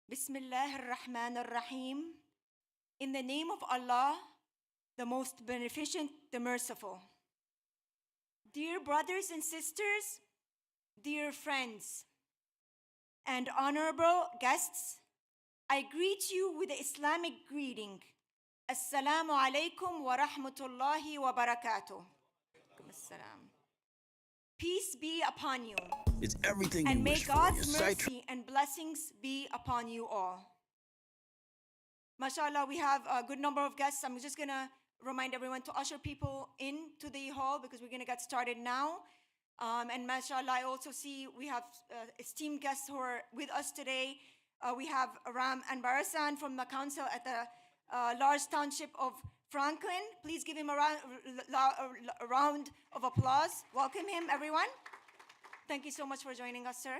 Bismillah ar-Rahman ar-Rahim. In the name of Allah, the most beneficent, the merciful. Dear brothers and sisters, dear friends, and honorable guests, I greet you with the Islamic greeting. Assalamu alaikum wa rahmatullahi wa barakatuh. Peace be upon you. It's everything and you may wish for. God's mercy and blessings be upon you all. MashaAllah, we have a good number of guests. I'm just going to remind everyone to usher people into the hall because we're going to get started now. And MashaAllah, I also see we have esteemed guests who are with us today. We have Ram and Barasan from the council at the large township of Franklin. Please give him a round of applause. Welcome him, everyone. Thank you so much for joining us, sir.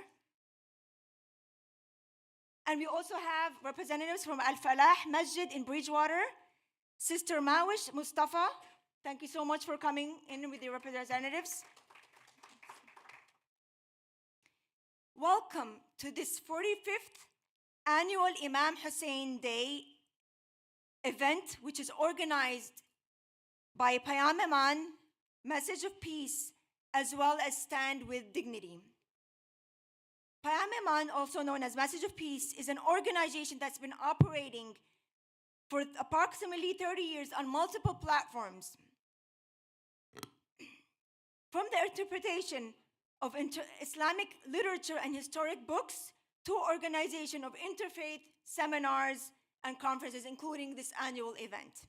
And we also have representatives from Al-Falah Masjid in Bridgewater. Sister Mawish Mustafa, thank you so much for coming in with your representatives. Welcome to this 45th annual Imam Hussain Day event, which is organized by Payam Iman, Message of Peace, as well as Stand with Dignity. Payam Iman, also known as Message of Peace, is an organization that's been operating for approximately 30 years on multiple platforms. From the interpretation of Islamic literature and historic books to organization of interfaith seminars and conferences, including this annual event.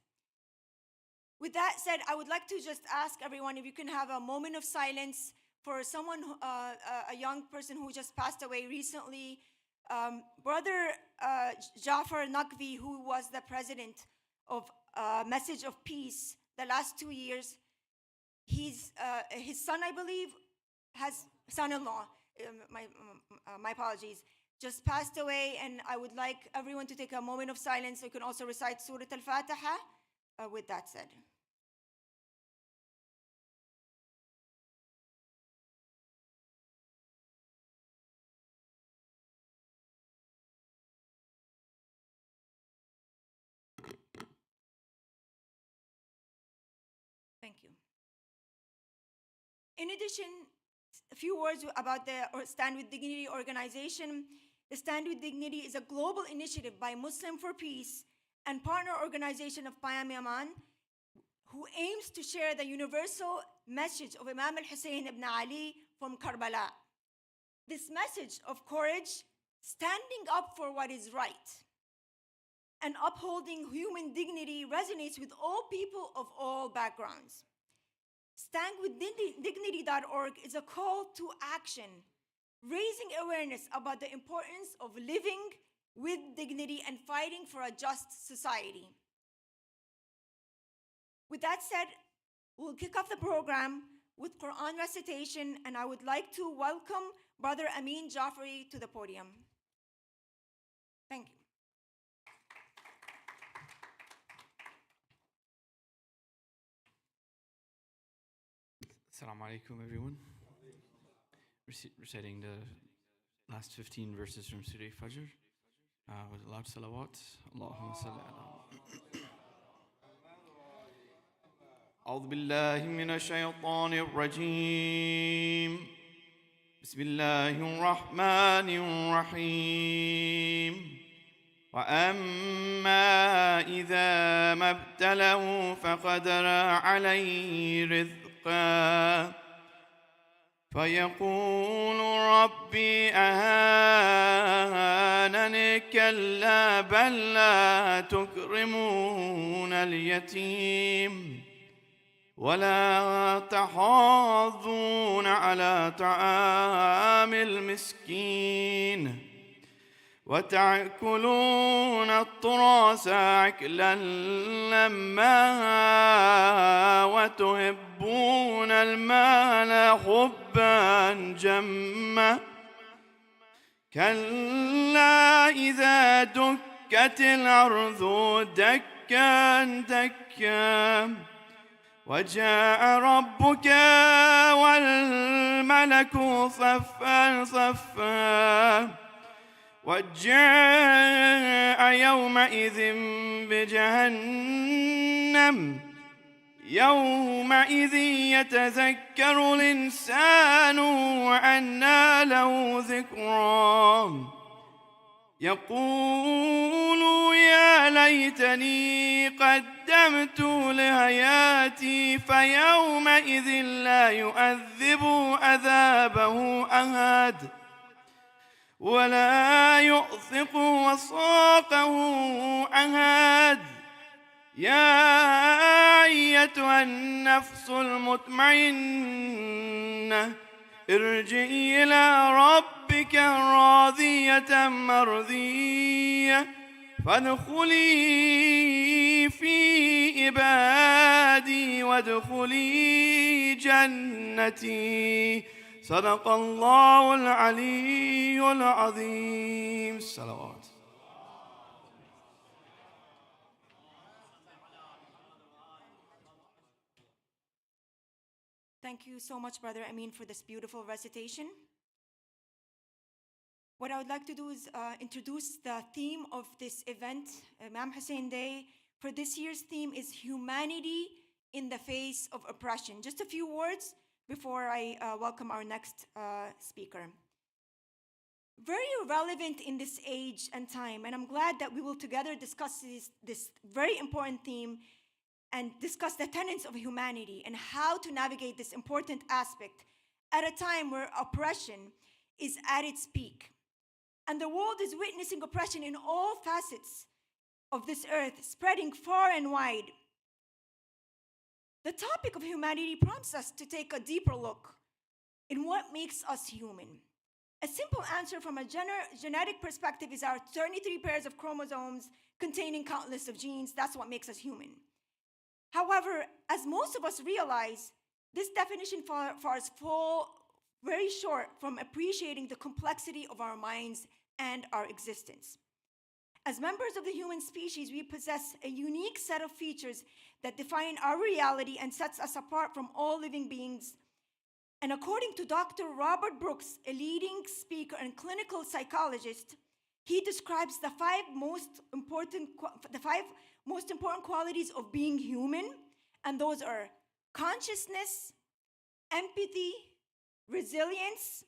With that said, I would like to just ask everyone if you can have a moment of silence for someone, a young person who just passed away recently. Brother Jafar Nawee, who was the president of Message of Peace the last 2 years, his son, I believe, son-in-law, my apologies, just passed away, and I would like everyone to take a moment of silence so you can also recite Surah Al-Fatiha with that said. Thank you. In addition, a few words about the Stand with Dignity organization. The Stand with Dignity is a global initiative by Muslim for Peace and partner organization of Payam Iman, who aims to share the universal message of Imam Hussain ibn Ali from Karbala. This message of courage, standing up for what is right, and upholding human dignity resonates with all people of all backgrounds. StandWithDignity.org is a call to action, raising awareness about the importance of living with dignity and fighting for a just society. With that said, we'll kick off the program with Quran recitation, and I would like to welcome Brother Amin Jafari to the podium. Thank you. Assalamu alaikum, everyone. Reciting the last 15 verses from Surah Fajr with a loud salawat. Allahumma salli ala. أعوذ بالله من الشيطان الرجيم. بسم الله الرحمن الرحيم. وأما إذا ما ابتلاه فقدر عليه رزقا فيقول ربي أهانني كلا بل لا تكرمون اليتيم ولا تحاضون على طعام المسكين وتأكلون التراث أكلا لما وتحبون المال حبا جما كلا إذا دكت الأرض دكا دكا وجاء ربك والملك صفا صفا وجاء يومئذ بجهنم يومئذ يتذكر الإنسان وأنى له ذكرى يقول يا ليتني قدمت لحياتي فيومئذ لا يؤذب عذابه أحد ولا يؤثق وثاقه أحد يا أيتها النفس المطمئنة ارجعي إلى ربك راضية مرضية فادخلي في عبادي وادخلي جنتي صدق الله العلي العظيم. صلوات. Thank you so much, Brother Amin, for this beautiful recitation. What I would like to do is introduce the theme of this event, Imam Hussain Day. For this year's theme is humanity in the face of oppression. Just a few words before I welcome our next speaker. Very relevant in this age and time, and I'm glad that we will together discuss this very important theme and discuss the tenets of humanity and how to navigate this important aspect at a time where oppression is at its peak. And the world is witnessing oppression in all facets of this earth, spreading far and wide. The topic of humanity prompts us to take a deeper look in what makes us human. A simple answer from a genetic perspective is our 33 pairs of chromosomes containing countless of genes. That's what makes us human. However, as most of us realize, this definition falls very short from appreciating the complexity of our minds and our existence. As members of the human species, we possess a unique set of features that define our reality and sets us apart from all living beings. And according to Dr. Robert Brooks, a leading speaker and clinical psychologist, he describes the five most important qualities of being human, and those are consciousness, empathy, resilience,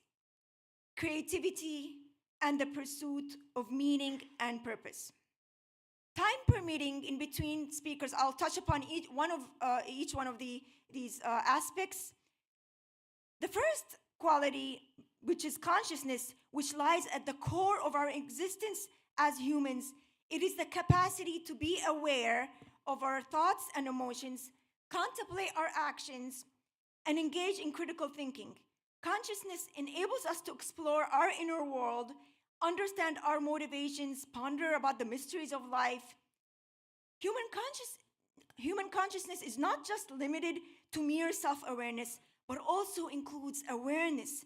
creativity, and the pursuit of meaning and purpose. Time permitting, in between speakers, I'll touch upon each one of these aspects. The first quality, which is consciousness, which lies at the core of our existence as humans, it is the capacity to be aware of our thoughts and emotions, contemplate our actions, and engage in critical thinking. Consciousness enables us to explore our inner world, understand our motivations, ponder about the mysteries of life. Human consciousness is not just limited to mere self-awareness, but also includes awareness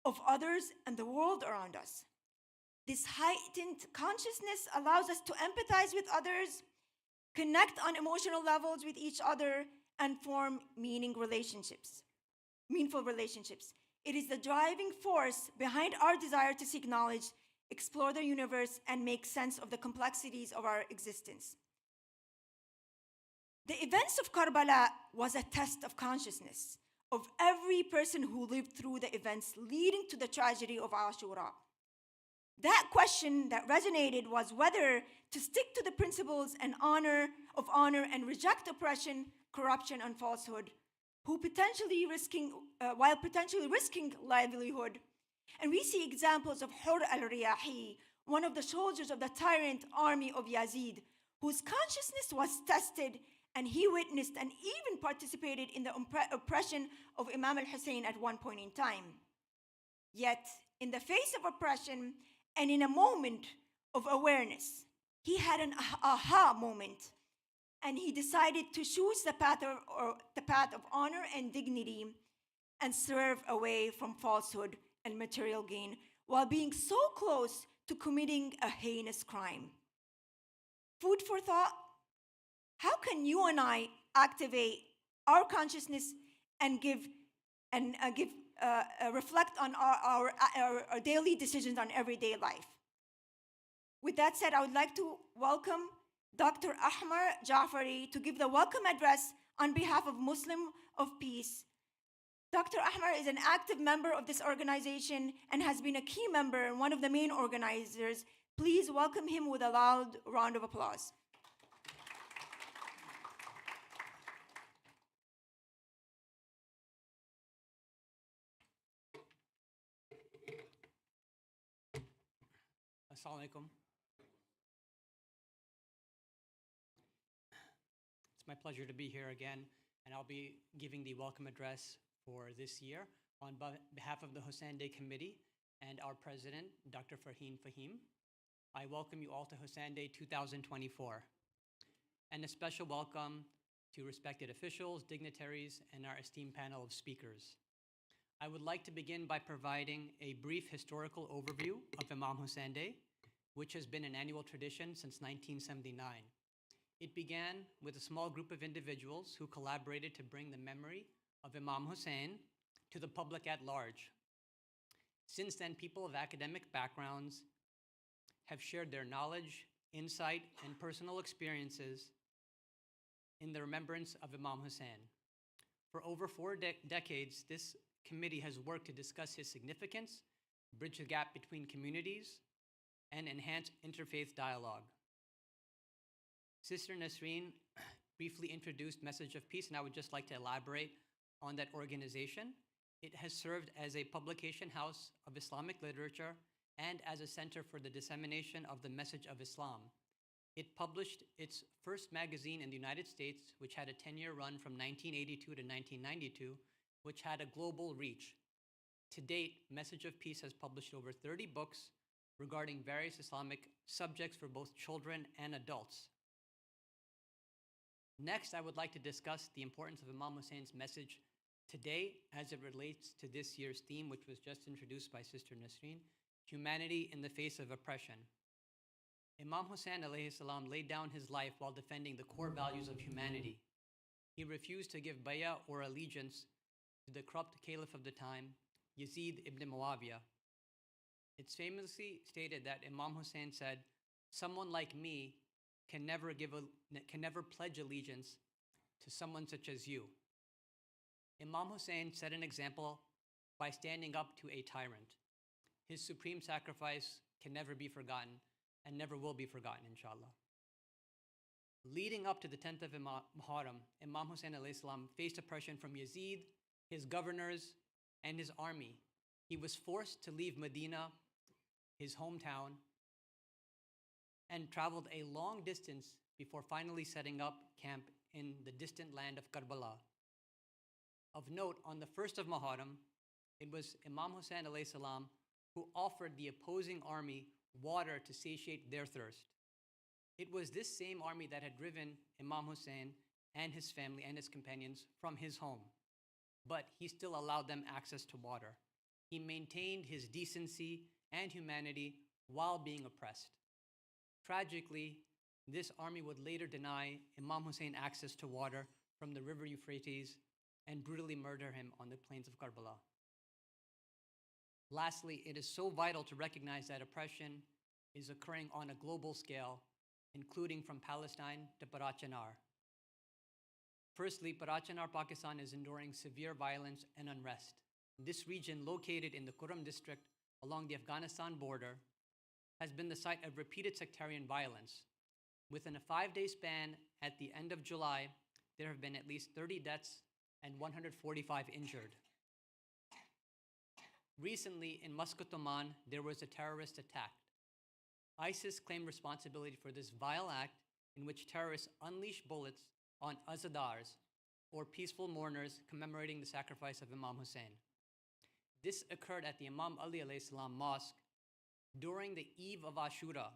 of others and the world around us. This heightened consciousness allows us to empathize with others, connect on emotional levels with each other, and form meaningful relationships. It is the driving force behind our desire to seek knowledge, explore the universe, and make sense of the complexities of our existence. The events of Karbala was a test of consciousness of every person who lived through the events leading to the tragedy of Ashura. That question that resonated was whether to stick to the principles and honor and reject oppression, corruption, and falsehood, while potentially risking livelihood. And we see examples of Hur al-Riyahi, one of the soldiers of the tyrant army of Yazid, whose consciousness was tested, and he witnessed and even participated in the oppression of Imam Hussain at one point in time. Yet, in the face of oppression and in a moment of awareness, he had an aha moment, and he decided to choose the path of honor and dignity and swerve away from falsehood and material gain while being so close to committing a heinous crime. Food for thought: how can you and I activate our consciousness and reflect on our daily decisions on everyday life? With that said, I would like to welcome Dr. Ahmar Jafari to give the welcome address on behalf of Muslim of Peace. Dr. Ahmar is an active member of this organization and has been a key member and one of the main organizers. Please welcome him with a loud round of applause. Assalamu alaikum. It's my pleasure to be here again, and I'll be giving the welcome address for this year on behalf of the Hussain Day Committee and our president, Dr. Farheen Fahim. I welcome you all to Hussain Day 2024, and a special welcome to respected officials, dignitaries, and our esteemed panel of speakers. I would like to begin by providing a brief historical overview of Imam Hussain Day, which has been an annual tradition since 1979. It began with a small group of individuals who collaborated to bring the memory of Imam Hussain to the public at large. Since then, people of academic backgrounds have shared their knowledge, insight, and personal experiences in the remembrance of Imam Hussain. For over 4 decades, this committee has worked to discuss his significance, bridge the gap between communities, and enhance interfaith dialogue. Sister Nasreen briefly introduced Message of Peace, and I would just like to elaborate on that organization. It has served as a publication house of Islamic literature and as a center for the dissemination of the message of Islam. It published its first magazine in the United States, which had a 10-year run from 1982 to 1992, which had a global reach. To date, Message of Peace has published over 30 books regarding various Islamic subjects for both children and adults. Next, I would like to discuss the importance of Imam Husain's message today as it relates to this year's theme, which was just introduced by Sister Nasreen, Humanity in the Face of Oppression. Imam Hussain alayhi salam laid down his life while defending the core values of humanity. He refused to give bay'ah or allegiance to the corrupt caliph of the time, Yazid ibn Muawiyah. It's famously stated that Imam Hussain said, "Someone like me can never pledge allegiance to someone such as you." Imam Hussain set an example by standing up to a tyrant. His supreme sacrifice can never be forgotten and never will be forgotten, inshallah. Leading up to the 10th of Muharram, Imam Hussain alayhi salam faced oppression from Yazid, his governors, and his army. He was forced to leave Medina, his hometown, and traveled a long distance before finally setting up camp in the distant land of Karbala. Of note, on the 1st of Muharram, it was Imam Hussain alayhi salam who offered the opposing army water to satiate their thirst. It was this same army that had driven Imam Hussain and his family and his companions from his home, but he still allowed them access to water. He maintained his decency and humanity while being oppressed. Tragically, this army would later deny Imam Hussain access to water from the river Euphrates and brutally murder him on the plains of Karbala. Lastly, it is so vital to recognize that oppression is occurring on a global scale, including from Palestine to Parachinar. Firstly, Parachinar, Pakistan is enduring severe violence and unrest. This region, located in the Kurram district along the Afghanistan border, has been the site of repeated sectarian violence. Within a 5-day span at the end of July, there have been at least 30 deaths and 145 injured. Recently, in Muscat, Oman, there was a terrorist attack. ISIS claimed responsibility for this vile act in which terrorists unleashed bullets on azadars, or peaceful mourners commemorating the sacrifice of Imam Hussain. This occurred at the Imam Ali alayhi salam mosque during the eve of Ashura,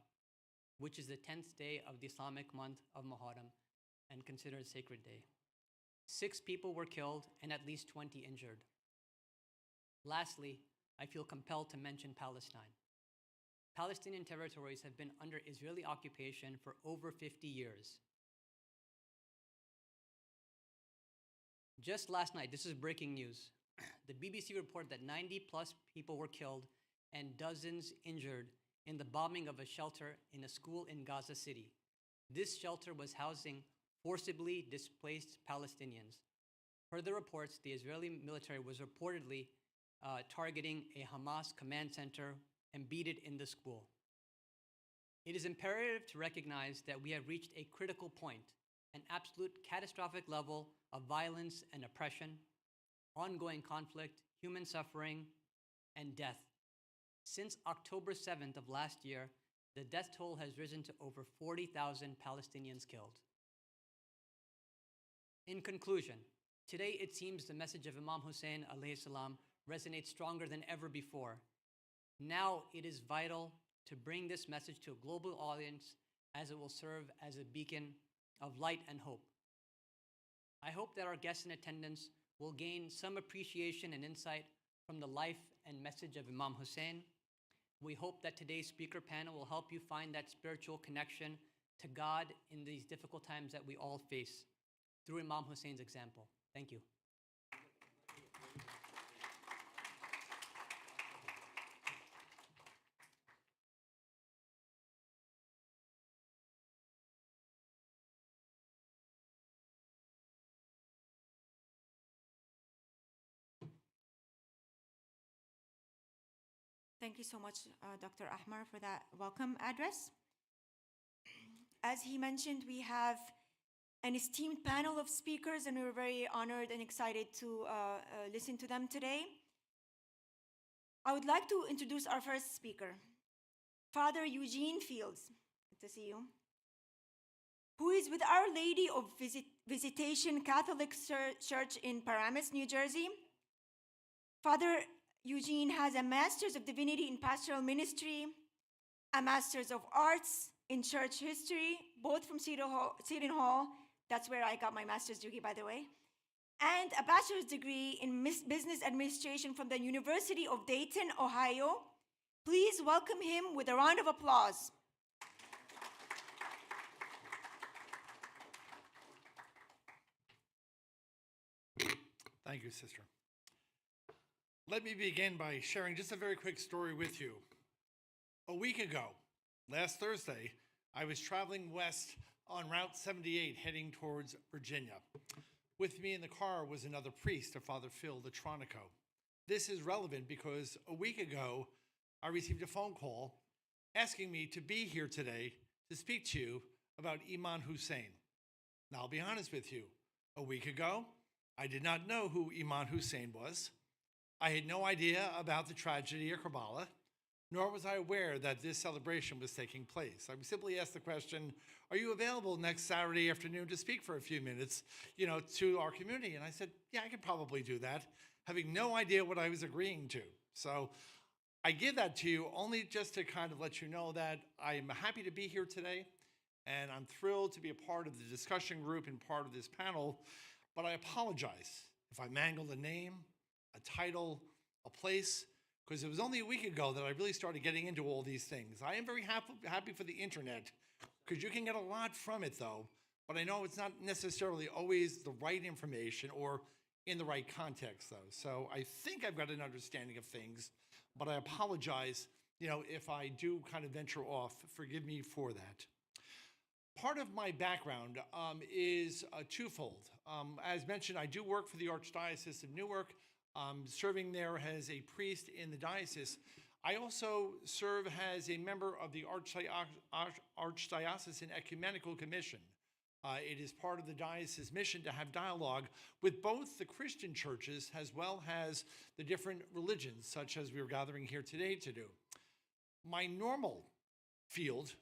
which is the 10th day of the Islamic month of Muharram and considered a sacred day. 6 people were killed and at least 20 injured. Lastly, I feel compelled to mention Palestine. Palestinian territories have been under Israeli occupation for over 50 years. Just last night, this is breaking news, the BBC reported that 90+ people were killed and dozens injured in the bombing of a shelter in a school in Gaza City. This shelter was housing forcibly displaced Palestinians. Per the reports, the Israeli military was reportedly targeting a Hamas command center embedded in the school. It is imperative to recognize that we have reached a critical point, an absolute catastrophic level of violence and oppression, ongoing conflict, human suffering, and death. Since October 7th of last year, the death toll has risen to over 40,000 Palestinians killed. In conclusion, today it seems the message of Imam Hussain alayhi salam resonates stronger than ever before. Now it is vital to bring this message to a global audience, as it will serve as a beacon of light and hope. I hope that our guests in attendance will gain some appreciation and insight from the life and message of Imam Hussain. We hope that today's speaker panel will help you find that spiritual connection to God in these difficult times that we all face through Imam Husain's example. Thank you. Thank you so much, Dr. Ahmar, for that welcome address. As he mentioned, we have an esteemed panel of speakers, and we're very honored and excited to listen to them today. I would like to introduce our first speaker, Father Eugene Fields. Good to see you. Who is with Our Lady of Visitation Catholic Church in Paramus, New Jersey. Father Eugene has a Master's of Divinity in Pastoral Ministry, a Master's of Arts in Church History, both from Cedar Hall, that's where I got my master's degree, by the way, and a bachelor's degree in Business Administration from the University of Dayton, Ohio. Please welcome him with a round of applause. Thank you, sister. Let me begin by sharing just a very quick story with you. A week ago, last Thursday, I was traveling west on Route 78 heading towards Virginia. With me in the car was another priest, a Father Phil Latronico. This is relevant because a week ago, I received a phone call asking me to be here today to speak to you about Imam Hussain. Now, I'll be honest with you. A week ago, I did not know who Imam Hussain was. I had no idea about the tragedy of Karbala, nor was I aware that this celebration was taking place. I simply asked the question, are you available next Saturday afternoon to speak for a few minutes, to our community? And I said, yeah, I could probably do that, having no idea what I was agreeing to. So I give that to you only just to kind of let you know that I am happy to be here today, and I'm thrilled to be a part of the discussion group and part of this panel, but I apologize if I mangled a name, a title, a place, because it was only a week ago that I really started getting into all these things. I am very happy for the internet, because you can get a lot from it though, but I know it's not necessarily always the right information or in the right context though. So I think I've got an understanding of things, but I apologize, if I do kind of venture off, forgive me for that. Part of my background is twofold. As mentioned, I do work for the Archdiocese of Newark, serving there as a priest in the diocese. I also serve as a member of the Archdiocesan Ecumenical Commission. It is part of the diocese's mission to have dialogue with both the Christian churches as well as the different religions, such as we are gathering here today to do. My normal field,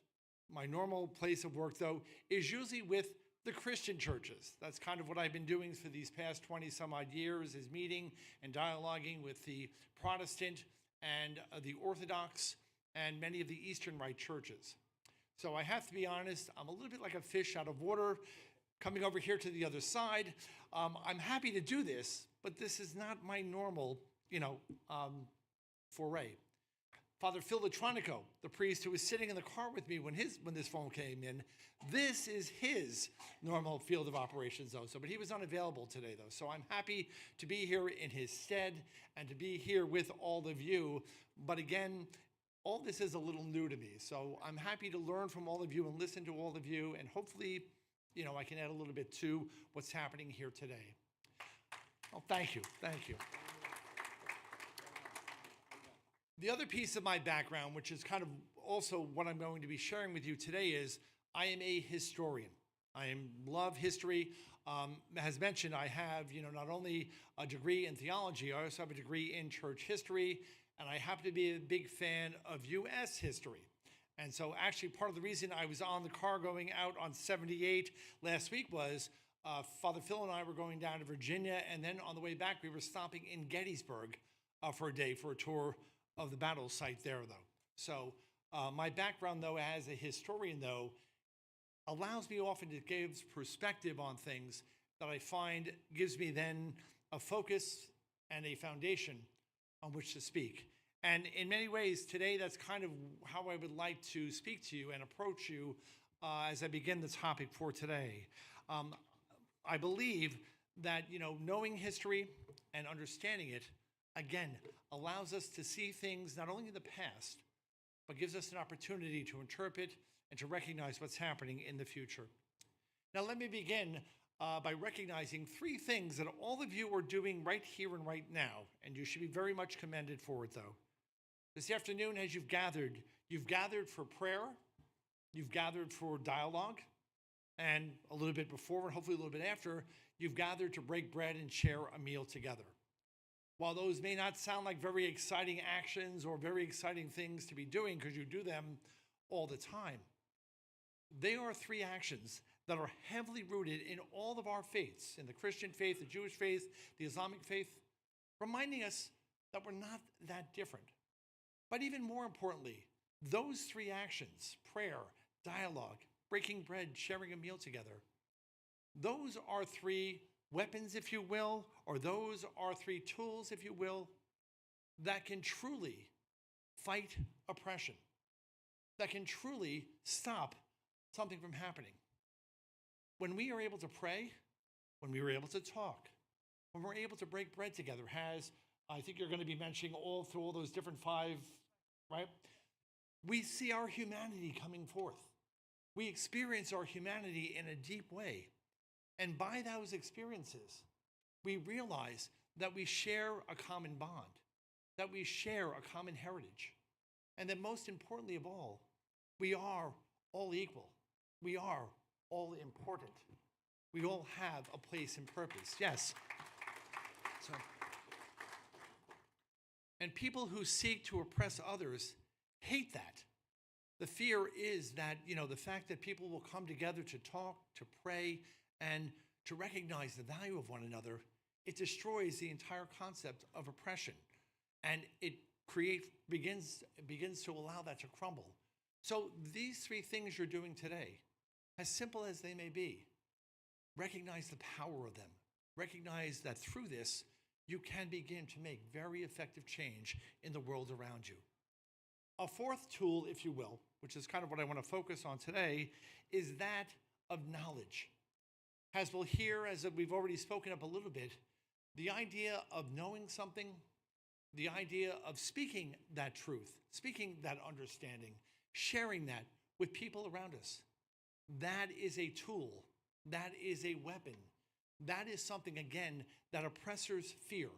my normal place of work, though, is usually with the Christian churches. That's kind of what I've been doing for these past 20 some odd years, is meeting and dialoguing with the Protestant and the Orthodox and many of the Eastern Rite churches. So I have to be honest, I'm a little bit like a fish out of water coming over here to the other side. I'm happy to do this, but this is not my normal, foray. Father Phil Latronico, the priest who was sitting in the car with me when this phone came in, this is his normal field of operations though. But he was unavailable today though. So I'm happy to be here in his stead and to be here with all of you. But again, all this is a little new to me. So I'm happy to learn from all of you and listen to all of you, and hopefully, I can add a little bit to what's happening here today. Oh, thank you, thank you. The other piece of my background, which is kind of also what I'm going to be sharing with you today, is I am a historian. I love history. As mentioned, I have, not only a degree in theology, I also have a degree in church history, and I happen to be a big fan of U.S. history. And so actually part of the reason I was on the car going out on 78 last week was Father Phil and I were going down to Virginia, and then on the way back we were stopping in Gettysburg for a day for a tour of the battle site there, though. So my background, though, as a historian, though, allows me often to give perspective on things that I find gives me then a focus and a foundation on which to speak. And in many ways, today, that's kind of how I would like to speak to you and approach you as I begin the topic for today. I believe that, knowing history and understanding it, again, allows us to see things not only in the past, but gives us an opportunity to interpret and to recognize what's happening in the future. Now, let me begin by recognizing three things that all of you are doing right here and right now, and you should be very much commended for it, though. This afternoon, as you've gathered for prayer, you've gathered for dialogue, and a little bit before and hopefully a little bit after, you've gathered to break bread and share a meal together. While those may not sound like very exciting actions or very exciting things to be doing because you do them all the time, they are three actions that are heavily rooted in all of our faiths, in the Christian faith, the Jewish faith, the Islamic faith, reminding us that we're not that different. But even more importantly, those three actions, prayer, dialogue, breaking bread, sharing a meal together, those are three weapons, if you will, or those are three tools, if you will, that can truly fight oppression, that can truly stop something from happening. When we are able to pray, when we are able to talk, when we're able to break bread together, I think you're going to be mentioning all through all those different five, right? We see our humanity coming forth. We experience our humanity in a deep way. And by those experiences, we realize that we share a common bond, that we share a common heritage, and that most importantly of all, we are all equal. We are all important. We all have a place and purpose. Yes. And people who seek to oppress others hate that. The fear is that, the fact that people will come together to talk, to pray, and to recognize the value of one another, it destroys the entire concept of oppression. And it begins to allow that to crumble. So these three things you're doing today, as simple as they may be, recognize the power of them. Recognize that through this, you can begin to make very effective change in the world around you. A fourth tool, if you will, which is kind of what I want to focus on today, is that of knowledge. As we'll hear, as we've already spoken up a little bit, the idea of knowing something, the idea of speaking that truth, speaking that understanding, sharing that with people around us, that is a tool, that is a weapon, that is something, again, that oppressors fear,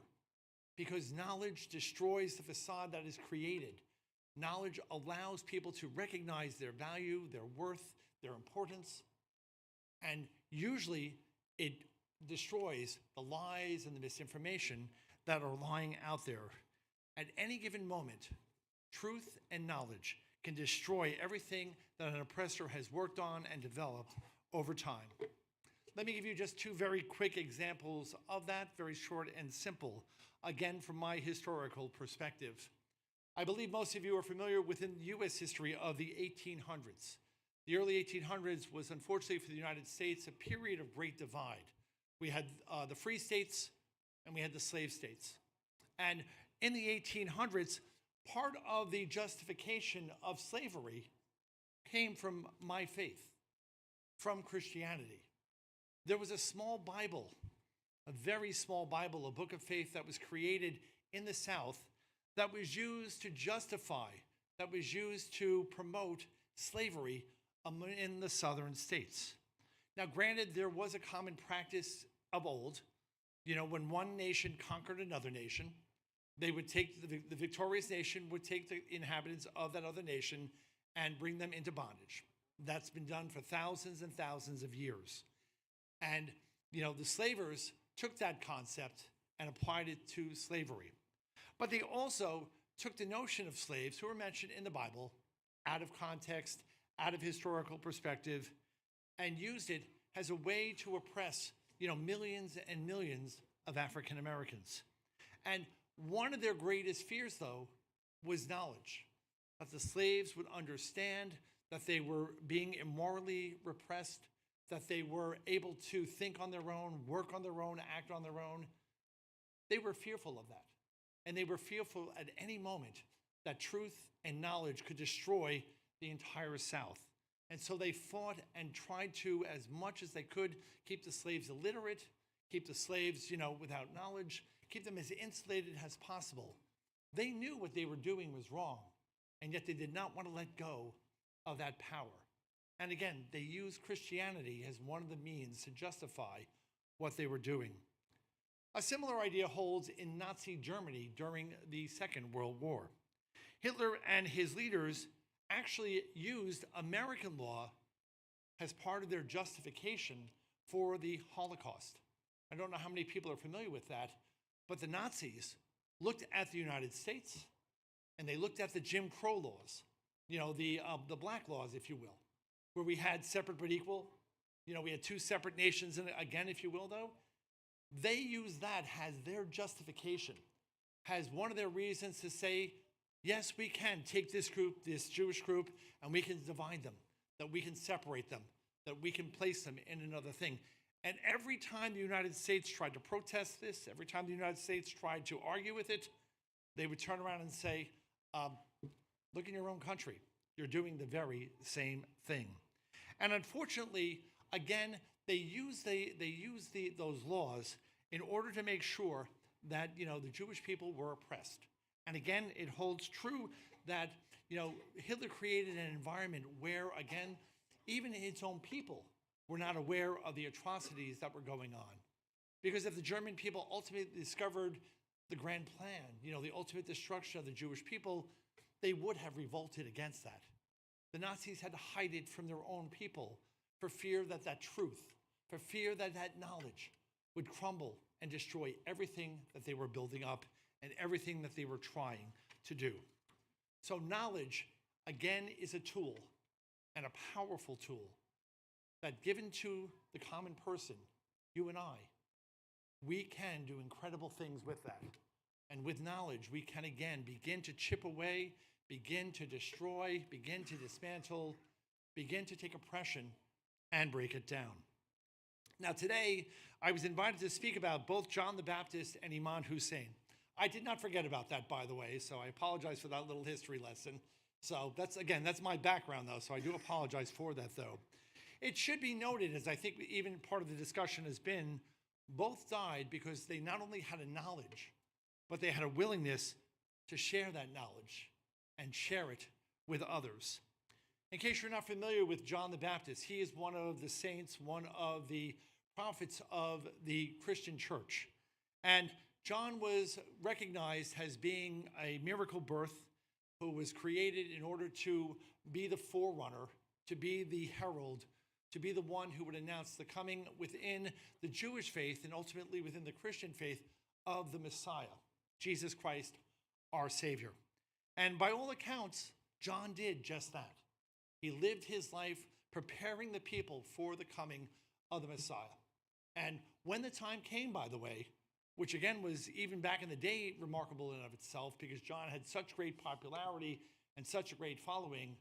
because knowledge destroys the facade that is created. Knowledge allows people to recognize their value, their worth, their importance, and usually it destroys the lies and the misinformation that are lying out there. At any given moment, truth and knowledge can destroy everything that an oppressor has worked on and developed over time. Let me give you just two very quick examples of that, very short and simple, again, from my historical perspective. I believe most of you are familiar within the U.S. history of the 1800s. The early 1800s was, unfortunately for the United States, a period of great divide. We had the free states and we had the slave states. And in the 1800s, part of the justification of slavery came from my faith, from Christianity. There was a small Bible, a very small Bible, a book of faith that was created in the South that was used to justify that was used to promote slavery in the southern states. Now, granted, there was a common practice of old. When one nation conquered another nation, they would take the victorious nation would take the inhabitants of that other nation and bring them into bondage. That's been done for thousands and thousands of years. And, the slavers took that concept and applied it to slavery. But they also took the notion of slaves who were mentioned in the Bible out of context, out of historical perspective, and used it as a way to oppress, millions and millions of African Americans. And one of their greatest fears, though, was knowledge, that the slaves would understand that they were being immorally repressed, that they were able to think on their own, work on their own, act on their own. They were fearful of that. And they were fearful at any moment that truth and knowledge could destroy the entire South. And so they fought and tried to, as much as they could, keep the slaves illiterate, keep the slaves, without knowledge, keep them as insulated as possible. They knew what they were doing was wrong, and yet they did not want to let go of that power. And again, they used Christianity as one of the means to justify what they were doing. A similar idea holds in Nazi Germany during the Second World War. Hitler and his leaders actually used American law as part of their justification for the Holocaust. I don't know how many people are familiar with that, but the Nazis looked at the United States and they looked at the Jim Crow laws, the black laws, if you will, where we had separate but equal. We had two separate nations, and again, if you will, though, they used that as their justification, as one of their reasons to say, yes, we can take this group, this Jewish group, and we can divide them, that we can separate them, that we can place them in another thing. And every time the United States tried to protest this, every time the United States tried to argue with it, they would turn around and say, look in your own country. You're doing the very same thing. And unfortunately, again, they use those laws in order to make sure that the Jewish people were oppressed. And again, it holds true that Hitler created an environment where, again, even its own people were not aware of the atrocities that were going on. Because if the German people ultimately discovered the grand plan, the ultimate destruction of the Jewish people, they would have revolted against that. The Nazis had to hide it from their own people for fear that that truth, for fear that that knowledge would crumble and destroy everything that they were building up and everything that they were trying to do. So knowledge, again, is a tool, and a powerful tool, that given to the common person, you and I, we can do incredible things with that. And with knowledge, we can again begin to chip away, begin to destroy, begin to dismantle, begin to take oppression and break it down. Now today, I was invited to speak about both John the Baptist and Imam Hussain. I did not forget about that, by the way, so I apologize for that little history lesson. So that's my background, though, so I do apologize for that, though. It should be noted, as I think even part of the discussion has been, both died because they not only had a knowledge, but they had a willingness to share that knowledge and share it with others. In case you're not familiar with John the Baptist, he is one of the saints, one of the prophets of the Christian church. And John was recognized as being a miracle birth who was created in order to be the forerunner, to be the herald, to be the one who would announce the coming within the Jewish faith and ultimately within the Christian faith of the Messiah, Jesus Christ, our Savior. And by all accounts, John did just that. He lived his life preparing the people for the coming of the Messiah. And when the time came, by the way, which again was even back in the day remarkable in and of itself because John had such great popularity and such a great following,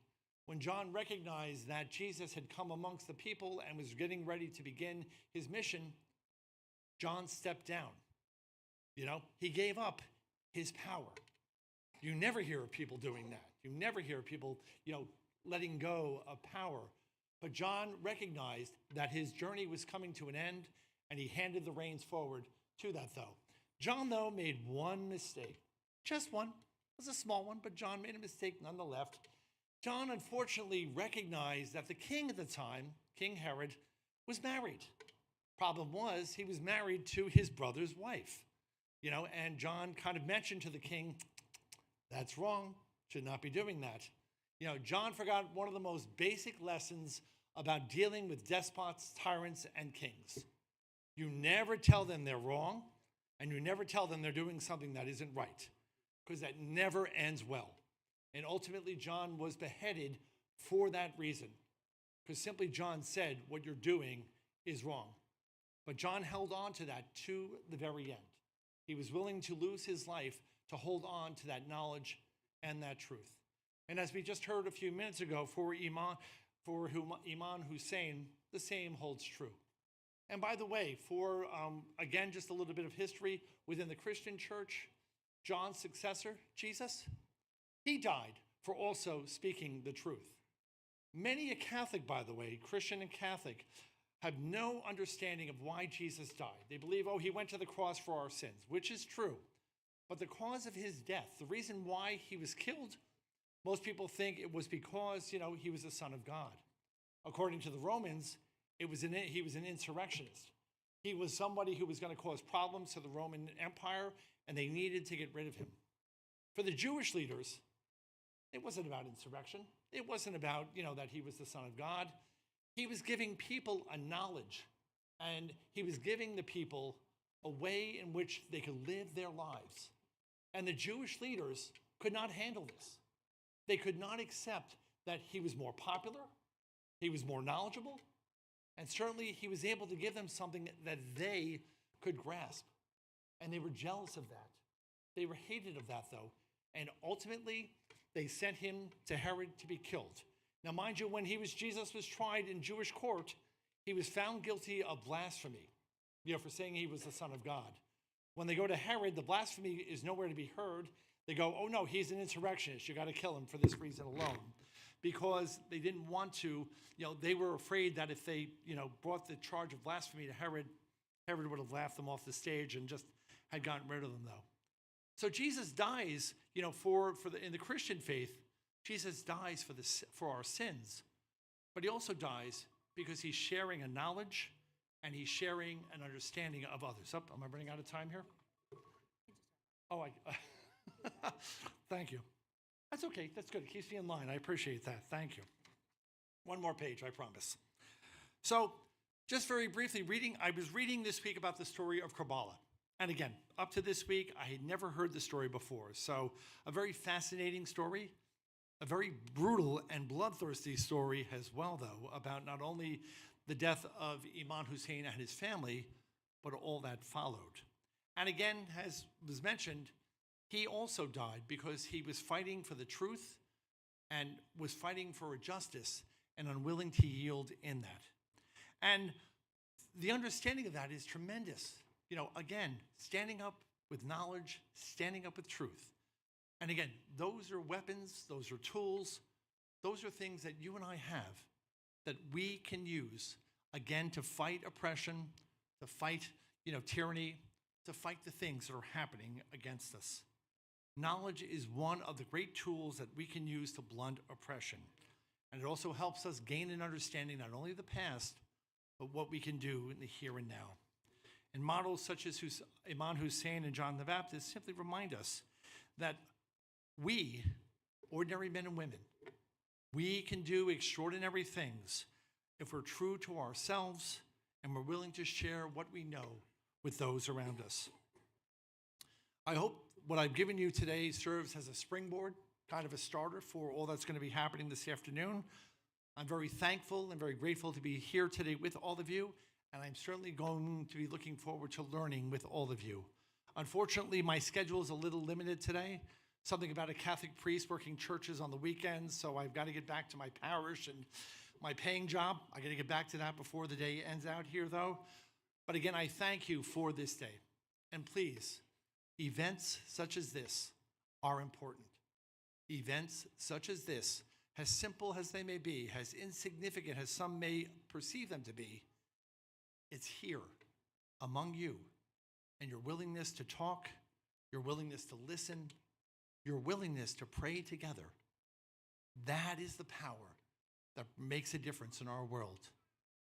when John recognized that Jesus had come amongst the people and was getting ready to begin his mission, John stepped down. He gave up his power. You never hear of people doing that. You never hear of people, letting go of power. But John recognized that his journey was coming to an end, and he handed the reins forward to that, though. John, though, made one mistake, just one. It was a small one, but John made a mistake nonetheless. John unfortunately recognized that the king at the time, King Herod, was married. Problem was, he was married to his brother's wife. And John kind of mentioned to the king, that's wrong, should not be doing that. John forgot one of the most basic lessons about dealing with despots, tyrants, and kings. You never tell them they're wrong, and you never tell them they're doing something that isn't right, because that never ends well. And ultimately, John was beheaded for that reason, because simply John said, what you're doing is wrong. But John held on to that to the very end. He was willing to lose his life to hold on to that knowledge and that truth. And as we just heard a few minutes ago, for Imam Hussain, the same holds true. And by the way, for, again, just a little bit of history within the Christian church, John's successor, Jesus, he died for also speaking the truth. Many a Catholic, by the way, Christian and Catholic, have no understanding of why Jesus died. They believe, he went to the cross for our sins, which is true. But the cause of his death, the reason why he was killed, most people think it was because, he was the Son of God. According to the Romans, he was an insurrectionist. He was somebody who was going to cause problems to the Roman Empire, and they needed to get rid of him. For the Jewish leaders, it wasn't about insurrection. It wasn't about, that he was the Son of God. He was giving people a knowledge, and he was giving the people a way in which they could live their lives. And the Jewish leaders could not handle this. They could not accept that he was more popular, he was more knowledgeable, and certainly he was able to give them something that they could grasp. And they were jealous of that. They were hated of that, though. And ultimately, they sent him to Herod to be killed. Now, mind you, when Jesus was tried in Jewish court, he was found guilty of blasphemy, for saying he was the Son of God. When they go to Herod, the blasphemy is nowhere to be heard. They go, oh no, he's an insurrectionist. You got to kill him for this reason alone. Because they didn't want to, they were afraid that if they, brought the charge of blasphemy to Herod, Herod would have laughed them off the stage and just had gotten rid of them, though. So Jesus dies, in the Christian faith, Jesus dies for our sins, but he also dies because he's sharing a knowledge and he's sharing an understanding of others. Am I running out of time here? Thank you. That's okay. That's good. It keeps me in line. I appreciate that. Thank you. One more page, I promise. So, just very briefly, I was reading this week about the story of Karbala. And again, up to this week, I had never heard the story before. So, a very fascinating story, a very brutal and bloodthirsty story as well, though, about not only the death of Imam Hussain and his family, but all that followed. And again, as was mentioned, he also died because he was fighting for the truth and was fighting for a justice and unwilling to yield in that. And the understanding of that is tremendous. Again, standing up with knowledge, standing up with truth. And again, those are weapons, those are tools, those are things that you and I have that we can use, again, to fight oppression, to fight, tyranny, to fight the things that are happening against us. Knowledge is one of the great tools that we can use to blunt oppression. And it also helps us gain an understanding not only of the past, but what we can do in the here and now. And models such as Imam Hussain and John the Baptist simply remind us that we, ordinary men and women, we can do extraordinary things if we're true to ourselves and we're willing to share what we know with those around us. I hope what I've given you today serves as a springboard, kind of a starter for all that's going to be happening this afternoon. I'm very thankful and very grateful to be here today with all of you, and I'm certainly going to be looking forward to learning with all of you. Unfortunately, my schedule is a little limited today. Something about a Catholic priest working churches on the weekends, so I've got to get back to my parish and my paying job. I got to get back to that before the day ends out here, though. But again, I thank you for this day. And please, events such as this are important. Events such as this, as simple as they may be, as insignificant as some may perceive them to be, it's here among you. And your willingness to talk, your willingness to listen, your willingness to pray together. That is the power that makes a difference in our world.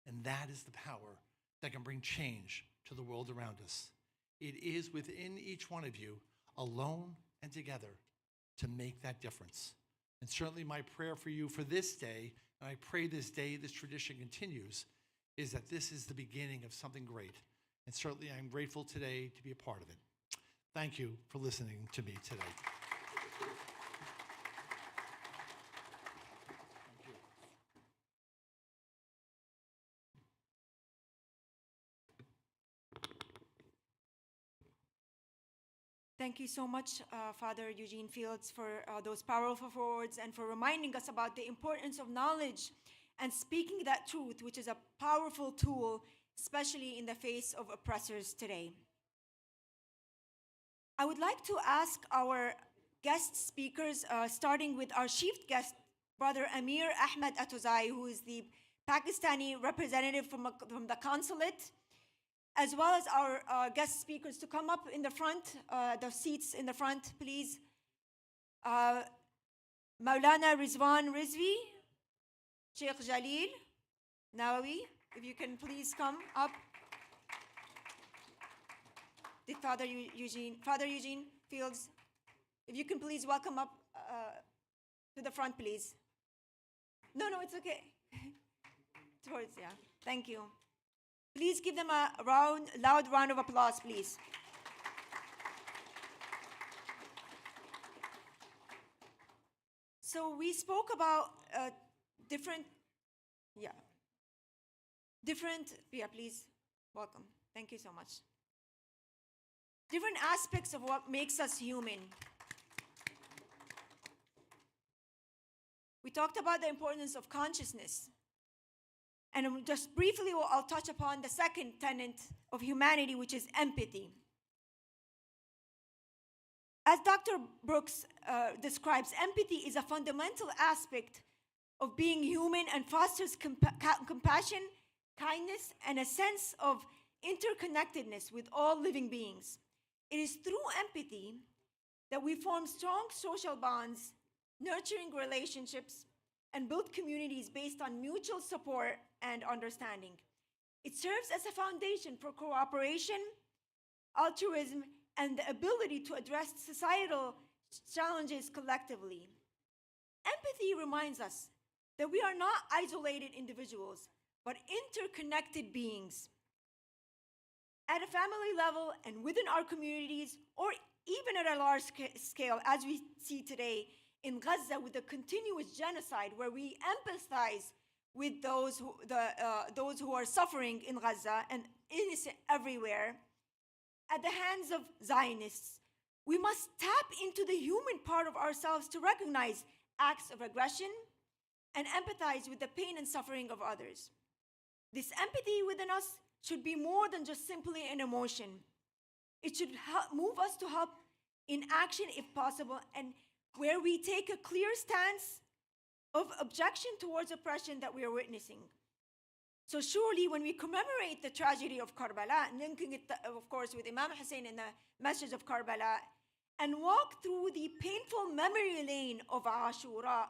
And that is the power that can bring change to the world around us. It is within each one of you, alone and together, to make that difference. And certainly my prayer for you for this day, and I pray this day, this tradition continues, is that this is the beginning of something great. And certainly I'm grateful today to be a part of it. Thank you for listening to me today. Thank you so much, Father Eugene Fields, for those powerful words and for reminding us about the importance of knowledge and speaking that truth, which is a powerful tool, especially in the face of oppressors today. I would like to ask our guest speakers, starting with our chief guest, Brother Amir Ahmed Atuzai, who is the Pakistani representative from the consulate, as well as our guest speakers, to come up in the front, the seats in the front, please. Moulana Rizwan Rizvi, Sheikh Jalil, Nawee, if you can please come up. Did Father Eugene Fields, if you can please welcome up to the front, please. No, it's okay. Towards, yeah, thank you. Please give them a loud round of applause, please. So we spoke about please, welcome. Thank you so much. Different aspects of what makes us human. We talked about the importance of consciousness. And just briefly, I'll touch upon the second tenet of humanity, which is empathy. As Dr. Brooks describes, empathy is a fundamental aspect of being human and fosters compassion, kindness, and a sense of interconnectedness with all living beings. It is through empathy that we form strong social bonds, nurturing relationships, and build communities based on mutual support and understanding. It serves as a foundation for cooperation, altruism, and the ability to address societal challenges collectively. Empathy reminds us that we are not isolated individuals, but interconnected beings. At a family level and within our communities, or even at a large scale, as we see today in Gaza with the continuous genocide, where we empathize with those who are suffering in Gaza and innocent everywhere, at the hands of Zionists. We must tap into the human part of ourselves to recognize acts of aggression and empathize with the pain and suffering of others. This empathy within us should be more than just simply an emotion. It should move us to help in action if possible, and where we take a clear stance of objection towards oppression that we are witnessing. So surely when we commemorate the tragedy of Karbala, linking it, of course, with Imam Hussain in the Masjid of Karbala, and walk through the painful memory lane of Ashura,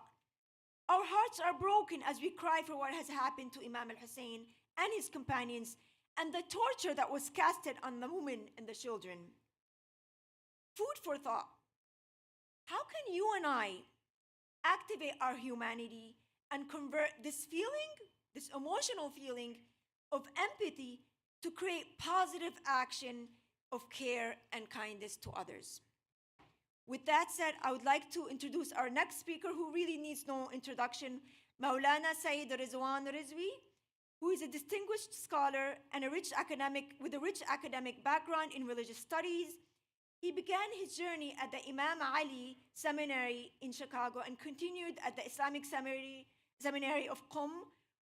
our hearts are broken as we cry for what has happened to Imam al-Hussain and his companions, and the torture that was casted on the women and the children. Food for thought. How can you and I activate our humanity and convert this feeling, this emotional feeling of empathy, to create positive action of care and kindness to others? With that said, I would like to introduce our next speaker, who really needs no introduction, Moulana Syed Rizwan Rizvi, who is a distinguished scholar and with a rich academic background in religious studies. He began his journey at the Imam Ali Seminary in Chicago and continued at the Islamic Seminary of Qom,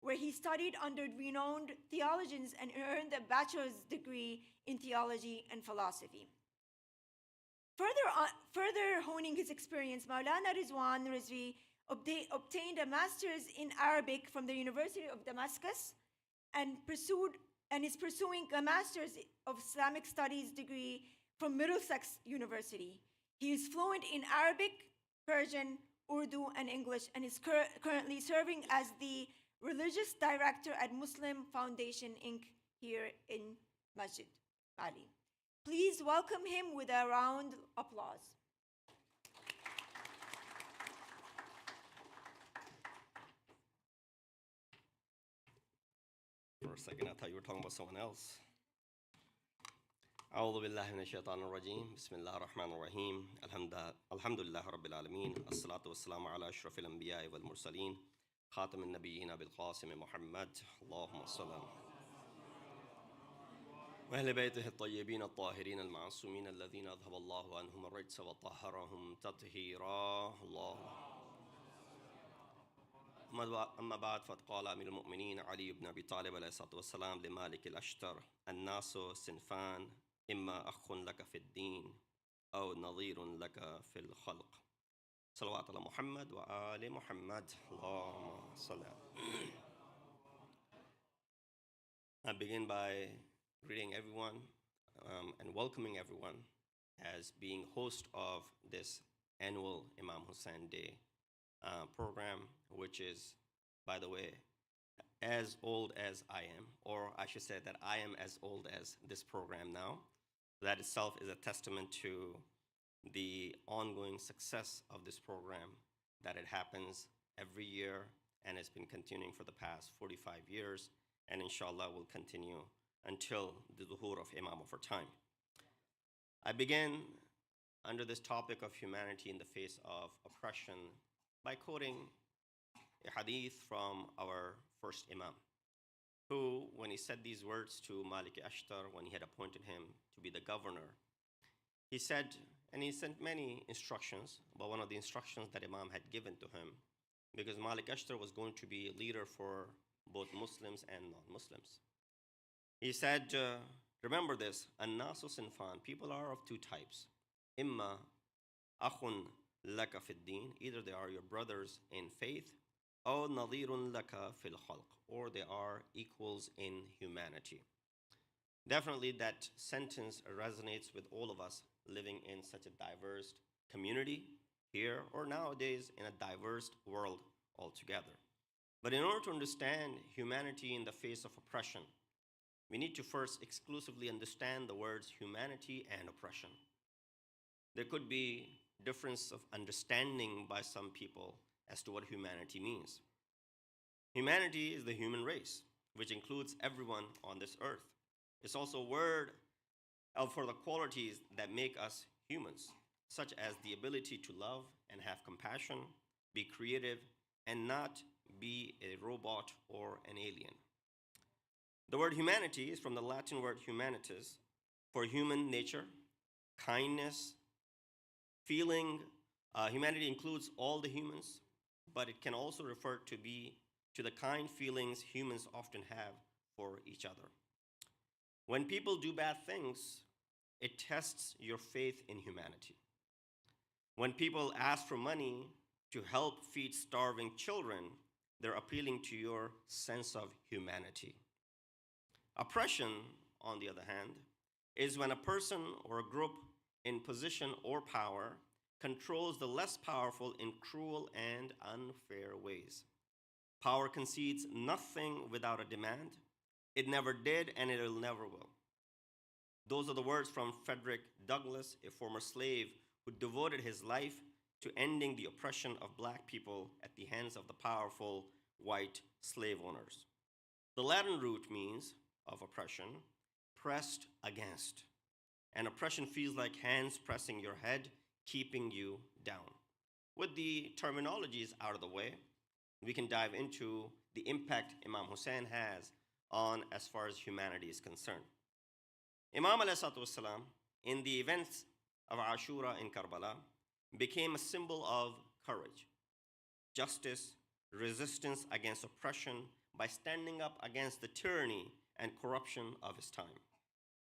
where he studied under renowned theologians and earned a bachelor's degree in theology and philosophy. Further honing his experience, Moulana Rizwan Rizvi obtained a master's in Arabic from the University of Damascus and is pursuing a master's of Islamic studies degree from Middlesex University. He is fluent in Arabic, Persian, Urdu, and English, and is currently serving as the religious director at Muslim Foundation Inc. here in Masjid-e-Ali. Please welcome him with a round of applause. For a second, I thought you were talking about someone else. أعوذ بالله من الشيطان الرجيم بسم الله الرحمن الرحيم الحمد لله رب العالمين الصلاة والسلام على أشرف الأنبياء والمرسلين خاتم النبيين بالقاسم محمد اللهم صل وأهل بيته الطيبين الطاهرين المعصومين الذين أذهب الله عنهم الرجس وطهرهم تطهيرا الله أما بعد فقد قال أمير المؤمنين علي بن أبي طالب عليه الصلاة والسلام لمالك الأشتر الناس صنفان إما أخ لك في الدين أو نظير لك في الخلق صلوات على محمد وآل محمد اللهم صل I begin by greeting everyone and welcoming everyone as being host of this annual Imam Hussain Day program, which is, by the way, as old as I am, or I should say that I am as old as this program now. That itself is a testament to the ongoing success of this program, that it happens every year and it's been continuing for the past 45 years, and inshallah will continue until the zuhur of Imam over time. I begin under this topic of humanity in the face of oppression by quoting a hadith from our first Imam, who, when he said these words to Malik Ashtar, when he had appointed him to be the governor, he said, and he sent many instructions, but one of the instructions that Imam had given to him, because Malik Ashtar was going to be a leader for both Muslims and non-Muslims. He said, remember this, an-nasu sinfan, people are of two types. Imma akhun laka fid din, either they are your brothers in faith, or nadirun laka fil khalq, or they are equals in humanity. Definitely that sentence resonates with all of us living in such a diverse community here or nowadays in a diverse world altogether. But in order to understand humanity in the face of oppression, we need to first exclusively understand the words humanity and oppression. There could be difference of understanding by some people as to what humanity means. Humanity is the human race, which includes everyone on this earth. It's also a word for the qualities that make us humans, such as the ability to love and have compassion, be creative, and not be a robot or an alien. The word humanity is from the Latin word humanitas, for human nature, kindness, feeling. Humanity includes all the humans, but it can also refer to the kind feelings humans often have for each other. When people do bad things, it tests your faith in humanity. When people ask for money to help feed starving children, they're appealing to your sense of humanity. Oppression, on the other hand, is when a person or a group in position or power controls the less powerful in cruel and unfair ways. Power concedes nothing without a demand. It never did, and it never will. Those are the words from Frederick Douglass, a former slave who devoted his life to ending the oppression of black people at the hands of the powerful white slave owners. The Latin root means of oppression, pressed against. And oppression feels like hands pressing your head, keeping you down. With the terminologies out of the way, we can dive into the impact Imam Hussain has on as far as humanity is concerned. Imam ﷺ, in the events of Ashura in Karbala, became a symbol of courage, justice, resistance against oppression by standing up against the tyranny and corruption of his time.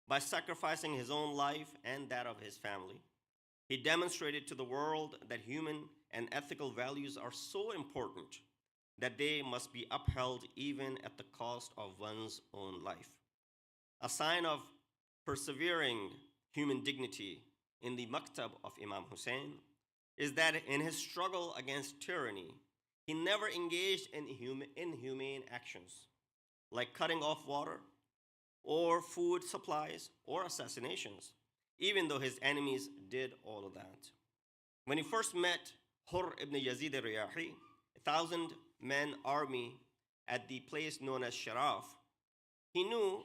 By sacrificing his own life and that of his family, he demonstrated to the world that human and ethical values are so important that they must be upheld even at the cost of one's own life. A sign of persevering human dignity in the maktab of Imam Hussain is that in his struggle against tyranny, he never engaged in inhumane actions like cutting off water or food supplies or assassinations, even though his enemies did all of that. When he first met Hur ibn Yazid al-Riyahi, 1,000-man army at the place known as Sharaf, he knew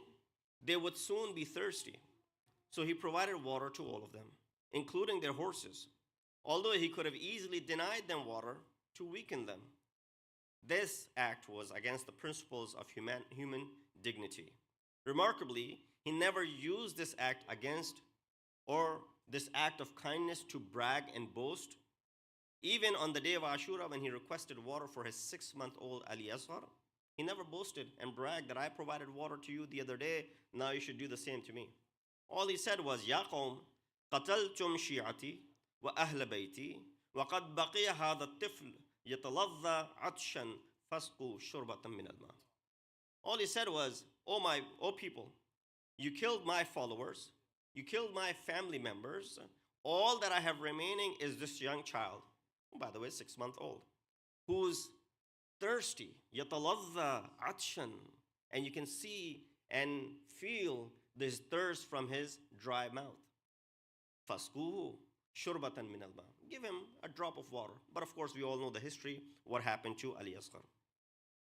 they would soon be thirsty. So he provided water to all of them, including their horses, although he could have easily denied them water to weaken them. This act was against the principles of human dignity. Remarkably, he never used this act against or this act of kindness to brag and boast. Even on the day of Ashura, when he requested water for his 6-month-old Ali Asghar, he never boasted and bragged that I provided water to you the other day, now you should do the same to me. All he said was, Ya qawm, qataltum shi'ati wa ahla bayti, wa qad baqiya hadha at-tifl yataladha atshan fasqu shurbatan min al-ma. All he said was, O people, you killed my followers, you killed my family members, all that I have remaining is this young child, by the way, 6-month-old, who's thirsty, yataladha atshan, and you can see and feel this thirst from his dry mouth. Fasquhu shurbatan min al-ma. Give him a drop of water. But of course, we all know the history, what happened to Ali Asghar.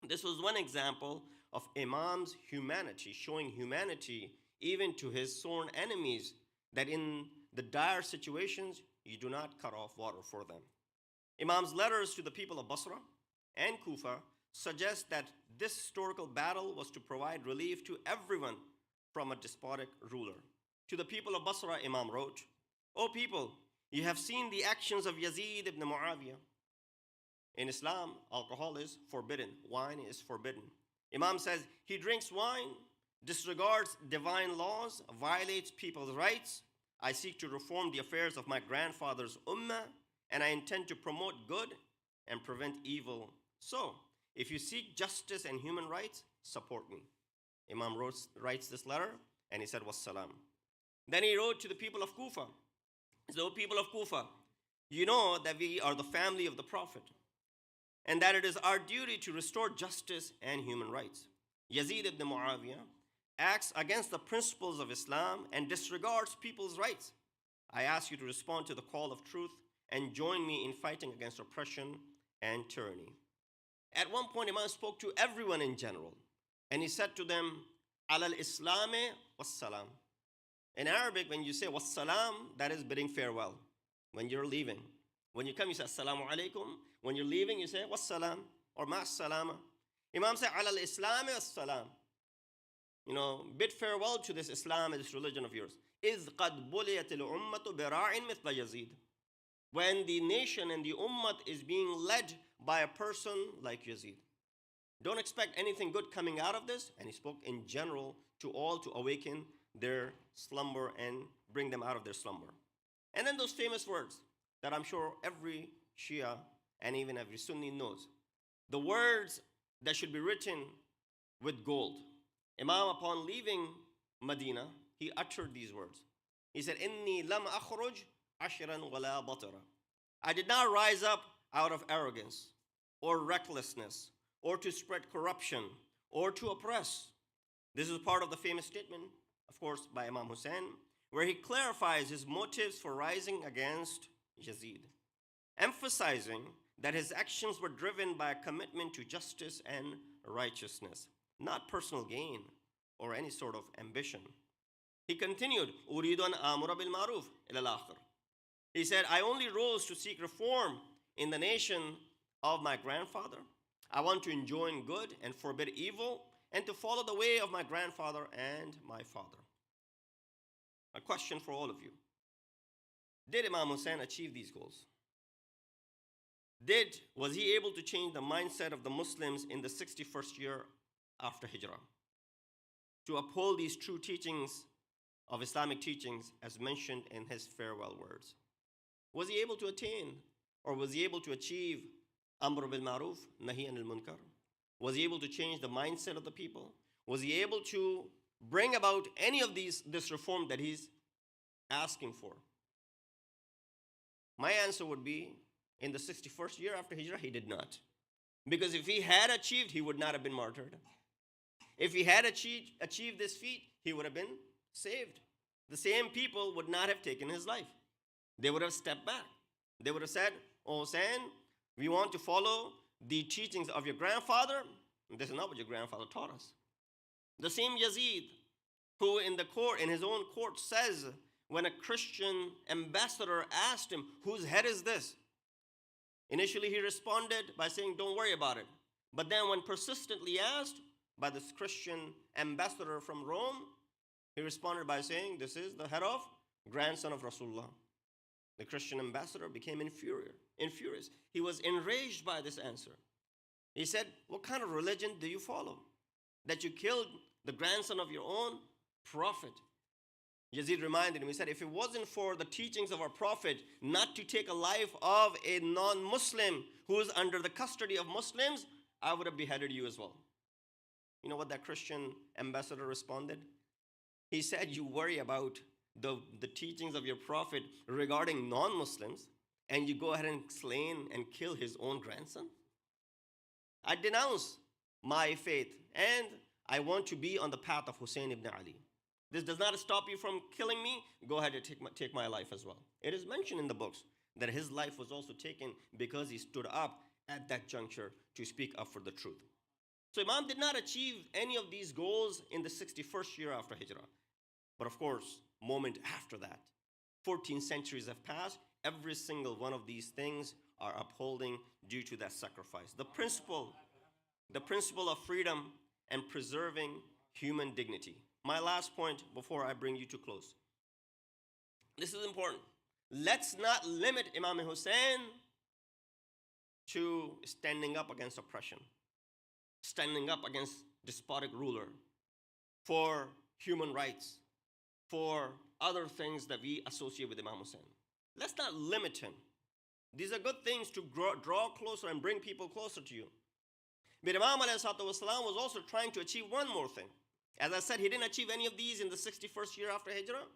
This was one example of Imam's humanity, showing humanity even to his sworn enemies, that in the dire situations, you do not cut off water for them. Imam's letters to the people of Basra and Kufa suggest that this historical battle was to provide relief to everyone from a despotic ruler. To the people of Basra, Imam wrote, O people, you have seen the actions of Yazid ibn Muawiyah. In Islam, alcohol is forbidden. Wine is forbidden. Imam says, he drinks wine, disregards divine laws, violates people's rights. I seek to reform the affairs of my grandfather's ummah, and I intend to promote good and prevent evil. So, if you seek justice and human rights, support me. Imam writes this letter, and he said, Wassalam. Then he wrote to the people of Kufa. He said, O people of Kufa, you know that we are the family of the Prophet, and that it is our duty to restore justice and human rights. Yazid ibn Muawiyah acts against the principles of Islam and disregards people's rights. I ask you to respond to the call of truth and join me in fighting against oppression and tyranny. At one point, Imam spoke to everyone in general, and he said to them, Alal Islami wassalam. In Arabic, when you say wassalam, that is bidding farewell when you're leaving. When you come, you say assalamu alaikum. When you're leaving, you say wassalam or ma'as salama. Imam said, Alal Islami wassalam. You know, bid farewell to this Islam and this religion of yours. إِذْ قَدْ بُلِيَتِ الْأُمَّةُ بِرَاعٍ مِثْلَ يَزِيدٍ. When the nation and the ummah is being led by a person like Yazid. Don't expect anything good coming out of this. And he spoke in general to all to awaken their slumber and bring them out of their slumber. And then those famous words that I'm sure every Shia and even every Sunni knows. The words that should be written with gold. Imam, upon leaving Medina, he uttered these words. He said, Inni lam akhruj ashran wala batara. I did not rise up out of arrogance or recklessness or to spread corruption or to oppress. This is part of the famous statement, of course, by Imam Hussain, where he clarifies his motives for rising against Yazid, emphasizing that his actions were driven by a commitment to justice and righteousness, not personal gain or any sort of ambition. He continued, Uridu an amura bil maruf ila al-akhir. He said, I only rose to seek reform in the nation of my grandfather. I want to enjoin good and forbid evil and to follow the way of my grandfather and my father. A question for all of you. Did Imam Hussain achieve these goals? Was he able to change the mindset of the Muslims in the 61st year after Hijrah to uphold these true teachings of Islamic teachings as mentioned in his farewell words? Was he able to attain or was he able to achieve Amr bil Maruf, Nahi anil Munkar? Was he able to change the mindset of the people? Was he able to bring about any of this reform that he's asking for? My answer would be, in the 61st year after Hijrah, he did not. Because if he had achieved, he would not have been martyred. If he had achieved this feat, he would have been saved. The same people would not have taken his life. They would have stepped back. They would have said, "Oh, Hussein, we want to follow the teachings of your grandfather. This is not what your grandfather taught us." The same Yazid who in his own court says, when a Christian ambassador asked him, "Whose head is this?" Initially he responded by saying, "Don't worry about it." But then when persistently asked by this Christian ambassador from Rome, he responded by saying, "This is the head of grandson of Rasulullah." The Christian ambassador became infurious. He was enraged by this answer. He said, "What kind of religion do you follow, that you killed the grandson of your own prophet?" Yazid reminded him, he said, "If it wasn't for the teachings of our prophet not to take a life of a non-Muslim who is under the custody of Muslims, I would have beheaded you as well." You know what that Christian ambassador responded? He said, "You worry about the teachings of your prophet regarding non-Muslims, and you go ahead and slay and kill his own grandson? I denounce my faith, and I want to be on the path of Hussein ibn Ali. This does not stop you from killing me. Go ahead and take my life as well." It is mentioned in the books that his life was also taken because he stood up at that juncture to speak up for the truth. So Imam did not achieve any of these goals in the 61st year after Hijrah. But of course, moment after that, 14 centuries have passed. Every single one of these things are upholding due to that sacrifice. The principle of freedom and preserving human dignity. My last point before I bring you to close. This is important. Let's not limit Imam Hussain to standing up against oppression, standing up against despotic ruler, for human rights, for other things that we associate with Imam Hussain. Let's not limit him. These are good things to draw closer and bring people closer to you. But Imam ﷺ was also trying to achieve one more thing. As I said, he didn't achieve any of these in the 61st year after Hijrah.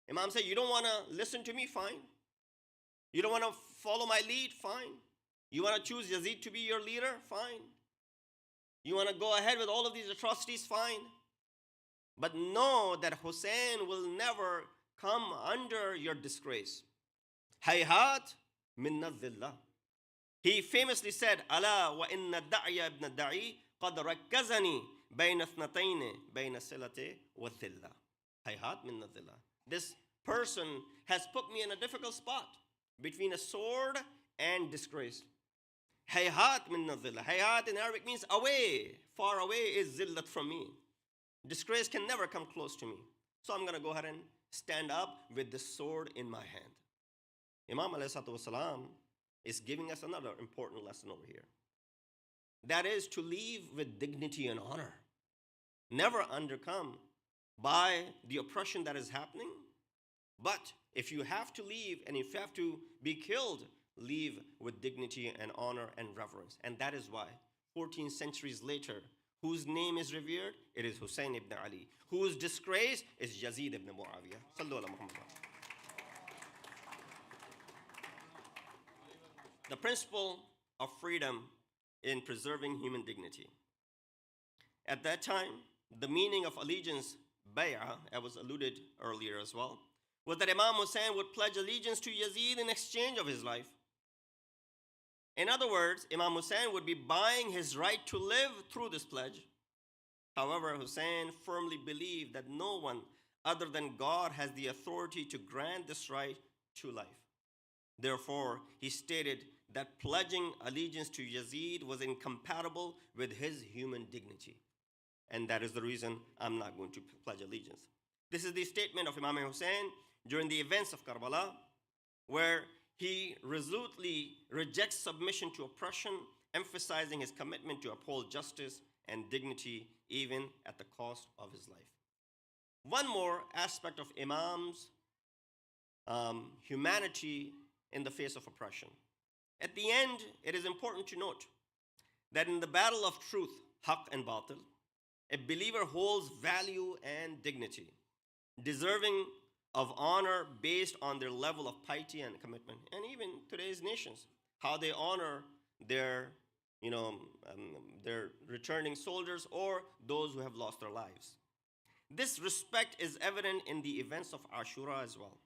Imam said, "You don't want to listen to me? Fine. You don't want to follow my lead? Fine. You want to choose Yazid to be your leader? Fine. You want to go ahead with all of these atrocities? Fine. But know that Hussein will never come under your disgrace. Hayhat min nadhillah." He famously said, "Ala wa inna da'ya ibn da'i qad rakkazani bayna thnatayn bayna silati wa dhillah." Hayhat min nadhillah. This person has put me in a difficult spot between a sword and disgrace. Hayhat min nadhillah. Hayhat in Arabic means away. Far away is zillat from me. Disgrace can never come close to me. So I'm going to go ahead and stand up with the sword in my hand. Imam ﷺ is giving us another important lesson over here. That is to live with dignity and honor. Never undercome by the oppression that is happening. But if you have to leave and if you have to be killed, leave with dignity and honor and reverence. And that is why 14 centuries later, whose name is revered? It is Hussein ibn Ali. Whose disgrace is Yazid ibn Muawiyah. Sallu ala Muhammad. The principle of freedom in preserving human dignity. At that time, the meaning of allegiance, bay'ah, as was alluded earlier as well, was that Imam Hussain would pledge allegiance to Yazid in exchange of his life. In other words, Imam Hussain would be buying his right to live through this pledge. However, Hussain firmly believed that no one other than God has the authority to grant this right to life. Therefore, he stated that pledging allegiance to Yazid was incompatible with his human dignity. And that is the reason I'm not going to pledge allegiance. This is the statement of Imam Hussain during the events of Karbala, where he resolutely rejects submission to oppression, emphasizing his commitment to uphold justice and dignity even at the cost of his life. One more aspect of Imam's humanity in the face of oppression. At the end, it is important to note that in the battle of truth, haqq and batil, a believer holds value and dignity, deserving of honor based on their level of piety and commitment. And even today's nations, how they honor their, their returning soldiers or those who have lost their lives. This respect is evident in the events of Ashura as well,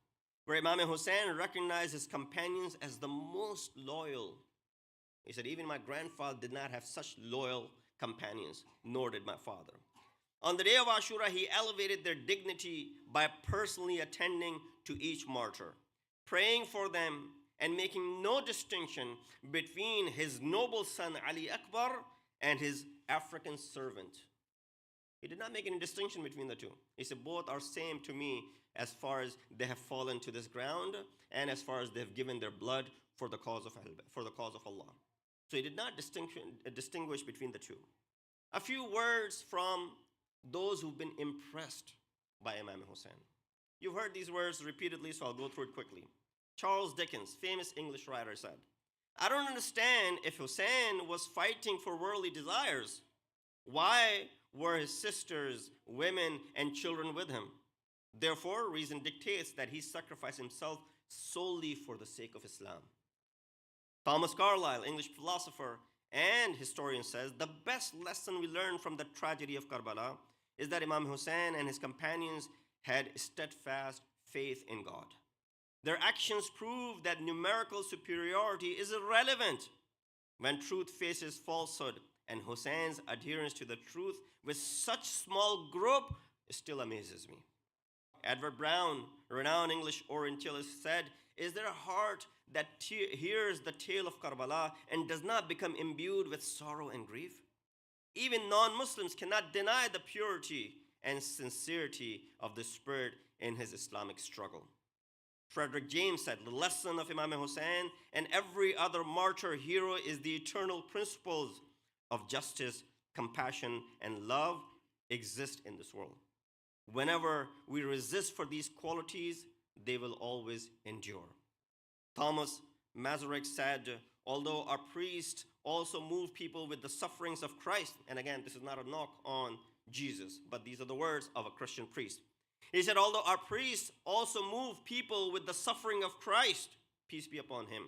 where Imam Hussain recognized his companions as the most loyal. He said, even my grandfather did not have such loyal companions, nor did my father. On the day of Ashura, he elevated their dignity by personally attending to each martyr, praying for them, and making no distinction between his noble son Ali Akbar and his African servant. He did not make any distinction between the two. He said, both are same to me as far as they have fallen to this ground and as far as they have given their blood for the cause of Allah. So he did not distinguish between the two. A few words from those who've been impressed by Imam Hussain. You've heard these words repeatedly, so I'll go through it quickly. Charles Dickens, famous English writer, said, I don't understand if Hussain was fighting for worldly desires. Why were his sisters, women, and children with him? Therefore, reason dictates that he sacrificed himself solely for the sake of Islam. Thomas Carlyle, English philosopher and historian, says, the best lesson we learn from the tragedy of Karbala is that Imam Hussain and his companions had steadfast faith in God. Their actions prove that numerical superiority is irrelevant when truth faces falsehood, and Hussein's adherence to the truth with such small group still amazes me. Edward Brown, renowned English Orientalist, said, is there a heart that hears the tale of Karbala and does not become imbued with sorrow and grief? Even non-Muslims cannot deny the purity and sincerity of the spirit in his Islamic struggle. Frederick James said, the lesson of Imam Hussain and every other martyr hero is the eternal principles of justice, compassion, and love exist in this world. Whenever we resist for these qualities, they will always endure. Thomas Masaryk said, although our priests also move people with the sufferings of Christ, and again, this is not a knock on Jesus, but these are the words of a Christian priest. He said, although our priests also move people with the suffering of Christ, peace be upon him,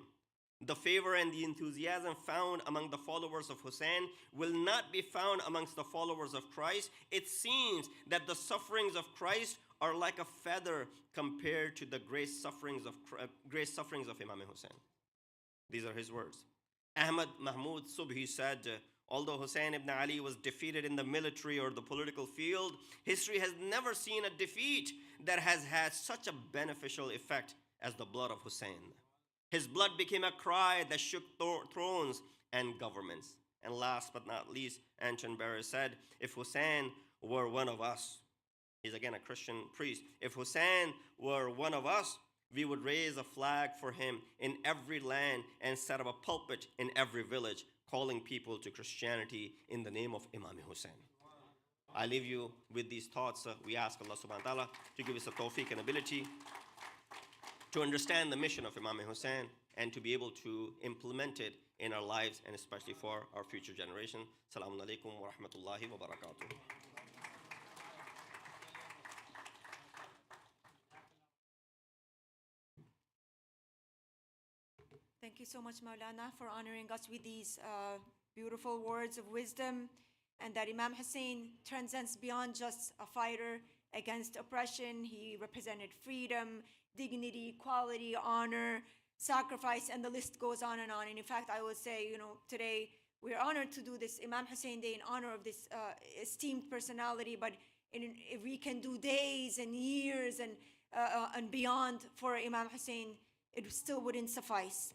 the favor and the enthusiasm found among the followers of Hussain will not be found amongst the followers of Christ. It seems that the sufferings of Christ are like a feather compared to the great sufferings of Imam Hussain. These are his words. Ahmad Mahmoud Subhi said, although Hussain ibn Ali was defeated in the military or the political field, history has never seen a defeat that has had such a beneficial effect as the blood of Hussain. His blood became a cry that shook thrones and governments. And last but not least, Anton Barry said, if Hussain were one of us, he's again a Christian priest, if Hussain were one of us, we would raise a flag for him in every land and set up a pulpit in every village, calling people to Christianity in the name of Imam Hussain. I leave you with these thoughts. We ask Allah subhanahu wa ta'ala to give us a tawfiq and ability to understand the mission of Imam Hussain and to be able to implement it in our lives and especially for our future generation. Assalamu alaikum wa rahmatullahi wa barakatuh. Thank you so much, Moulana, for honoring us with these beautiful words of wisdom, and that Imam Hussain transcends beyond just a fighter against oppression. He represented freedom, dignity, equality, honor, sacrifice, and the list goes on and on. And in fact, I would say, today we're honored to do this Imam Hussain Day in honor of this esteemed personality, but if we can do days and years and beyond for Imam Hussain, it still wouldn't suffice.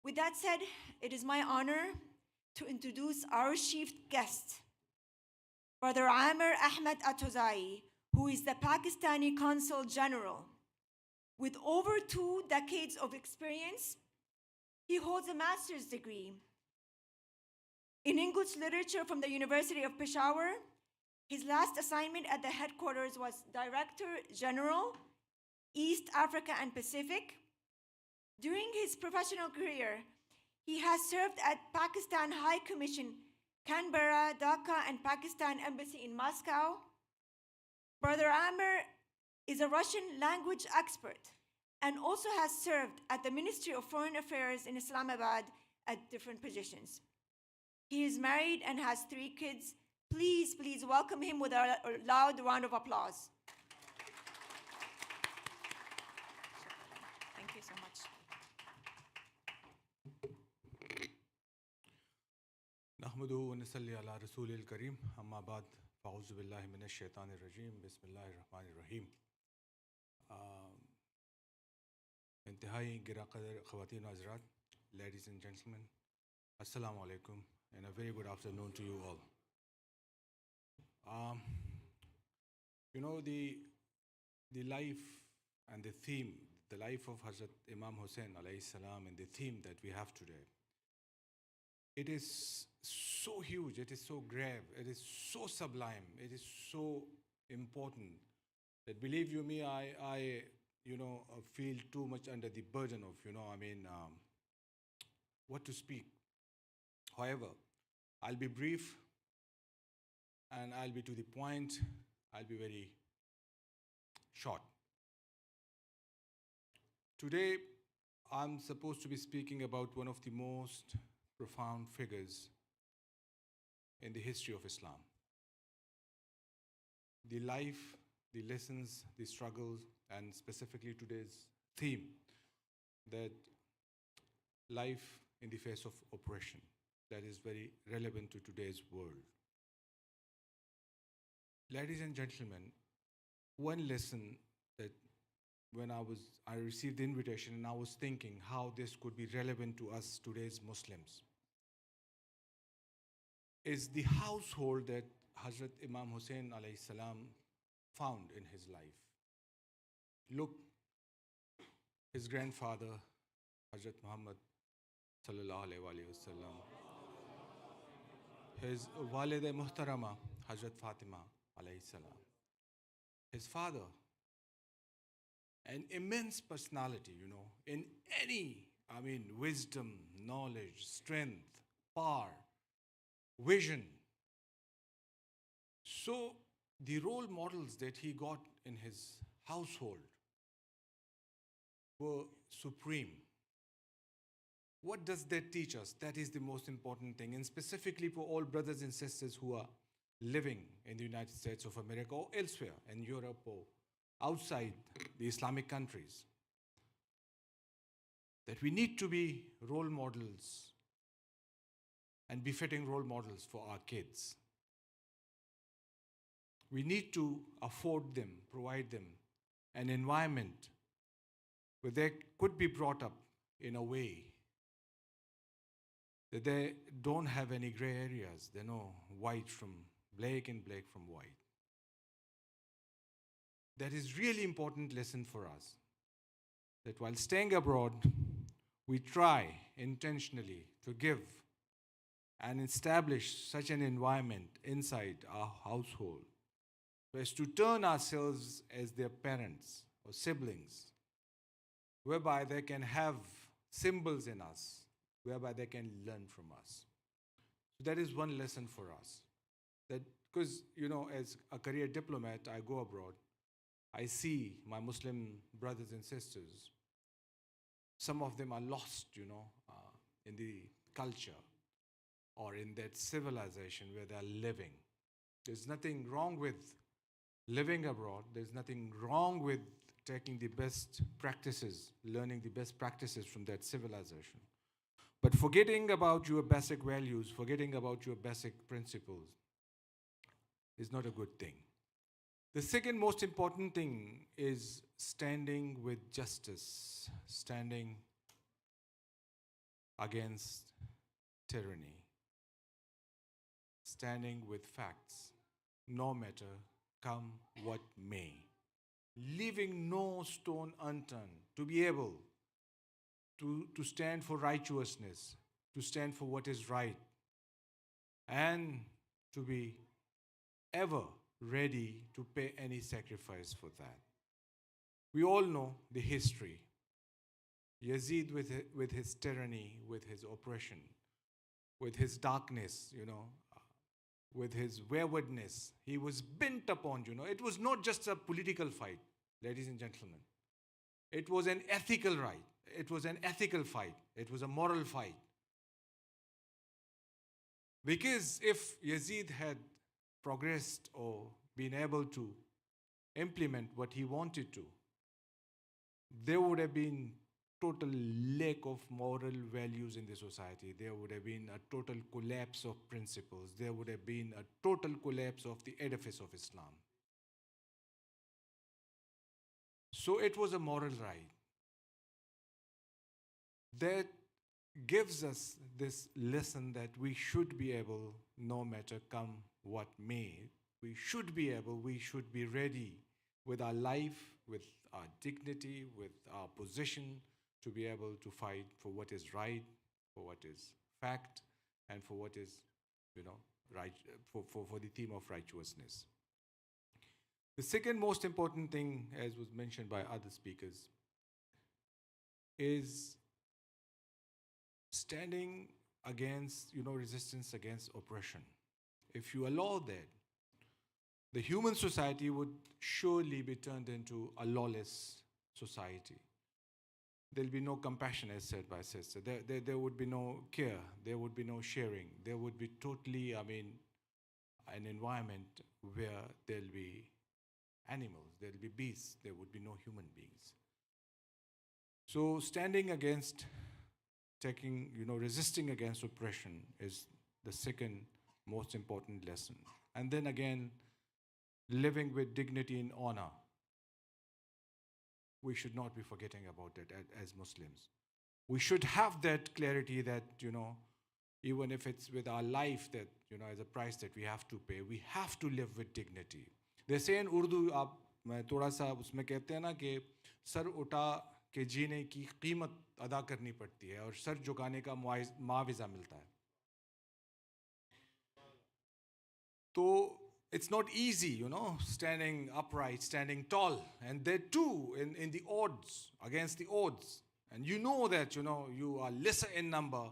With that said, it is my honor to introduce our chief guest, Brother Amir Ahmed Atozai, who is the Pakistani Consul General. With over 2 decades of experience, he holds a master's degree in English literature from the University of Peshawar. His last assignment at the headquarters was Director General, East Africa and Pacific. During his professional career, he has served at Pakistan High Commission, Canberra, Dhaka, and Pakistan Embassy in Moscow. Brother Amir is a Russian language expert and also has served at the Ministry of Foreign Affairs in Islamabad at different positions. He is married and has 3 kids. Please, please welcome him with a loud round of applause. Thank you so much. نحمده ونصلي على رسول الكريم أما بعد فأعوذ بالله من الشيطان الرجيم بسم الله الرحمن الرحيم. انتهائی گراں قدر خواتین و حضرات, ladies and gentlemen, assalamu alaikum and a very good afternoon to you all. You know, the life and the theme, the life of Hazrat Imam Hussain alayhi salam, and the theme that we have today, it is so huge, it is so grave, it is so sublime, it is so important that, believe you me, I feel too much under the burden of, what to speak. However, I'll be brief and I'll be to the point. I'll be very short. Today, I'm supposed to be speaking about one of the most profound figures in the history of Islam. The life, the lessons, the struggles, and specifically today's theme, that life in the face of oppression, that is very relevant to today's world. Ladies and gentlemen, one lesson that when I received the invitation and I was thinking how this could be relevant to us today's Muslims, is the household that Hazrat Imam Hussain alayhi salam found in his life. Look, his grandfather, Hazrat Muhammad sallallahu alayhi wa sallam, his walida muhtarama, Hazrat Fatima alayhi salam, his father, an immense personality, in any, wisdom, knowledge, strength, power, vision. So the role models that he got in his household were supreme. What does that teach us? That is the most important thing, and specifically for all brothers and sisters who are living in the United States of America or elsewhere in Europe or outside the Islamic countries, that we need to be role models and befitting role models for our kids. We need to afford them, provide them an environment where they could be brought up in a way that they don't have any gray areas. They know white from black and black from white. That is really important lesson for us, that while staying abroad, we try intentionally to give and establish such an environment inside our household so as to turn ourselves as their parents or siblings, whereby they can have symbols in us, whereby they can learn from us. So that is one lesson for us. That because, as a career diplomat, I go abroad, I see my Muslim brothers and sisters. Some of them are lost, in the culture or in that civilization where they are living. There's nothing wrong with living abroad. There's nothing wrong with taking the best practices, learning the best practices from that civilization. But forgetting about your basic values, forgetting about your basic principles is not a good thing. The second most important thing is standing with justice, standing against tyranny, standing with facts, no matter come what may, leaving no stone unturned to be able to stand for righteousness, to stand for what is right, and to be ever ready to pay any sacrifice for that. We all know the history. Yazid with his tyranny, with his oppression, with his darkness, with his waywardness, he was bent upon, it was not just a political fight. ladies and gentlemen. It was an ethical right. It was an ethical fight. It was a moral fight. Because if Yazid had progressed or been able to implement what he wanted to, there would have been total lack of moral values in the society. There would have been a total collapse of principles. There would have been a total collapse of the edifice of Islam. So it was a moral right. That gives us this lesson that we should be able, no matter come what may, we should be ready with our life, with our dignity, with our position, to be able to fight for what is right, for what is fact, and for what is, right, for the theme of righteousness. The second most important thing, as was mentioned by other speakers, is standing against, resistance against oppression. If you allow that, the human society would surely be turned into a lawless society. There'll be no compassion, as said by Sister. There would be no care. There would be no sharing. There would be totally, an environment where there'll be animals, there'll be beasts, there would be no human beings. So standing against, resisting against oppression is the second most important lesson. And then again, living with dignity and honor. We should not be forgetting about it as Muslims. We should have that clarity that, even if it's with our life, that, as a price that we have to pay, we have to live with dignity. They say in Urdu, मैं थोड़ा सा उसमें कहते हैं ना कि sir उठा के जीने की कीमत अदा करनी पड़ती है और सर झुकाने का मुआवजा मिलता है. So it's not easy, standing upright, standing tall, and they too in the odds, against the odds. And that, you are lesser in number.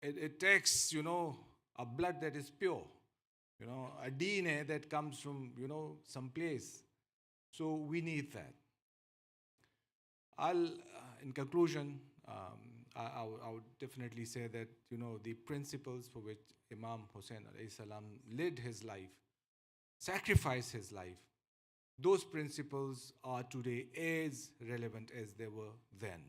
It takes, a blood that is pure, a DNA that comes from, some place. So we need that. In conclusion, I would definitely say that, the principles for which Imam Hussain alayhi salam led his life, sacrificed his life, those principles are today as relevant as they were then.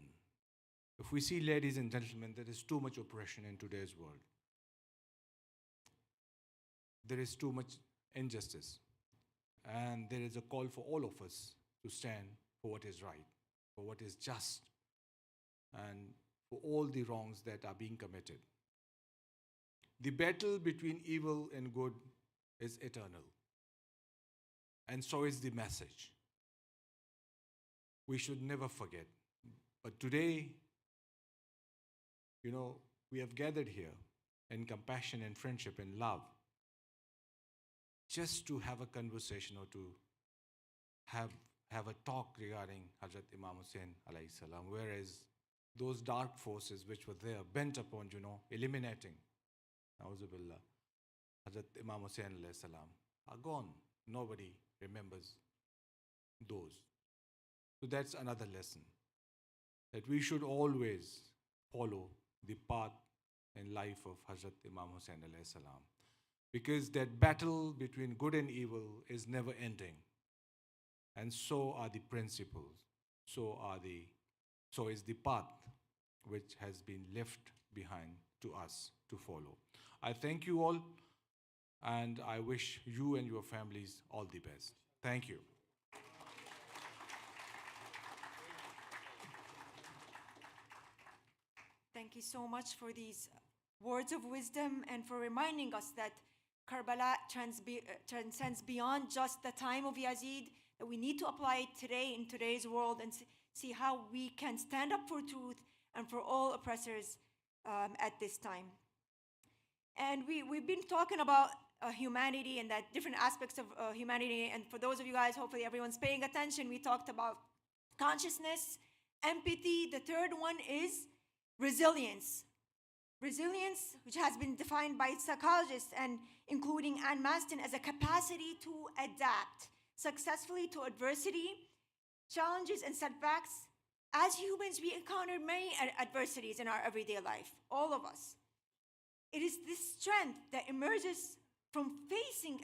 If we see, ladies and gentlemen, there is too much oppression in today's world. There is too much injustice. And there is a call for all of us to stand for what is right, for what is just, and for all the wrongs that are being committed. The battle between evil and good is eternal. And so is the message. We should never forget. But today, we have gathered here in compassion and friendship and love, just to have a conversation or to have a talk regarding Hazrat Imam Hussain alayhi salam, whereas those dark forces which were there, bent upon, eliminating, Na'uzubillah, Hazrat Imam Hussain alayhi salam, are gone. Nobody remembers those. So that's another lesson, that we should always follow the path and life of Hazrat Imam Hussain alayhi salam. Because that battle between good and evil is never ending. And so are the principles. So is the path which has been left behind to us to follow. I thank you all, and I wish you and your families all the best. Thank you. Thank you so much for these words of wisdom and for reminding us that Karbala transcends beyond just the time of Yazid, that we need to apply it today in today's world and see how we can stand up for truth and for all oppressors at this time. And we've been talking about humanity and that different aspects of humanity. And for those of you guys, hopefully everyone's paying attention, we talked about consciousness, empathy. The third one is resilience. Resilience, which has been defined by psychologists and including Anne Maston as a capacity to adapt successfully to adversity, challenges, and setbacks. As humans, we encounter many adversities in our everyday life, all of us. It is this strength that emerges from facing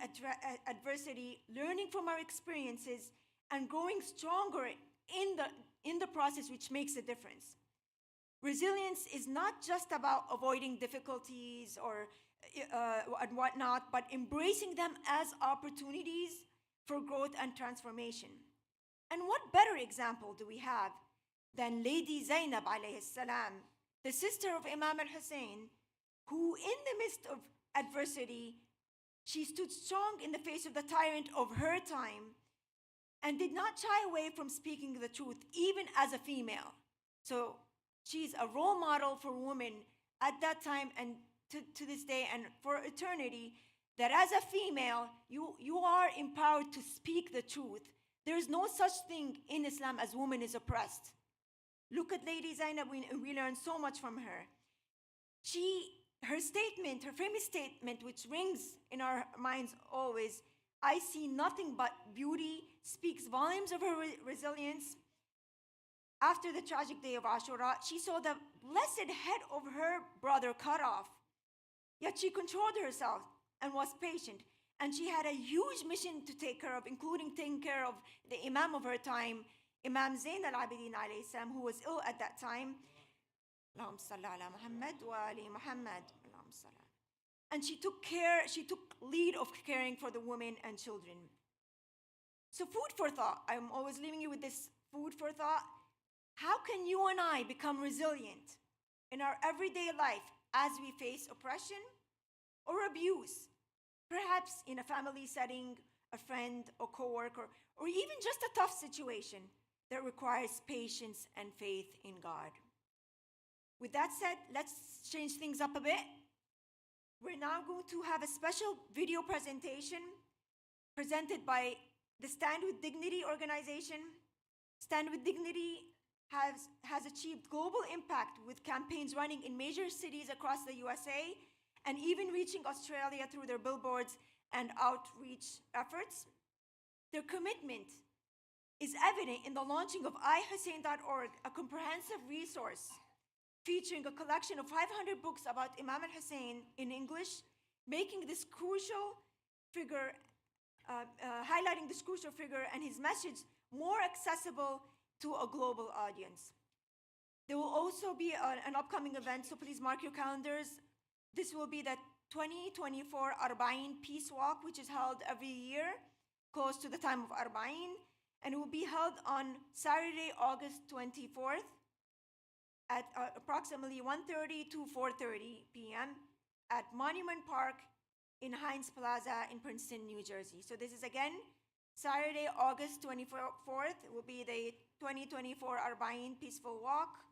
adversity, learning from our experiences, and growing stronger in the process, which makes a difference. Resilience is not just about avoiding difficulties or and whatnot, but embracing them as opportunities for growth and transformation. And what better example do we have than Lady Zainab alayhi salam, the sister of Imam Hussain, who in the midst of adversity, she stood strong in the face of the tyrant of her time and did not shy away from speaking the truth, even as a female. So she's a role model for women at that time and to this day and for eternity, that as a female, you are empowered to speak the truth. There is no such thing in Islam as woman is oppressed. Look at Lady Zainab, we learn so much from her. Her statement, her famous statement, which rings in our minds always, "I see nothing but beauty," speaks volumes of her resilience. After the tragic day of Ashura, she saw the blessed head of her brother cut off. Yet she controlled herself and was patient. And she had a huge mission to take care of, including taking care of the Imam of her time, Imam Zain al-Abidin alayhi salam, who was ill at that time. Allahumma salli ala Muhammad wa ali Muhammad. Allahumma salli. And she took lead of caring for the women and children. So food for thought. I'm always leaving you with this food for thought. How can you and I become resilient in our everyday life as we face oppression or abuse? Perhaps in a family setting, a friend or coworker, or even just a tough situation that requires patience and faith in God. With that said, let's change things up a bit. We're now going to have a special video presentation presented by the Stand with Dignity organization. Stand with Dignity has achieved global impact with campaigns running in major cities across the USA and even reaching Australia through their billboards and outreach efforts. Their commitment is evident in the launching of ihussain.org, a comprehensive resource featuring a collection of 500 books about Imam Hussain in English, making this crucial figure, highlighting this crucial figure and his message more accessible to a global audience. There will also be an upcoming event, so please mark your calendars. This will be the 2024 Arba'in Peace Walk, which is held every year, close to the time of Arba'in, and it will be held on Saturday, August 24th at approximately 1:30 to 4:30 p.m. at Monument Park in Heinz Plaza in Princeton, New Jersey. So this is again, Saturday, August 24th will be the 2024 Arba'in Peaceful Walk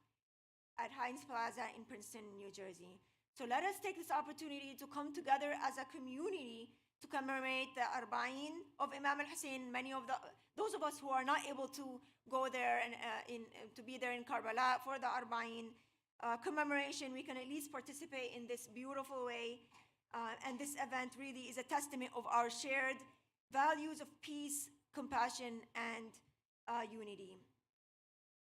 at Heinz Plaza in Princeton, New Jersey. So let us take this opportunity to come together as a community to commemorate the Arba'in of Imam Hussain. Many of those of us who are not able to go there and to be there in Karbala for the Arba'in commemoration, we can at least participate in this beautiful way. And this event really is a testament of our shared values of peace, compassion, and unity.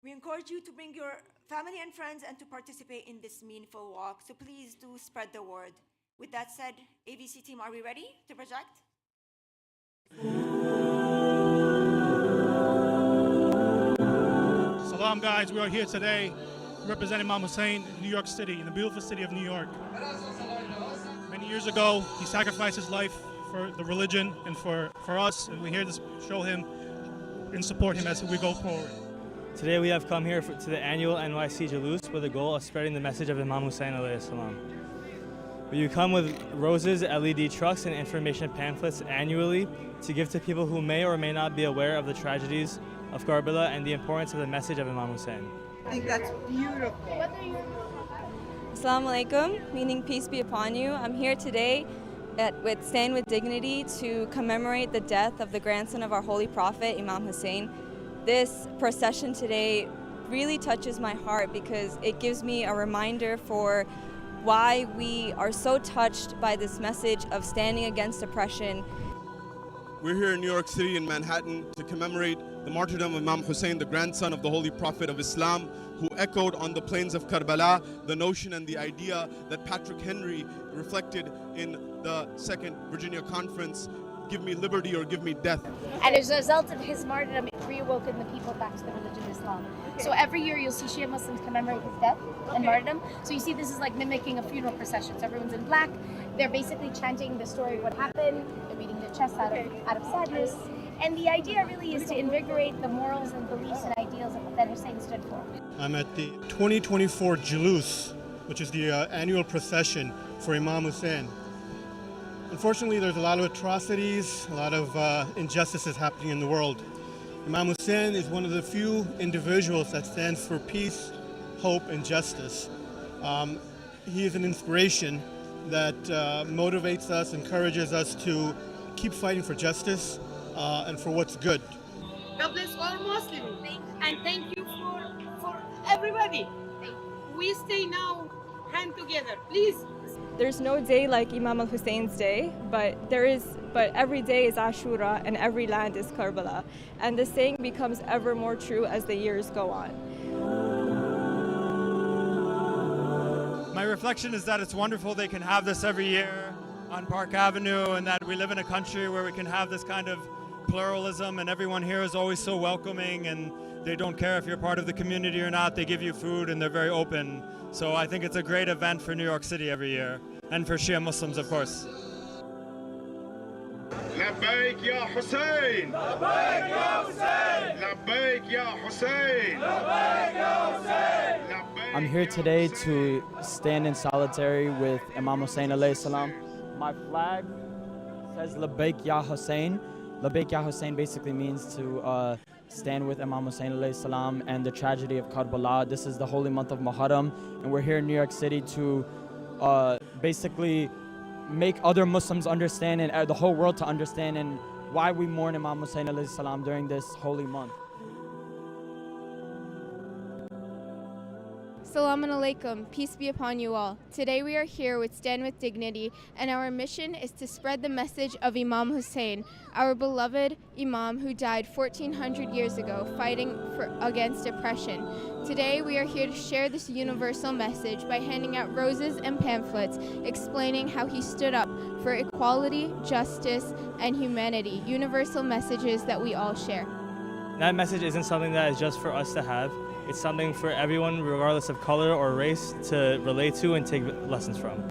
We encourage you to bring your family and friends and to participate in this meaningful walk. So please do spread the word. With that said, ABC team, are we ready to project? Salam, guys. We are here today representing Imam Hussain in New York City, in the beautiful city of New York. Many years ago, he sacrificed his life for the religion and for us, and we're here to show him and support him as we go forward. Today we have come here to the annual NYC Jalus with the goal of spreading the message of Imam Hussain alayhi salam. You come with roses, LED trucks, and information pamphlets annually to give to people who may or may not be aware of the tragedies of Karbala and the importance of the message of Imam Hussain. I think that's beautiful. Assalamu alaikum, meaning peace be upon you. I'm here today with Stand with Dignity to commemorate the death of the grandson of our holy prophet, Imam Hussain. This procession today really touches my heart because it gives me a reminder for why we are so touched by this message of standing against oppression. We're here in New York City in Manhattan to commemorate the martyrdom of Imam Hussain, the grandson of the Holy Prophet of Islam, who echoed on the plains of Karbala the notion and the idea that Patrick Henry reflected in the Second Virginia Conference, give me liberty or give me death. And as a result of his martyrdom, it reawoken the people back to the religion of Islam. So every year you'll see Shia Muslims commemorate his death and martyrdom. So you see this is like mimicking a funeral procession. So everyone's in black. They're basically chanting the story of what happened. They're beating their chests out of sadness. And the idea really is to invigorate the morals and beliefs and ideals that Hussein stood for. I'm at the 2024 Jalus, which is the annual procession for Imam Hussain. Unfortunately, there's a lot of atrocities, a lot of injustices happening in the world. Imam Hussain is one of the few individuals that stands for peace, hope, and justice. He is an inspiration that motivates us, encourages us to keep fighting for justice and for what's good. God bless all Muslims. And thank you for everybody. We stay now hand together, please. There's no day like Imam al-Husain's day, but every day is Ashura and every land is Karbala. And the saying becomes ever more true as the years go on. My reflection is that it's wonderful they can have this every year on Park Avenue, and that we live in a country where we can have this kind of pluralism, and everyone here is always so welcoming, and they don't care if you're part of the community or not. They give you food and they're very open. So I think it's a great event for New York City every year, and for Shia Muslims, of course. لبيك يا حسين لبيك يا حسين لبيك يا حسين لبيك يا حسين. I'm here today to stand in solidarity with Imam Hussain alayhi salam. My flag says Labbaik Ya Hussain. Labbaik Ya Hussain basically means to stand with Imam Hussain alayhi salam and the tragedy of Karbala. This is the holy month of Muharram, and we're here in New York City to basically make other Muslims understand and the whole world to understand and why we mourn Imam Hussain alayhi salam during this holy month. Assalamu alaikum, peace be upon you all. Today we are here with Stand With Dignity, and our mission is to spread the message of Imam Hussain, our beloved Imam who died 1400 years ago fighting against oppression. Today we are here to share this universal message by handing out roses and pamphlets explaining how he stood up for equality, justice, and humanity, universal messages that we all share. That message isn't something that is just for us to have. It's something for everyone, regardless of color or race, to relate to and take lessons from.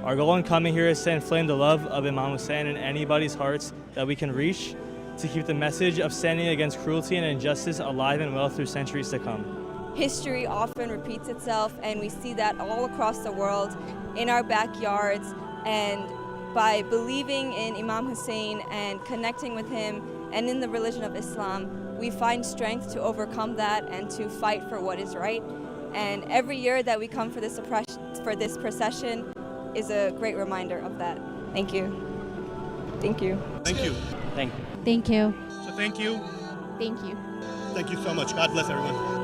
Our goal in coming here is to inflame the love of Imam Hussain in anybody's hearts that we can reach, to keep the message of standing against cruelty and injustice alive and well through centuries to come. History often repeats itself, and we see that all across the world, in our backyards, and by believing in Imam Hussain and connecting with him and in the religion of Islam, we find strength to overcome that and to fight for what is right. And every year that we come for this procession is a great reminder of that. Thank you. Thank you. Thank you. Thank you. Thank you. So thank you. Thank you. Thank you so much. God bless everyone.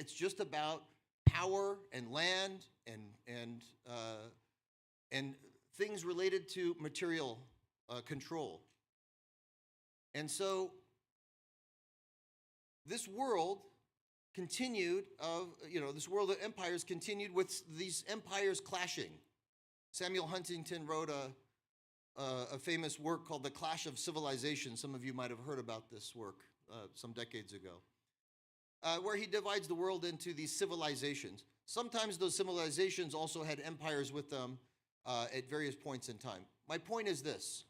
It's just about power and land and things related to material control. And so this world continued this world of empires continued with these empires clashing. Samuel Huntington wrote a famous work called The Clash of Civilizations. Some of you might have heard about this work some decades ago, where he divides the world into these civilizations. Sometimes those civilizations also had empires with them at various points in time. My point is this: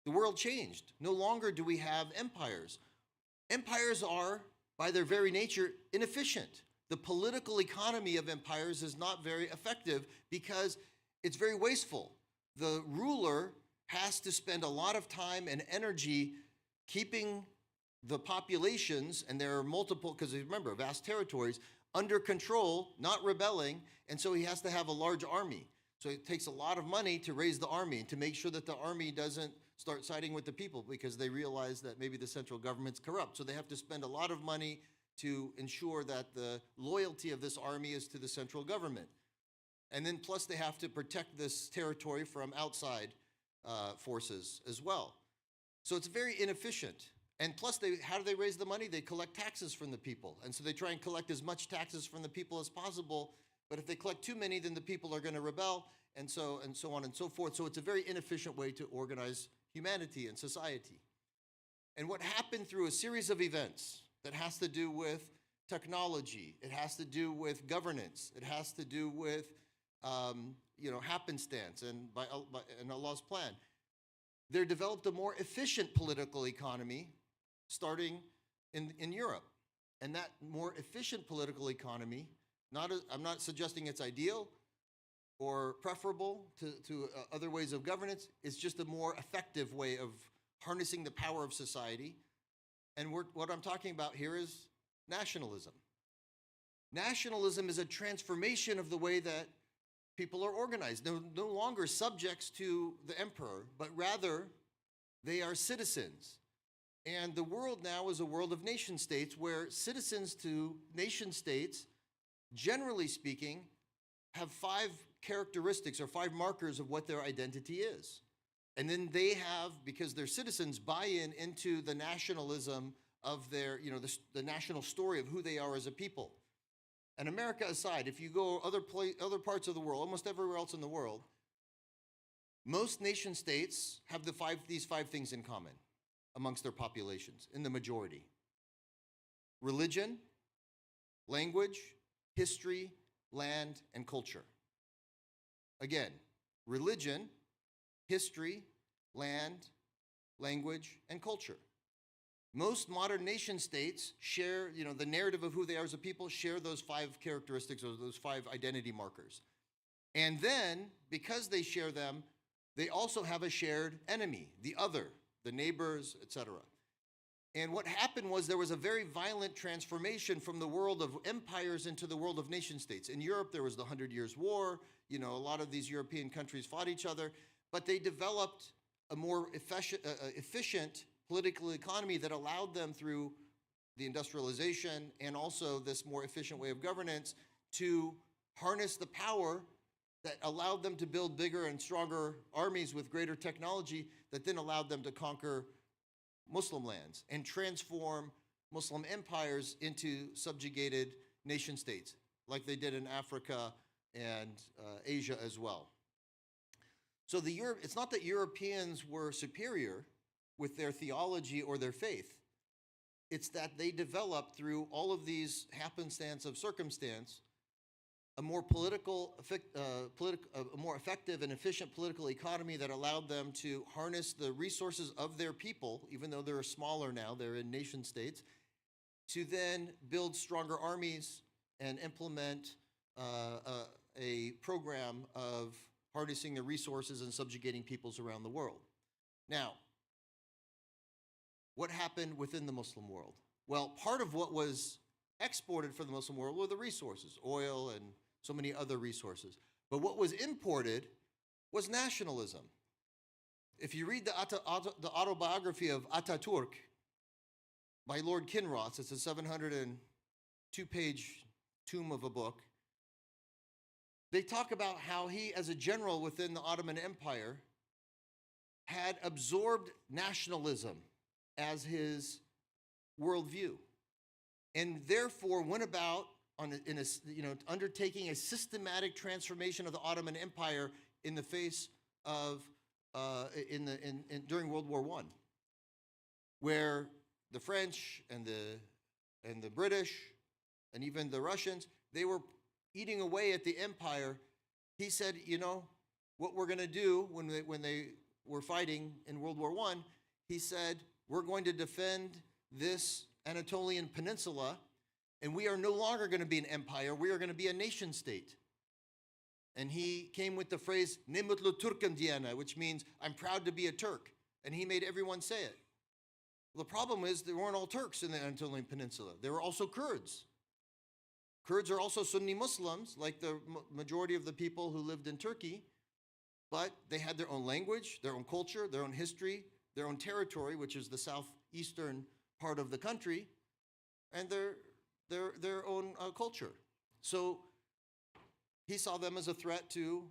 the world changed. No longer do we have empires. Empires are, by their very nature, inefficient. The political economy of empires is not very effective because it's very wasteful. The ruler has to spend a lot of time and energy keeping the populations, and there are multiple, because remember, vast territories, under control, not rebelling, and so he has to have a large army. So it takes a lot of money to raise the army and to make sure that the army doesn't start siding with the people because they realize that maybe the central government's corrupt. So they have to spend a lot of money to ensure that the loyalty of this army is to the central government. And then plus they have to protect this territory from outside forces as well. So it's very inefficient. And plus, how do they raise the money? They collect taxes from the people. And so they try and collect as much taxes from the people as possible. But if they collect too many, then the people are going to rebel, and so on and so forth. So it's a very inefficient way to organize humanity and society. And what happened through a series of events that has to do with technology, it has to do with governance, it has to do with happenstance and Allah's plan, there developed a more efficient political economy starting in Europe. And that more efficient political economy, I'm not suggesting it's ideal or preferable to other ways of governance, it's just a more effective way of harnessing the power of society. And what I'm talking about here is nationalism. Nationalism is a transformation of the way that people are organized. They're no longer subjects to the emperor, but rather they are citizens. And the world now is a world of nation states where citizens to nation states, generally speaking, have 5 characteristics or 5 markers of what their identity is. And then they have, because they're citizens, buy-in into the nationalism of their, the national story of who they are as a people. And America aside, if you go other parts of the world, almost everywhere else in the world, most nation states have these 5 things in common amongst their populations, in the majority: religion, language, history, land, and culture. Again, religion, history, land, language, and culture. Most modern nation states share, the narrative of who they are as a people, share those 5 characteristics or those 5 identity markers. And then, because they share them, they also have a shared enemy, the other, the neighbors, etc. And what happened was there was a very violent transformation from the world of empires into the world of nation states. In Europe, there was the 100 Years' War. A lot of these European countries fought each other, but they developed a more efficient political economy that allowed them, through the industrialization and also this more efficient way of governance, to harness the power that allowed them to build bigger and stronger armies with greater technology that then allowed them to conquer Muslim lands and transform Muslim empires into subjugated nation states, like they did in Africa and Asia as well. So it's not that Europeans were superior with their theology or their faith. It's that they developed, through all of these happenstance of circumstance, a more a more effective and efficient political economy that allowed them to harness the resources of their people, even though they're smaller now, they're in nation states, to then build stronger armies and implement a program of harnessing the resources and subjugating peoples around the world. Now, what happened within the Muslim world? Well, part of what was exported from the Muslim world were the resources, oil and so many other resources. But what was imported was nationalism. If you read the autobiography of Ataturk by Lord Kinross, it's a 702-page tomb of a book, they talk about how he, as a general within the Ottoman Empire, had absorbed nationalism as his worldview, and therefore went about undertaking a systematic transformation of the Ottoman Empire in the face of during World War I, where the French and the British and even the Russians, they were eating away at the empire. He said, you know, what we're going to do when they were fighting in World War I, he said, we're going to defend this Anatolian peninsula, and we are no longer going to be an empire, we are going to be a nation state. And he came with the phrase, Nemutlu Turkan Diana, which means, I'm proud to be a Turk. And he made everyone say it. Well, the problem is there weren't all Turks in the Anatolian Peninsula. There were also Kurds. Kurds are also Sunni Muslims, like the majority of the people who lived in Turkey, but they had their own language, their own culture, their own history, their own territory, which is the southeastern part of the country, and their own culture. So he saw them as a threat to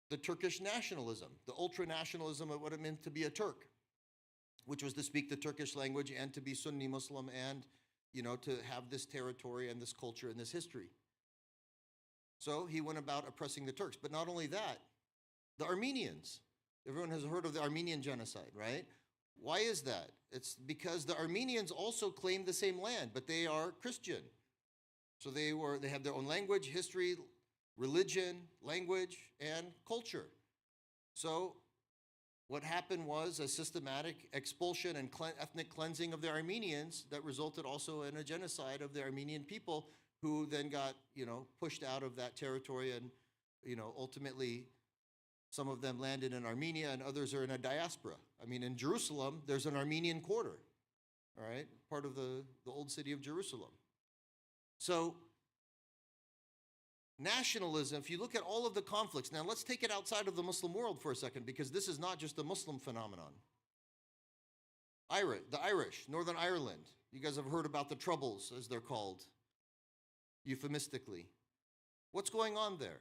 the Turkish nationalism, the ultra-nationalism of what it meant to be a Turk, which was to speak the Turkish language and to be Sunni Muslim and, you know, to have this territory and this culture and this history. So he went about oppressing the Turks. But not only that, the Armenians. Everyone has heard of the Armenian genocide, right? Why is that? It's because the Armenians also claimed the same land, but they are Christian. So they have their own language, history, religion, language, and culture. So what happened was a systematic expulsion and ethnic cleansing of the Armenians that resulted also in a genocide of the Armenian people, who then got, you know, pushed out of that territory, and, you know, ultimately some of them landed in Armenia and others are in a diaspora. I mean, in Jerusalem, there's an Armenian quarter, all right, part of the old city of Jerusalem. So nationalism, if you look at all of the conflicts, now let's take it outside of the Muslim world for a second, because this is not just a Muslim phenomenon. The Irish, Northern Ireland, you guys have heard about the Troubles, as they're called, euphemistically. What's going on there?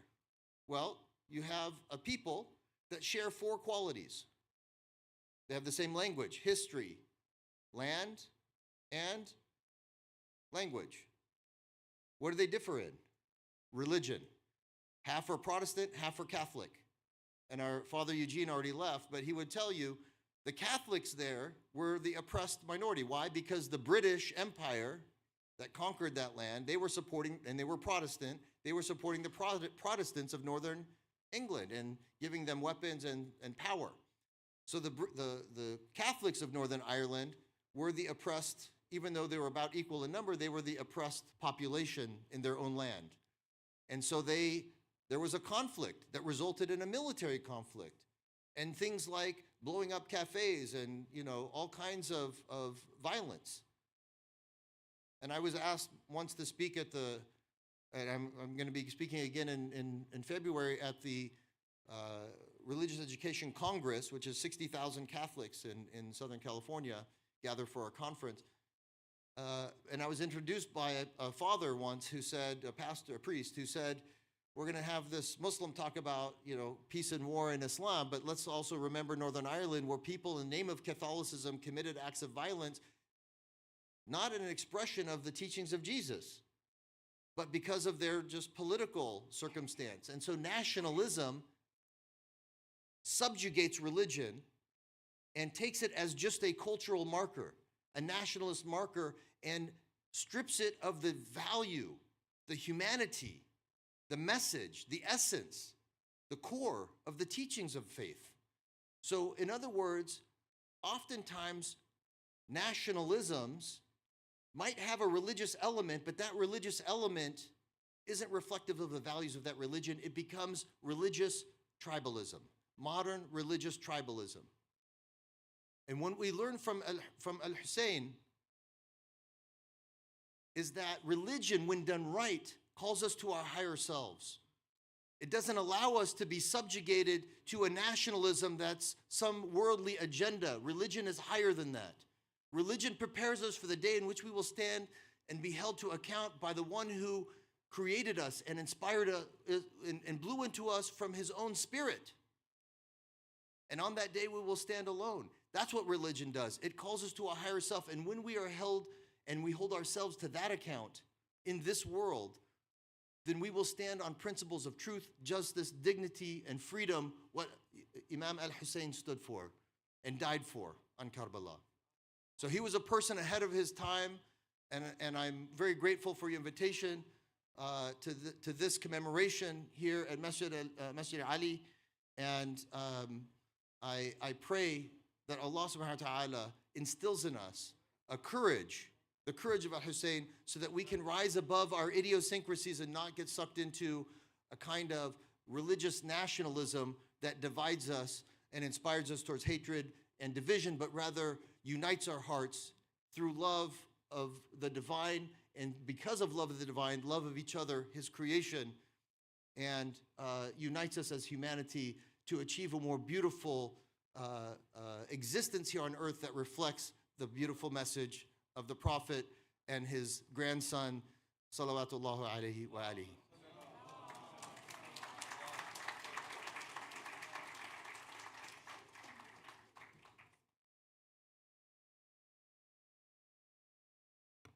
Well, you have a people that share four qualities. They have the same language, history, land, and language. What do they differ in? Religion. Half are Protestant, half are Catholic. And our father Eugene already left, but he would tell you the Catholics there were the oppressed minority. Why? Because the British Empire that conquered that land, they were supporting, and they were Protestant, they were supporting the Protestants of Northern England and giving them weapons and power. So the Catholics of Northern Ireland were the oppressed, even though they were about equal in number, they were the oppressed population in their own land. And so there was a conflict that resulted in a military conflict, and things like blowing up cafes and, you know, all kinds of violence. And I was asked once to speak at and I'm going to be speaking again in February at the Religious Education Congress, which is 60,000 Catholics in Southern California gather for our conference. And I was introduced by a father once who said, a priest, who said, we're going to have this Muslim talk about, you know, peace and war in Islam, but let's also remember Northern Ireland, where people in the name of Catholicism committed acts of violence, not in an expression of the teachings of Jesus, but because of their just political circumstance. And so nationalism subjugates religion and takes it as just a cultural marker, a nationalist marker, and strips it of the value, the humanity, the message, the essence, the core of the teachings of faith. So in other words, oftentimes nationalisms might have a religious element, but that religious element isn't reflective of the values of that religion. It becomes religious tribalism, modern religious tribalism. And what we learn from Al-Hussein is that religion, when done right, calls us to our higher selves. It doesn't allow us to be subjugated to a nationalism that's some worldly agenda. Religion is higher than that. Religion prepares us for the day in which we will stand and be held to account by the one who created us and inspired us and blew into us from his own spirit. And on that day, we will stand alone. That's what religion does. It calls us to a higher self. And when we are held and we hold ourselves to that account in this world, then we will stand on principles of truth, justice, dignity, and freedom, what Imam Hussain stood for and died for on Karbala. So he was a person ahead of his time, and I'm very grateful for your invitation to this commemoration here at Masjid-e-Ali. And I pray that Allah subhanahu wa ta'ala instills in us a courage, the courage of Al-Hussein, so that we can rise above our idiosyncrasies and not get sucked into a kind of religious nationalism that divides us and inspires us towards hatred and division, but rather unites our hearts through love of the divine, and because of love of the divine, love of each other, his creation, and unites us as humanity to achieve a more beautiful existence here on earth that reflects the beautiful message of the Prophet and his grandson, salawatullahu alayhi wa alihi.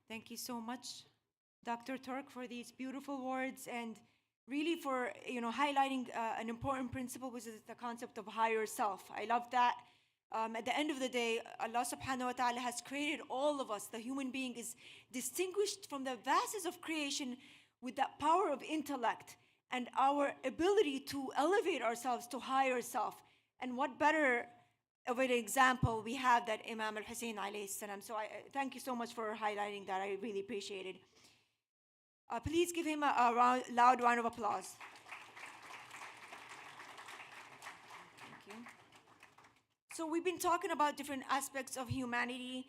Thank you so much, Dr. Turk, for these beautiful words and really for highlighting an important principle, which is the concept of higher self. I love that. At the end of the day, Allah subhanahu wa ta'ala has created all of us. The human being is distinguished from the vastness of creation with that power of intellect and our ability to elevate ourselves to higher self. And what better of an example we have that Imam Hussain alayhi salam. So I thank you so much for highlighting that. I really appreciate it. Please give him a loud round of applause. Thank you. So we've been talking about different aspects of humanity.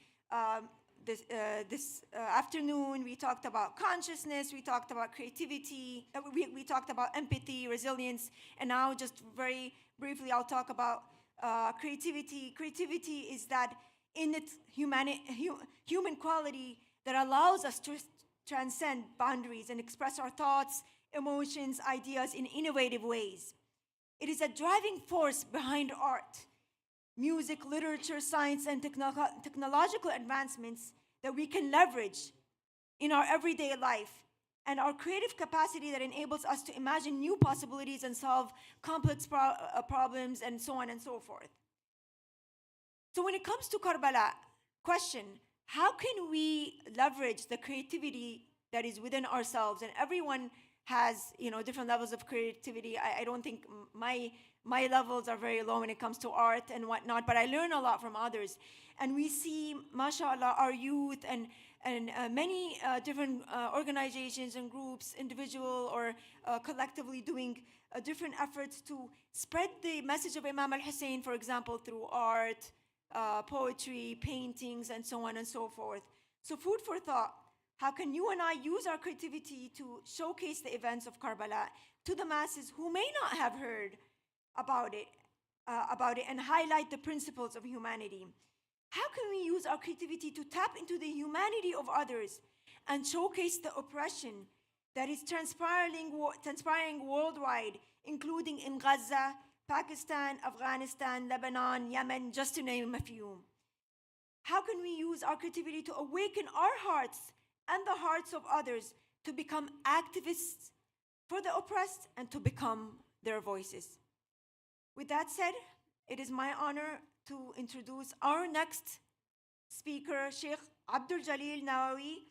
This afternoon, we talked about consciousness, we talked about creativity, we talked about empathy, resilience, and now just very briefly, I'll talk about creativity. Creativity is that innate human quality that allows us to transcend boundaries and express our thoughts, emotions, ideas in innovative ways. It is a driving force behind art, music, literature, science, and technological advancements that we can leverage in our everyday life, and our creative capacity that enables us to imagine new possibilities and solve complex problems, and so on and so forth. So when it comes to Karbala, question, how can we leverage the creativity that is within ourselves? And everyone has, different levels of creativity. I don't think my levels are very low when it comes to art and whatnot, but I learn a lot from others. And we see, mashallah, our youth and many different organizations and groups, individual or collectively, doing different efforts to spread the message of Imam al-Hussein, for example, through art, poetry, paintings, and so on and so forth. So food for thought. How can you and I use our creativity to showcase the events of Karbala to the masses who may not have heard about it, and highlight the principles of humanity? How can we use our creativity to tap into the humanity of others and showcase the oppression that is transpiring worldwide, including in Gaza, Pakistan, Afghanistan, Lebanon, Yemen, just to name a few? How can we use our creativity to awaken our hearts and the hearts of others to become activists for the oppressed and to become their voices? With that said, it is my honor to introduce our next speaker, Sheikh Abdul Jalil Nawee.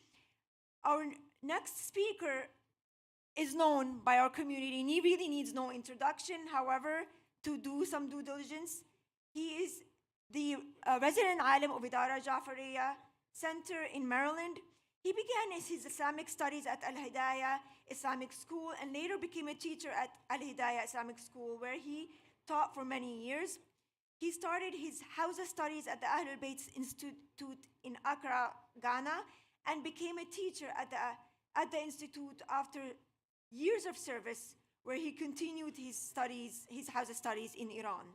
Our next speaker is known by our community, and he really needs no introduction. However, to do some due diligence, he is the resident Alim of Idara-e-Jaferia Center in Maryland. He began his Islamic studies at Al-Hidayah Islamic School and later became a teacher at Al-Hidayah Islamic School, where he taught for many years. He started his Hausa studies at the Ahlul Bayt Institute in Accra, Ghana, and became a teacher at the institute after years of service, where he continued his Hausa studies in Iran.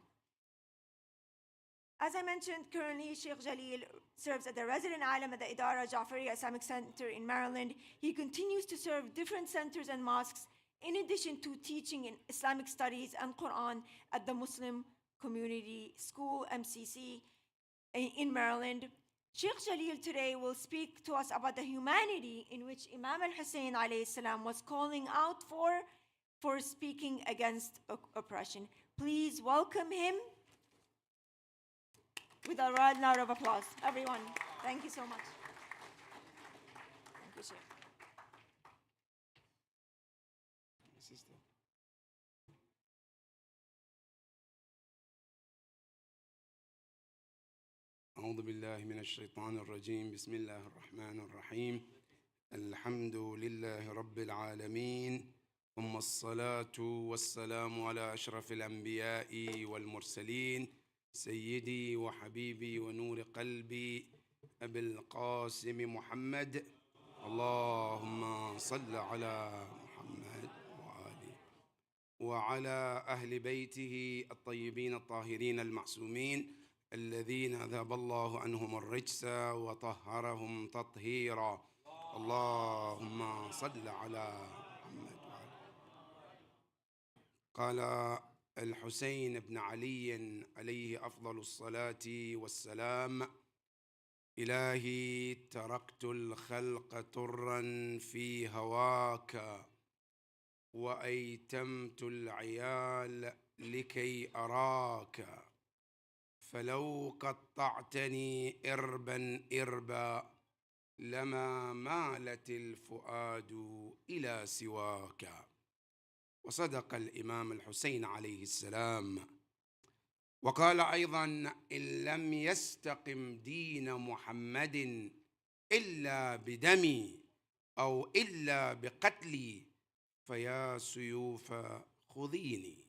As I mentioned, currently Sheikh Jalil serves as the resident Alim at the Idara-e-Jaferia Islamic Center in Maryland. He continues to serve different centers and mosques in addition to teaching in Islamic studies and Quran at the Muslim Community School, MCC, in Maryland. Sheikh Jalil today will speak to us about the humanity in which Imam Hussain alayhi salam was calling out for speaking against oppression. Please welcome him with a round of applause. Everyone, thank you so much. Thank you, Sheikh. أعوذ بالله من الشيطان الرجيم بسم الله الرحمن الرحيم الحمد لله رب العالمين ثم الصلاة والسلام على أشرف الأنبياء والمرسلين سيدي وحبيبي ونور قلبي أبي القاسم محمد اللهم صل على محمد وعلى أهل بيته الطيبين الطاهرين المعصومين الذين ذهب الله عنهم الرجس وطهرهم تطهيرا اللهم صل على محمد قال الحسين بن علي عليه أفضل الصلاة والسلام إلهي تركت الخلق طرا في هواك وأيتمت العيال لكي أراك فلو قطعتني إربا إربا لما مالت الفؤاد إلى سواك. وصدق الإمام الحسين عليه السلام وقال أيضا إن لم يستقم دين محمد إلا بدمي أو إلا بقتلي فيا سيوف خذيني.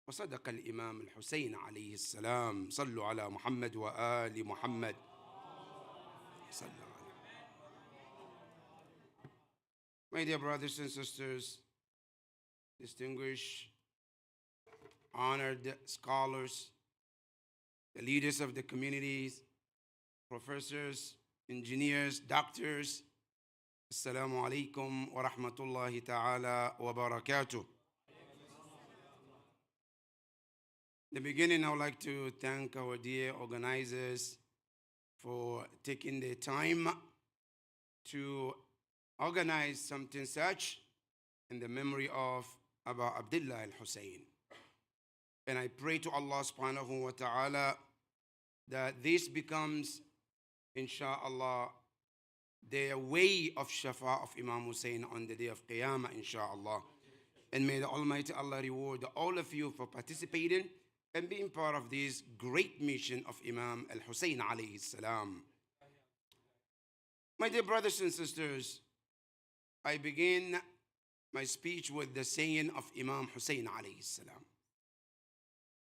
وصدق الإمام الحسين عليه السلام صلوا على محمد وآل محمد صلى الله عليه. My dear brothers and sisters, distinguished, honored scholars, the leaders of the communities, professors, engineers, doctors, Assalamu alaikum wa rahmatullahi ta'ala wa barakatuh. In the beginning, I would like to thank our dear organizers for taking the time to organize something such in the memory of Abu Abdullah al-Hussein. And I pray to Allah subhanahu wa ta'ala that this becomes, insha'Allah, the way of shafa of Imam Hussain on the day of Qiyamah, insha'Allah. And may the Almighty Allah reward all of you for participating and being part of this great mission of Imam al-Hussain alayhi salam. My dear brothers and sisters, I begin my speech with the saying of Imam Hussain alayhi salam,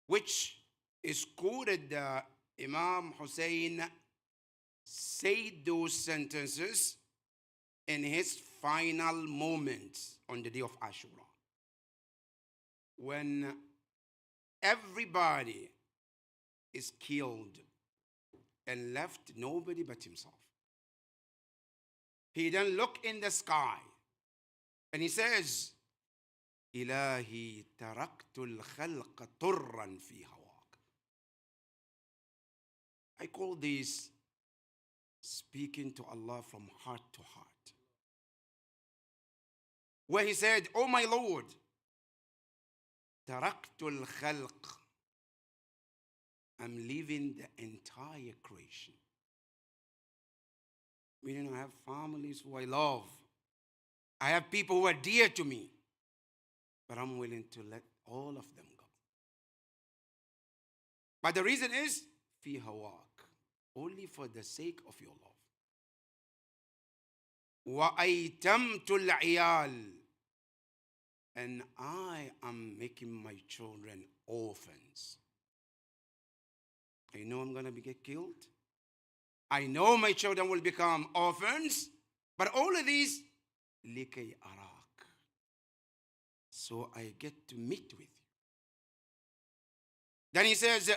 which is quoted that Imam Hussain said those sentences in his final moments on the day of Ashura, when everybody is killed and left nobody but himself. He then looked in the sky and he says, Ilahi taraktul khalqa turran fi hawak. I call this speaking to Allah from heart to heart, where he said, oh my Lord, taraktul khalq, I'm leaving the entire creation. Meaning I have families who I love. I have people who are dear to me, but I'm willing to let all of them go. But the reason is, fi hawak, only for the sake of your love. Wa aytamtul iyal, and I am making my children orphans. I know I'm going to get killed. I know my children will become orphans, but all of these, likay arak, so I get to meet with you. Then he says,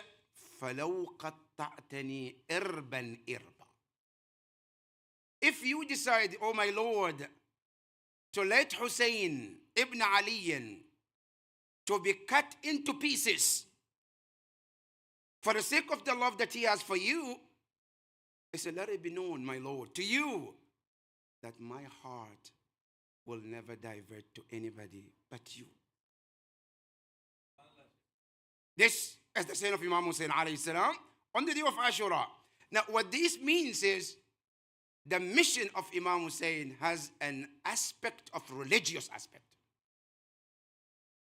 فلو قطعتني إربا إربا. If you decide, oh my Lord, to let Hussein ibn Ali to be cut into pieces for the sake of the love that he has for you, he said, let it be known, my Lord, to you, that my heart will never divert to anybody but you. This is the saying of Imam Hussain alayhi salam on the day of Ashura. Now, what this means is the mission of Imam Hussain has an aspect of religious aspect.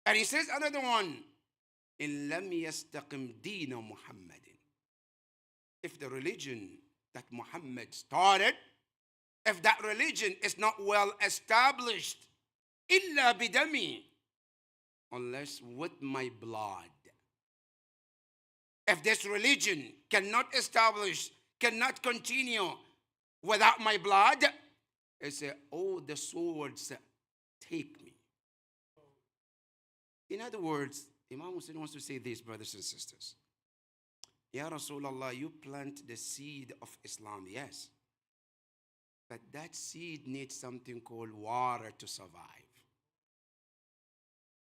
And he says another one, إِن لَمْ يَسْتَقِمْ دِينَ مُحَمَّدٍ. If the religion that Muhammad started, if that religion is not well established, إِلَّا بِدَمِي, unless with my blood. If this religion cannot establish, cannot continue without my blood, I say, oh, the swords take me. In other words, Imam Hussain wants to say this, brothers and sisters. Ya Rasulullah, you plant the seed of Islam, yes. But that seed needs something called water to survive.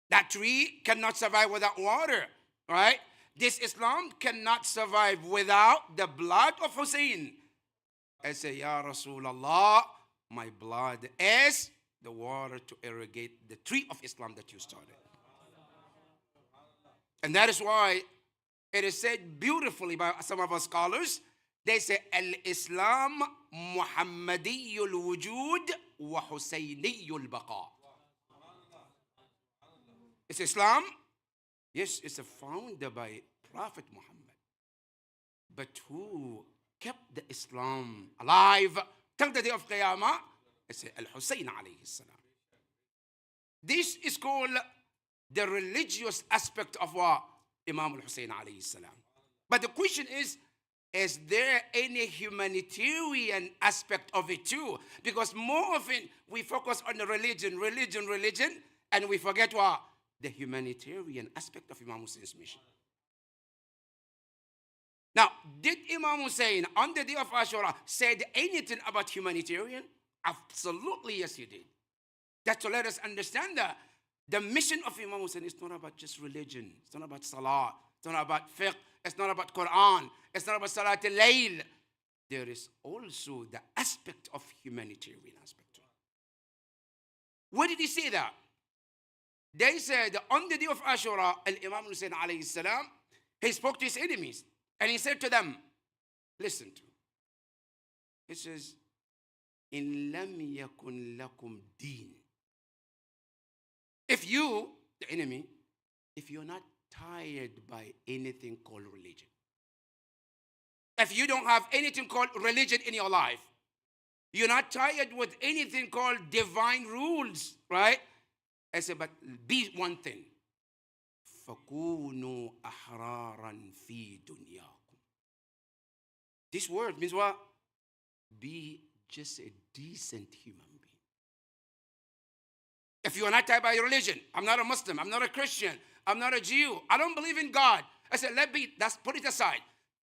That tree cannot survive without water, right? This Islam cannot survive without the blood of Hussein. I say, Ya Rasulullah, my blood is the water to irrigate the tree of Islam that you started. And that is why it is said beautifully by some of our scholars. They say, Al-Islam Muhammadiyul Wujud wa Husayniyul Baqa. It's Islam. Yes, it's founded by Prophet Muhammad. But who kept the Islam alive till the day of Qiyamah? It's Al-Hussein alayhi salam. This is called the religious aspect of what Imam Hussain alayhi salam. But the question is there any humanitarian aspect of it too? Because more often we focus on the religion, and we forget what? The humanitarian aspect of Imam Hussein's mission. Now, did Imam Hussain on the day of Ashura said anything about humanitarian? Absolutely, yes, he did. That's to let us understand that the mission of Imam Hussain is not about just religion. It's not about salah. It's not about fiqh. It's not about Quran. It's not about Salat al-Layl. There is also the aspect of humanitarian aspect. What did he say that? They said on the day of Ashura, Imam Hussain alayhi salam, he spoke to his enemies and he said to them, listen to. He says, In lam yakun lakum deen. If you, the enemy, if you're not tired by anything called religion, if you don't have anything called religion in your life, you're not tired with anything called divine rules, right? I said, but be one thing. فَكُونُوا أَحْرَارًا فِي دُنْيَاكُمْ. This word means what? Be just a decent human being. If you are not tied by religion, I'm not a Muslim, I'm not a Christian, I'm not a Jew, I don't believe in God. I said, put it aside.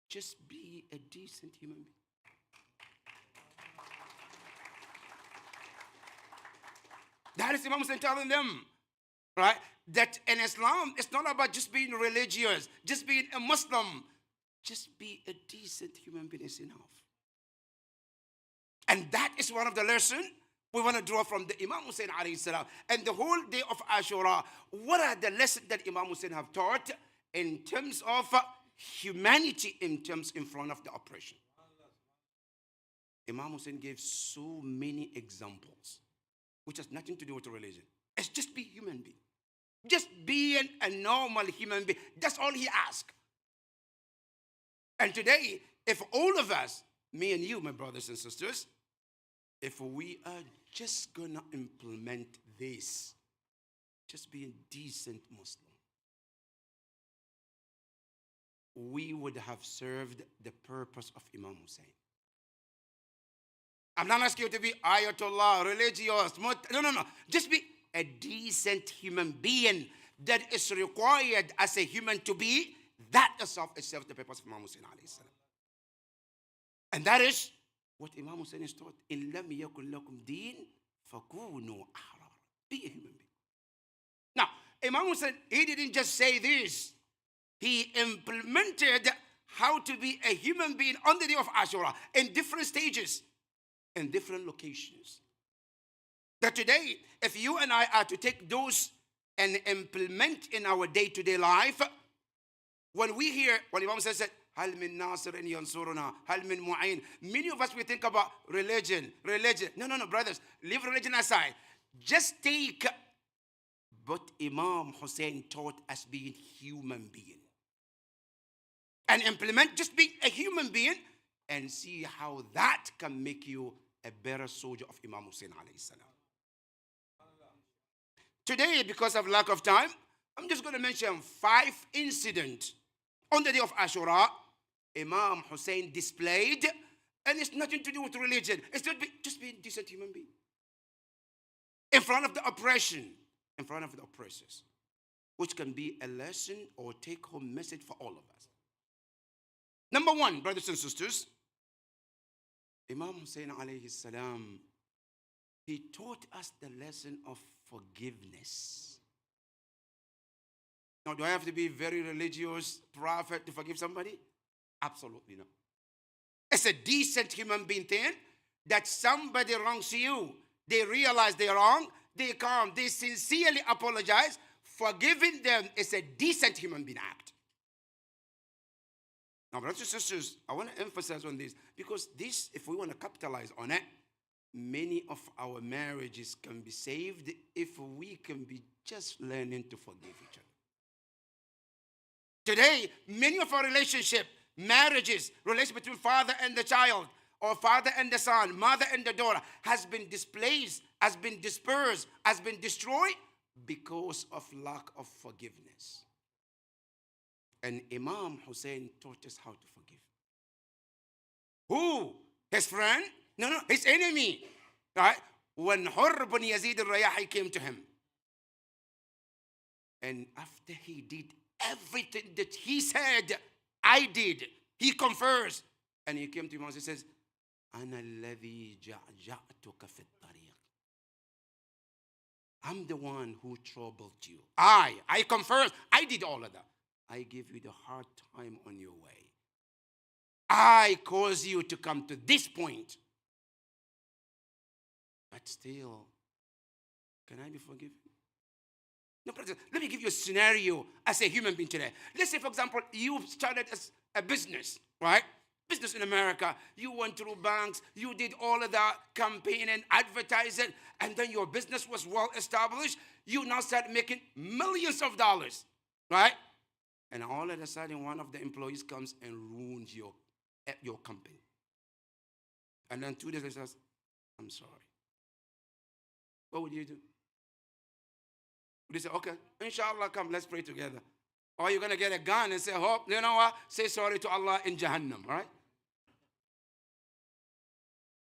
Just be a decent human being. That is Imam Hussain telling them, right? That in Islam, it's not about just being religious, just being a Muslim. Just be a decent human being is enough. And that is one of the lessons we want to draw from the Imam Hussain alayhi salam. And the whole day of Ashura, what are the lessons that Imam Hussain have taught in terms of humanity, in front of the oppression? Imam Hussain gave so many examples, which has nothing to do with religion. It's just be human being. Just being a normal human being. That's all he asked. And today, if all of us, me and you, my brothers and sisters, if we are just gonna implement this, just be a decent Muslim, we would have served the purpose of Imam Hussain. I'm not asking you to be ayatollah, religious, no. Just be a decent human being that is required as a human to be. That itself serves the purpose of Imam Hussain alayhi salam. And that is what Imam Hussain is taught. إِن لَمْ يَكُنْ لَكُمْ دِينٌ فَكُونُوا أَحْرَارًا. Be a human being. Now, Imam Hussain, he didn't just say this. He implemented how to be a human being on the day of Ashura in different stages, in different locations. That today, if you and I are to take those and implement in our day-to-day life, when we hear, when Imam says that, هل من ناصر ينصرنا هل من معين, many of us, we think about religion. No, brothers, leave religion aside. Just take what Imam Hussain taught us being human being. And implement just being a human being and see how that can make you a better soldier of Imam Hussain alayhi salam. Today, because of lack of time, I'm just going to mention 5 incidents on the day of Ashura Imam Hussain displayed, and it's nothing to do with religion. It's just being a decent human being. In front of the oppression, in front of the oppressors, which can be a lesson or take-home message for all of us. Number 1, brothers and sisters, Imam Hussain alayhi salam, he taught us the lesson of forgiveness. Now, do I have to be a very religious prophet to forgive somebody? Absolutely not. It's a decent human being thing that somebody wrongs you. They realize they're wrong. They come. They sincerely apologize. Forgiving them is a decent human being act. Now, brothers and sisters, I want to emphasize on this because this, if we want to capitalize on it, many of our marriages can be saved if we can be just learning to forgive each other. Today, many of our relationships, marriages, relationship between father and the child, or father and the son, mother and the daughter, has been displaced, has been dispersed, has been destroyed because of lack of forgiveness. And Imam Hussain taught us how to forgive. Who? His friend? No, his enemy. Right? When Hurr ibn Yazid al-Rayahi came to him, and after he did everything that he said, I did, he confers, and he came to him and he says, أنا الذي جعجعتك في الطريق. I'm the one who troubled you. I confess, I did all of that. I gave you the hard time on your way. I caused you to come to this point. But still, can I be forgiven? No, brother, let me give you a scenario as a human being today. Let's say, for example, you started as a business, right? Business in America. You went through banks. You did all of that campaigning, advertising, and then your business was well established. You now start making millions of dollars, right? And all of a sudden, one of the employees comes and ruins your company. And then 2 days later says, I'm sorry. What would you do? Would you say, okay, inshallah, come, let's pray together? Or you're going to get a gun and say, oh, you know what? Say sorry to Allah in Jahannam, right?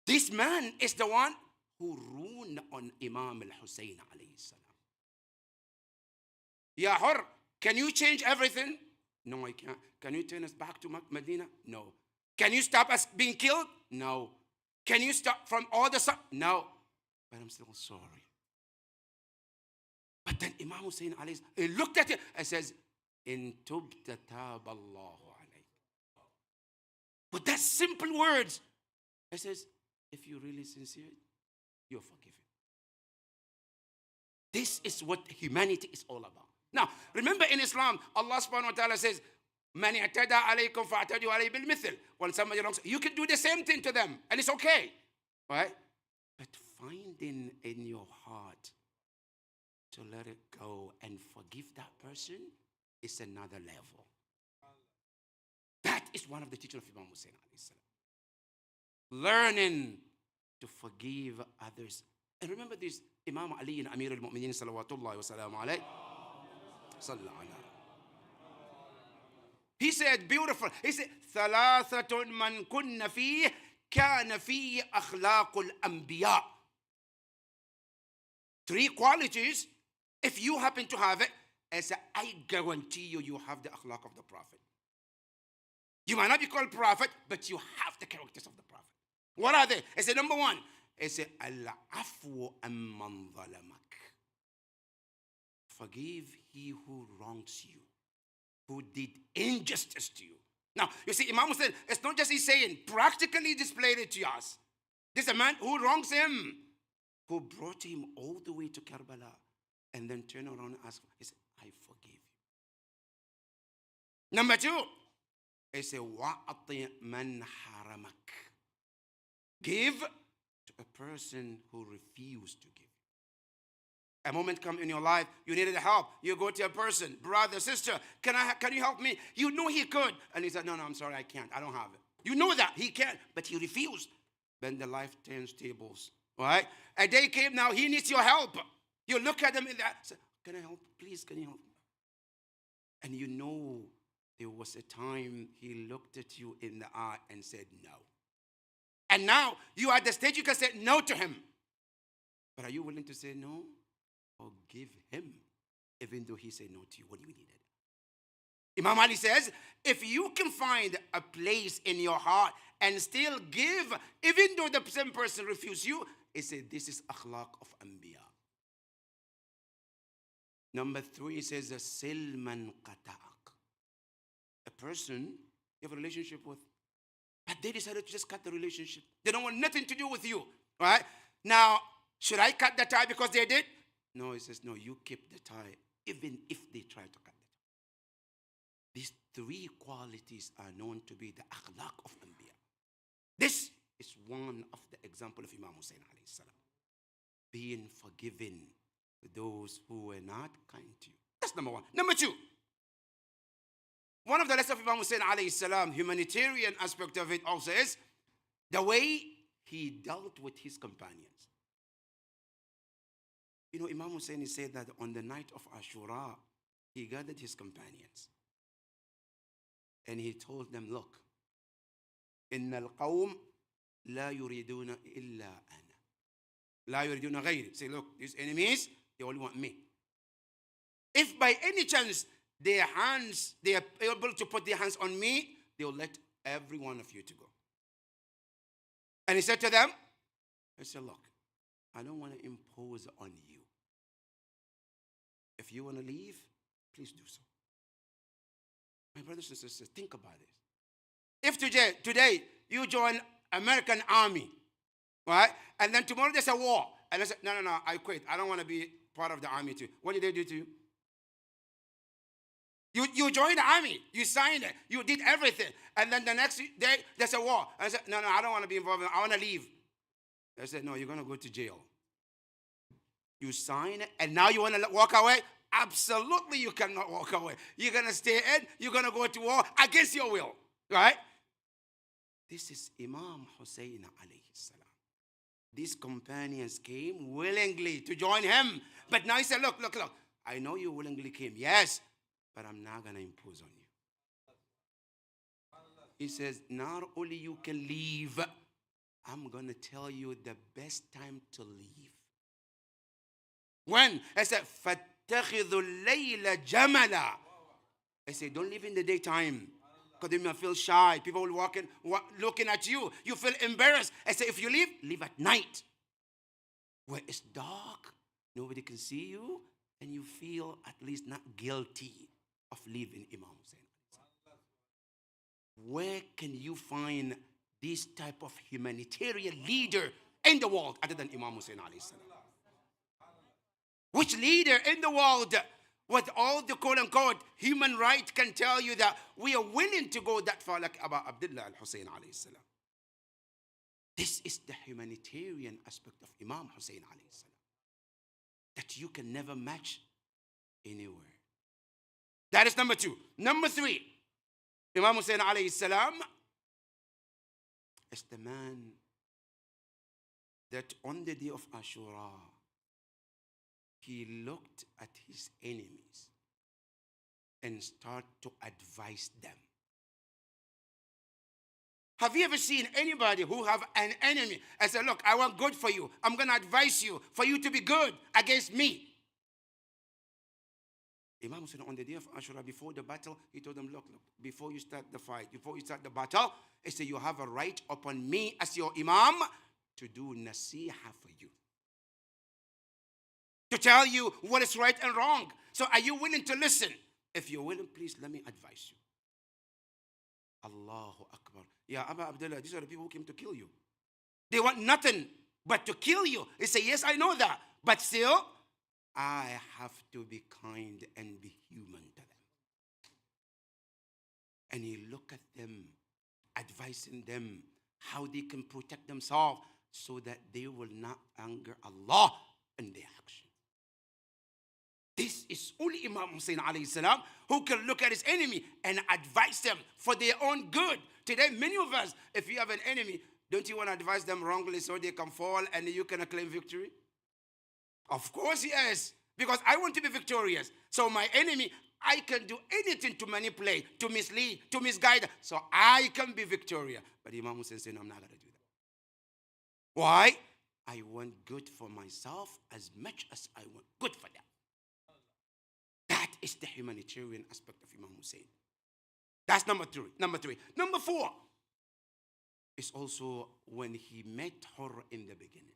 This man is the one who ruined on Imam Hussain alayhi salam. Ya Hur, can you change everything? No, I can't. Can you turn us back to Medina? No. Can you stop us being killed? No. Can you stop from all the stuff? No. But I'm still sorry. But then Imam Hussain alayhi salam, he looked at it and says, In tubta tab Allahu alayk. With that simple words, he says, if you're really sincere, you're forgiven. This is what humanity is all about. Now, remember in Islam, Allah subhanahu wa ta'ala says, Man i'tada alaykum fa'atadu alayhi bil mithl. When somebody wrongs, you can do the same thing to them, and it's okay. Right? But finding in your heart to let it go and forgive that person is another level. That is one of the teachings of Imam Hussain alayhi salam. Learning to forgive others. And remember this, Imam Ali and Amir al-Mu'mineen salawatullahi wa salamu alayhi. He said, beautiful. He said, ثلاثة من كن فيه كان فيه أخلاق الأنبياء. 3 qualities, if you happen to have it, I guarantee you, you have the akhlaq of the Prophet. You might not be called prophet, but you have the characters of the prophet. What are they? It's number one. It's al-afwu amman zalamak. Forgive he who wrongs you, who did injustice to you. Now, you see, Imam Hussain, it's not just he's saying, practically displayed it to us. This is a man who wrongs him, who brought him all the way to Karbala, and then turned around and asked, he said, I forgive you. Number two, he said, wa'ati man haramak. Give to a person who refused to give. A moment come in your life, you needed help. You go to a person, brother, sister, can you help me? You know he could. And he said, no, I'm sorry, I can't. I don't have it. You know that. He can't, but he refused. Then the life turns tables. All right? A day came now, he needs your help. You look at him in that, say, can I help? Please, can you help me? And you know there was a time he looked at you in the eye and said no. And now you are at the stage you can say no to him. But are you willing to say no? Or give him, even though he said no to you when you needed it? Imam Ali says, if you can find a place in your heart and still give, even though the same person refused you, he said, this is akhlaq of anbiya. Number three, he says, silman qata'ak. A person you have a relationship with, but they decided to just cut the relationship. They don't want nothing to do with you, right? Now, should I cut the tie because they did? No, he says, no, you keep the tie, even if they try to cut the tie. These three qualities are known to be the akhlaq of anbiya. This is one of the example of Imam Hussain alayhi salam. Being forgiving to those who were not kind to you. That's number one. Number two, one of the lessons of Imam Hussain alayhi salam, humanitarian aspect of it also is the way he dealt with his companions. You know, Imam Hussain said that on the night of Ashura, he gathered his companions. And he told them, look, إِنَّ الْقَوْمِ لَا يُرِيدُونَ إِلَّا أَنَا لَا يُرِيدُونَ غَيْرِ. Say, look, these enemies, they only want me. If by any chance they are able to put their hands on me, they will let every one of you to go. And he said to them, he said, look, I don't want to impose on you. If you want to leave, please do so. My brothers and sisters, think about this. If today you join American army, right? And then tomorrow there's a war. And I said, no, I quit. I don't want to be part of the army too. What did they do to you? You joined the army. You signed it. You did everything. And then the next day there's a war. And I said, no, I don't want to be involved. I want to leave. I said, no, you're going to go to jail. You sign it, and now you want to walk away? Absolutely, you cannot walk away. You're going to stay in. You're going to go to war against your will, right? This is Imam Hussain alayhi salam. These companions came willingly to join him. But now he said, look. I know you willingly came. Yes, but I'm not going to impose on you. He says, not only you can leave, I'm going to tell you the best time to leave. When? I said, فَاتَّخِذُ اللَّيْلَ جَمَلًا. I said, don't live in the daytime. Because then you feel shy. People will looking at you. You feel embarrassed. I said, if you leave at night. Where it's dark, nobody can see you, and you feel at least not guilty of leaving Imam Hussain. Where can you find this type of humanitarian leader in the world other than Imam Hussain alayhi salam? Which leader in the world with all the quote-unquote human right can tell you that we are willing to go that far like Abdul al-Hussein alayhi salam? This is the humanitarian aspect of Imam Hussain alayhi salam that you can never match anywhere. That is number two. Number three, Imam Hussain alayhi salam is the man that on the day of Ashura, he looked at his enemies and started to advise them. Have you ever seen anybody who have an enemy and say, look, I want good for you. I'm going to advise you for you to be good against me? Imam Hussain, on the day of Ashura, before the battle, he told them, look, before you start the fight, before you start the battle, he said, you have a right upon me as your Imam to do nasiha for you. To tell you what is right and wrong. So are you willing to listen? If you're willing, please let me advise you. Allahu Akbar. Ya Aba Abdullah, these are the people who came to kill you. They want nothing but to kill you. He said, yes, I know that. But still, I have to be kind and be human to them. And he looked at them, advising them how they can protect themselves so that they will not anger Allah in their action. This is only Imam Hussain alayhi salam who can look at his enemy and advise them for their own good. Today, many of us, if you have an enemy, don't you want to advise them wrongly so they can fall and you can claim victory? Of course, yes. Because I want to be victorious. So my enemy, I can do anything to manipulate, to mislead, to misguide, so I can be victorious. But Imam Hussain said, no, I'm not going to do that. Why? I want good for myself as much as I want good for them. That is the humanitarian aspect of Imam Hussain. That's number three. Number four is also when he met her in the beginning.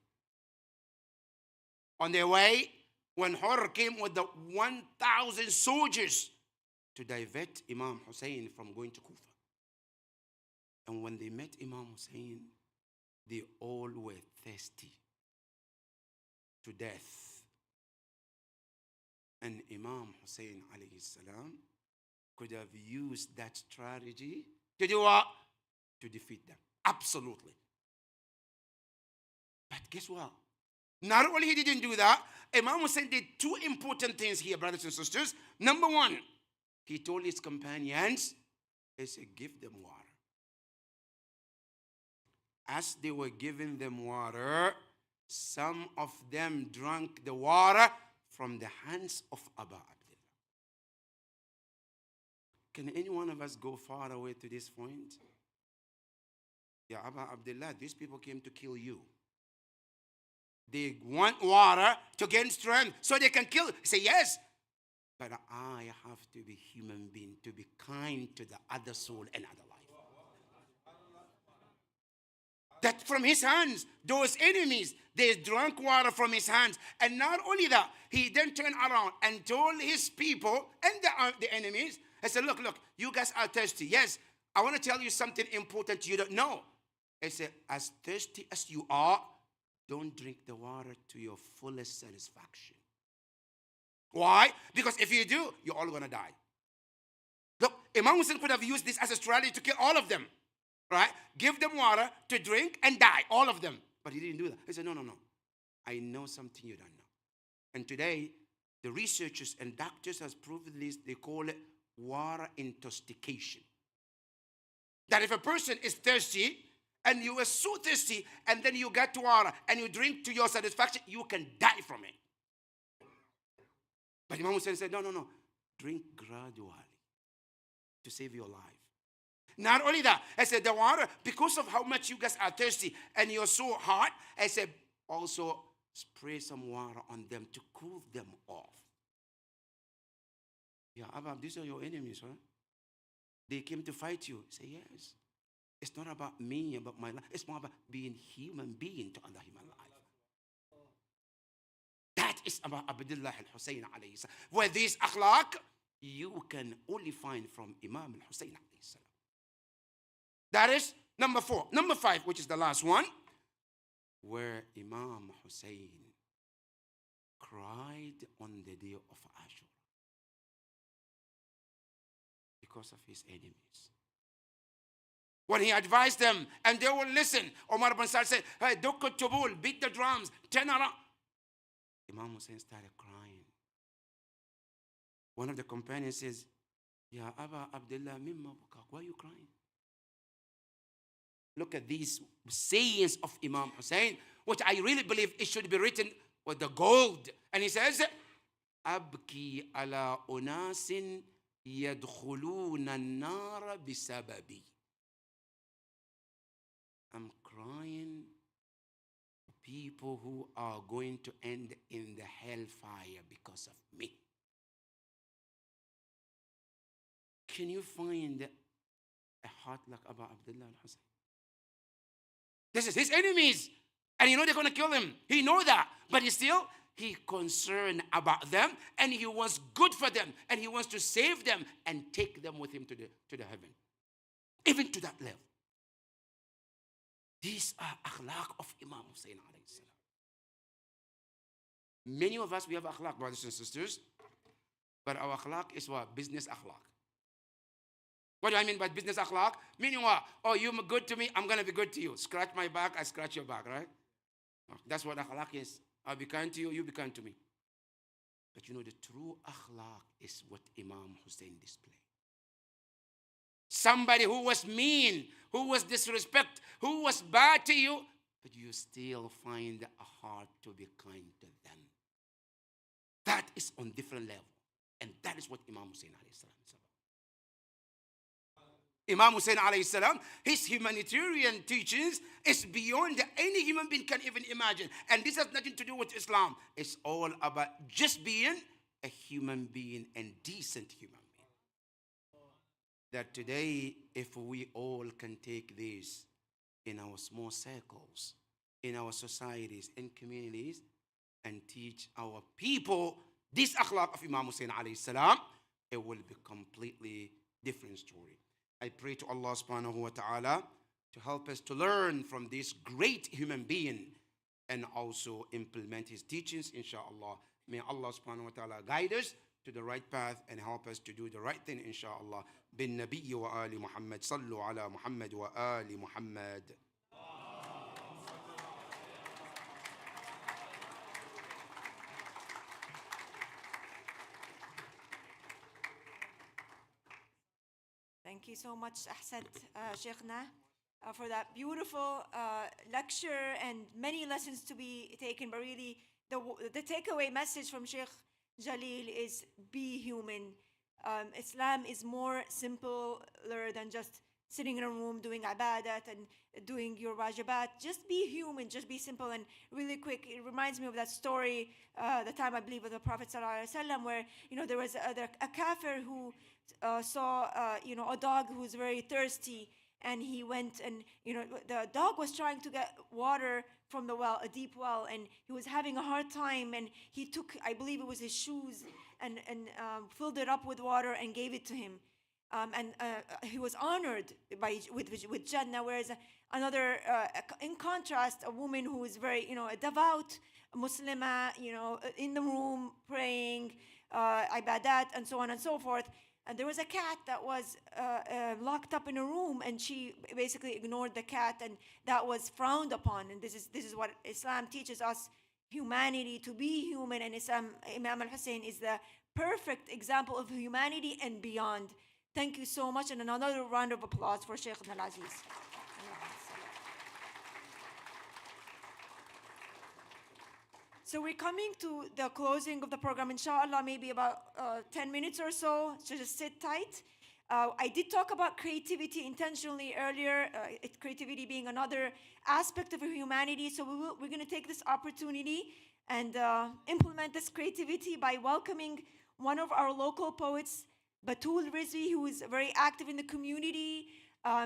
On their way, when Hur came with the 1,000 soldiers to divert Imam Hussain from going to Kufa. And when they met Imam Hussain, they all were thirsty to death. And Imam Hussain alayhi salam could have used that strategy to do what? To defeat them. Absolutely. But guess what? Not only he didn't do that, Imam Hussain did two important things here, brothers and sisters. Number one, he told his companions, he said, give them water. As they were giving them water, some of them drank the water from the hands of Abu Abdul. Can any one of us go far away to this point? Yeah, Abu Abdullah, these people came to kill you. They want water to gain strength so they can kill. Say yes, but I have to be human being, to be kind to the other soul and other life. That from his hands, those enemies, they drank water from his hands. And not only that, he then turned around and told his people and the enemies, he said, look, you guys are thirsty. Yes, I want to tell you something important you don't know. He said, as thirsty as you are, don't drink the water to your fullest satisfaction. Why? Because if you do, you're all going to die. Look, Imam Hussain could have used this as a strategy to kill all of them. Right? Give them water to drink and die, all of them. But he didn't do that. He said, no. I know something you don't know. And today, the researchers and doctors have proven this. They call it water intoxication. That if a person is thirsty, and you are so thirsty, and then you get water, and you drink to your satisfaction, you can die from it. But Imam Hussain said, no. Drink gradually to save your life. Not only that, I said the water, because of how much you guys are thirsty and you're so hot, I said also spray some water on them to cool them off. Yeah, Abba, these are your enemies, right? They came to fight you. Say yes. It's not about me, about my life. It's more about being human being to other human life. That is about Abdullah al-Hussain alayhi salam. Where this akhlaq, you can only find from Imam al-Hussain alayhi salam. That is number 4. Number 5, which is the last one, where Imam Hussain cried on the day of Ashura because of his enemies. When he advised them, and they will listen, Omar bin Saad said, hey, Dukut Tubul, beat the drums, turn around. Imam Hussain started crying. One of the companions says, Ya Aba Abdullah, mimma bukak, why are you crying? Look at these sayings of Imam Hussain, which I really believe it should be written with the gold. And he says, Abki ala unasin yadkhuluna an-nar bisababi. I'm crying for people who are going to end in the hellfire because of me. can you find a heart like Abu Abdullah al-Hussein? This is his enemies. And you know they're going to kill him. He know that. But he concerned about them, and he wants good for them, and he wants to save them and take them with him to the heaven. Even to that level. These are akhlaq of Imam Hussain alayhi salam. Many of us, we have akhlaq, brothers and sisters, but our akhlaq is what? Business akhlaq. What do I mean by business akhlaq? Meaning what? Oh, you're good to me, I'm going to be good to you. Scratch my back, I scratch your back, right? That's what akhlaq is. I'll be kind to you, you be kind to me. But you know, the true akhlaq is what Imam Hussain displayed. Somebody who was mean, who was disrespect, who was bad to you, but you still find a heart to be kind to them. That is on different level. And that is what Imam Hussain alayhi salam is about. Imam Hussain alayhi salam, his humanitarian teachings is beyond any human being can even imagine. And this has nothing to do with Islam. It's all about just being a human being and decent human being. That today, if we all can take this in our small circles, in our societies, in communities, and teach our people this akhlaq of Imam Hussain alayhi salam, it will be completely different story. I pray to Allah subhanahu wa ta'ala to help us to learn from this great human being and also implement his teachings, inshallah. May Allah subhanahu wa ta'ala guide us to the right path and help us to do the right thing, inshallah. Bin Nabi wa Ali Muhammad, sallu ala Muhammad wa Ali Muhammad. Thank you so much, Ahsad, Sheikhna, for that beautiful lecture and many lessons to be taken. But really, the takeaway message from Sheikh Jalil is be human. Islam is more simpler than just sitting in a room doing ibadat and doing your wajibat. Just be human, just be simple. And really quick, it reminds me of that story, the time I believe of the Prophet ﷺ, where there was a kafir who saw a dog who was very thirsty, and he went and the dog was trying to get water from the well, a deep well, and he was having a hard time, and he took, I believe it was his shoes, and filled it up with water and gave it to him. And he was honored with Jannah, whereas another, in contrast, a woman who is very, a devout Muslimah, in the room praying, ibadat, and so on and so forth. And there was a cat that was locked up in a room, and she basically ignored the cat, and that was frowned upon. And this is what Islam teaches us: humanity, to be human. And Imam Hussain is the perfect example of humanity and beyond. Thank you so much, and another round of applause for Sheikh Al-Aziz. So we're coming to the closing of the program, inshallah, maybe about 10 minutes or so, so just sit tight. I did talk about creativity intentionally earlier, creativity being another aspect of humanity. So we're going to take this opportunity and implement this creativity by welcoming one of our local poets, Battul Rizvi, who is very active in the community.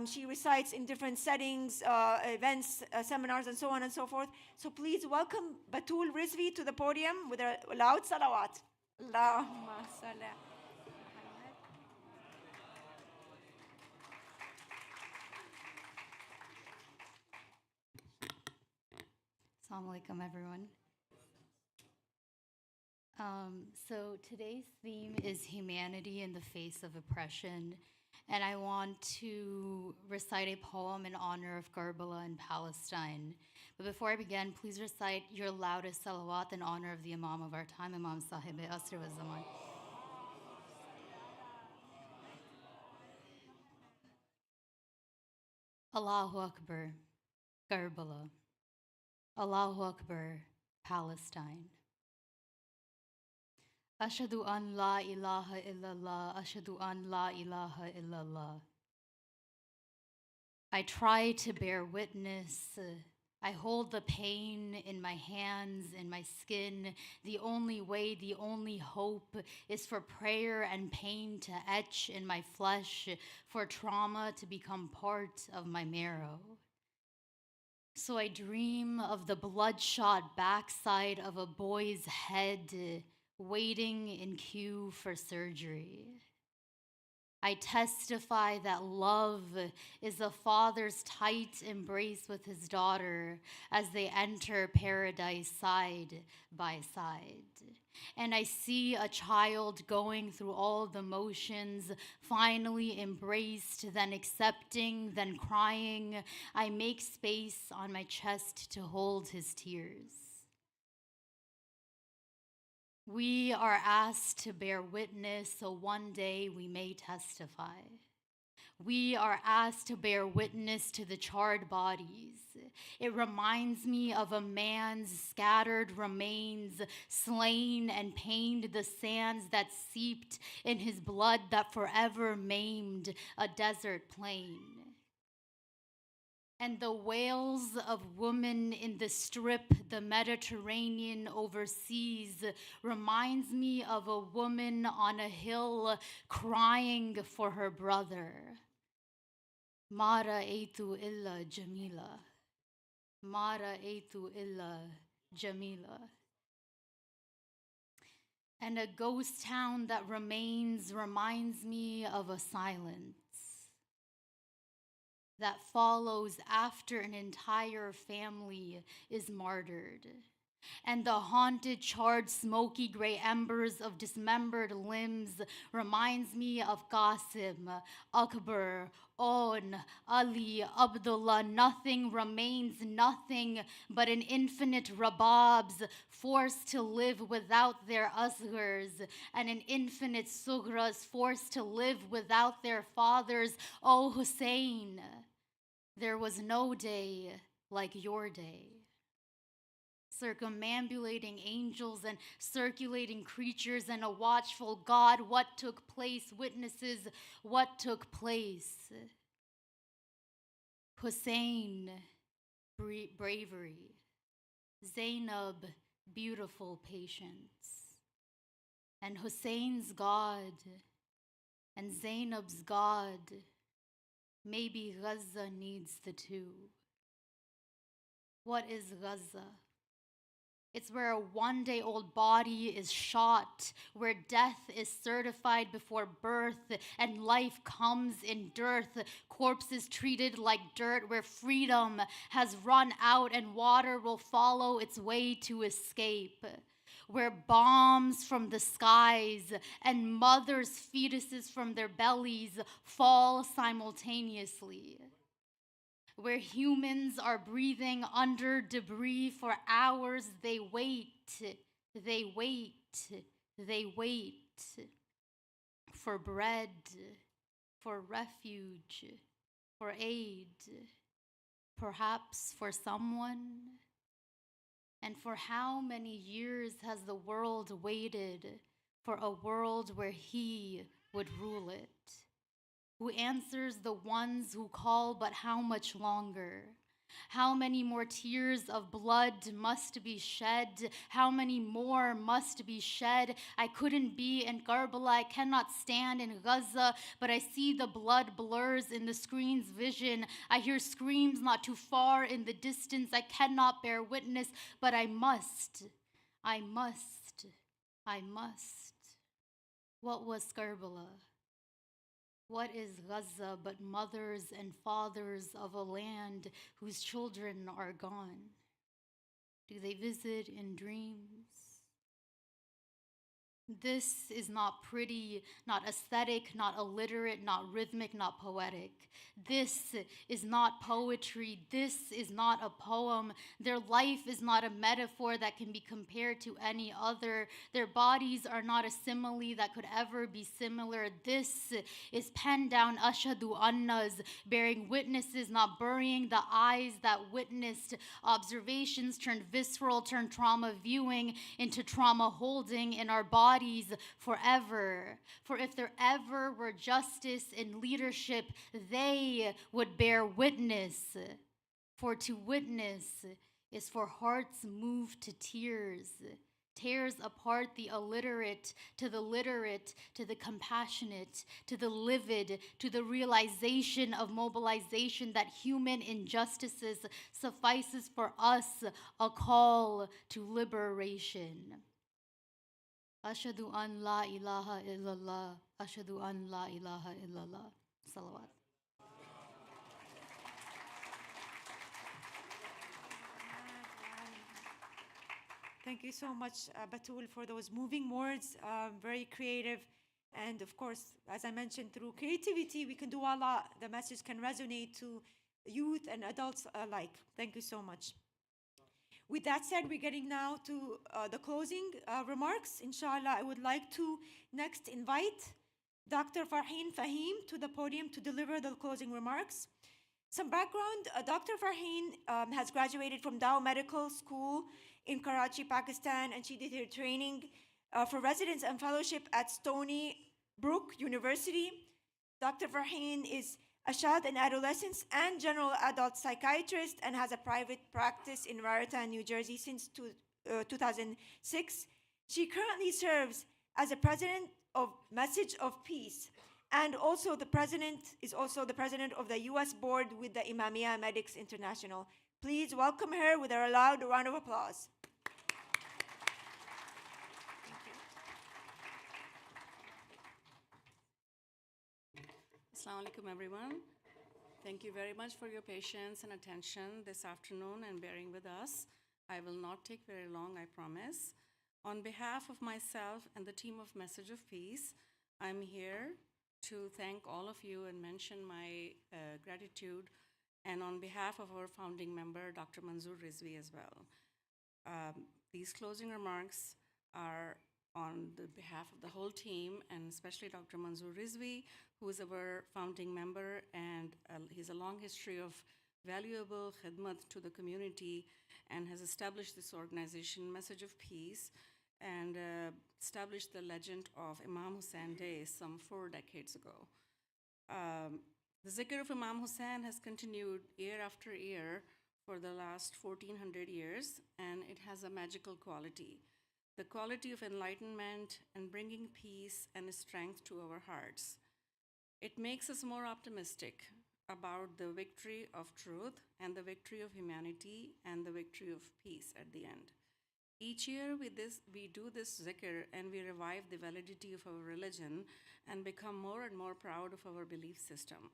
She recites in different settings, events, seminars, and so on and so forth. So please welcome Battul Rizvi to the podium with a loud salawat. Allahumma salli. Assalamu alaikum, everyone. So today's theme is humanity in the face of oppression. And I want to recite a poem in honor of Karbala in Palestine. But before I begin, please recite your loudest salawat in honor of the Imam of our time, Imam Sahib Asr wa Zaman. Allahu Akbar, Karbala. Allahu Akbar, Palestine. Ashhadu an la ilaha illallah, ashhadu an la ilaha illallah. I try to bear witness I hold the pain in my hands, in my skin. The only way, the only hope is for prayer and pain to etch in my flesh, for trauma to become part of my marrow. So I dream of the bloodshot backside of a boy's head waiting in queue for surgery. I testify that love is a father's tight embrace with his daughter as they enter paradise side by side. And I see a child going through all the motions, finally embraced, then accepting, then crying. I make space on my chest to hold his tears. We are asked to bear witness so one day we may testify. We are asked to bear witness to the charred bodies. It reminds me of a man's scattered remains, slain and pained the sands that seeped in his blood that forever maimed a desert plain. And the wails of women in the strip, the Mediterranean overseas, reminds me of a woman on a hill crying for her brother. Ma ra'aytu illa jamila. Ma ra'aytu illa jamila. And a ghost town that remains reminds me of a silence that follows after an entire family is martyred. And the haunted, charred, smoky gray embers of dismembered limbs reminds me of Qasim, Akbar, On, Ali, Abdullah. Nothing remains, nothing but an infinite rababs forced to live without their asghars, and an infinite sughras forced to live without their fathers. Oh Hussein, there was no day like your day. Circumambulating angels and circulating creatures and a watchful God. What took place? Witnesses, what took place? Hussein, bravery. Zainab, beautiful patience. And Hussein's God and Zainab's God, maybe Gaza needs the two. What is Gaza? It's where a one-day-old body is shot, where death is certified before birth and life comes in dearth, corpses treated like dirt, where freedom has run out and water will follow its way to escape, where bombs from the skies and mothers' fetuses from their bellies fall simultaneously, where humans are breathing under debris for hours. They wait, they wait, they wait for bread, for refuge, for aid, perhaps for someone. And for how many years has the world waited for a world where he would rule it? Who answers the ones who call, but how much longer? How many more tears of blood must be shed? How many more must be shed? I couldn't be in Karbala, I cannot stand in Gaza, but I see the blood blurs in the screen's vision. I hear screams not too far in the distance. I cannot bear witness, but I must. I must. I must. What was Karbala? What is Gaza but mothers and fathers of a land whose children are gone? Do they visit in dreams? This is not pretty, not aesthetic, not illiterate, not rhythmic, not poetic. This is not poetry. This is not a poem. Their life is not a metaphor that can be compared to any other. Their bodies are not a simile that could ever be similar. This is penned down ashadu annas, bearing witnesses, not burying the eyes that witnessed. Observations turned visceral, turned trauma viewing into trauma holding in our bodies forever. For if there ever were justice in leadership, they would bear witness. For to witness is for hearts moved to tears, tears apart the illiterate, to the literate, to the compassionate, to the livid, to the realization of mobilization that human injustices suffices for us a call to liberation. Ashhadu an la ilaha illallah, ashhadu an la ilaha illallah. Salawat. Thank you so much, Batul, for those moving words, very creative. And of course, as I mentioned, through creativity, we can do a lot. The message can resonate to youth and adults alike. Thank you so much. With that said, we're getting now to the closing remarks. Inshallah, I would like to next invite Dr. Farheen Fahim to the podium to deliver the closing remarks. Some background, Dr. Farheen has graduated from Dow Medical School in Karachi, Pakistan, and she did her training for residence and fellowship at Stony Brook University. Dr. Farheen is a child and adolescent and general adult psychiatrist and has a private practice in Raritan, New Jersey since 2006. She currently serves as a president of Message of Peace and also the president of the U.S. board with the Imamiyah Medics International. Please welcome her with a loud round of applause. Assalamu alaikum, everyone. Thank you very much for your patience and attention this afternoon and bearing with us. I will not take very long, I promise. On behalf of myself and the team of Message of Peace, I'm here to thank all of you and mention my gratitude, and on behalf of our founding member, Dr. Manzoor Rizvi as well. These closing remarks are on the behalf of the whole team, and especially Dr. Manzoor Rizvi, who is our founding member, and he has a long history of valuable khidmat to the community and has established this organization, Message of Peace, and established the legend of Imam Hussain Day some 4 decades ago. The zikr of Imam Hussain has continued year after year for the last 1400 years, and it has a magical quality. The quality of enlightenment and bringing peace and strength to our hearts. It makes us more optimistic about the victory of truth and the victory of humanity and the victory of peace at the end. Each year we do this zikr and we revive the validity of our religion and become more and more proud of our belief system.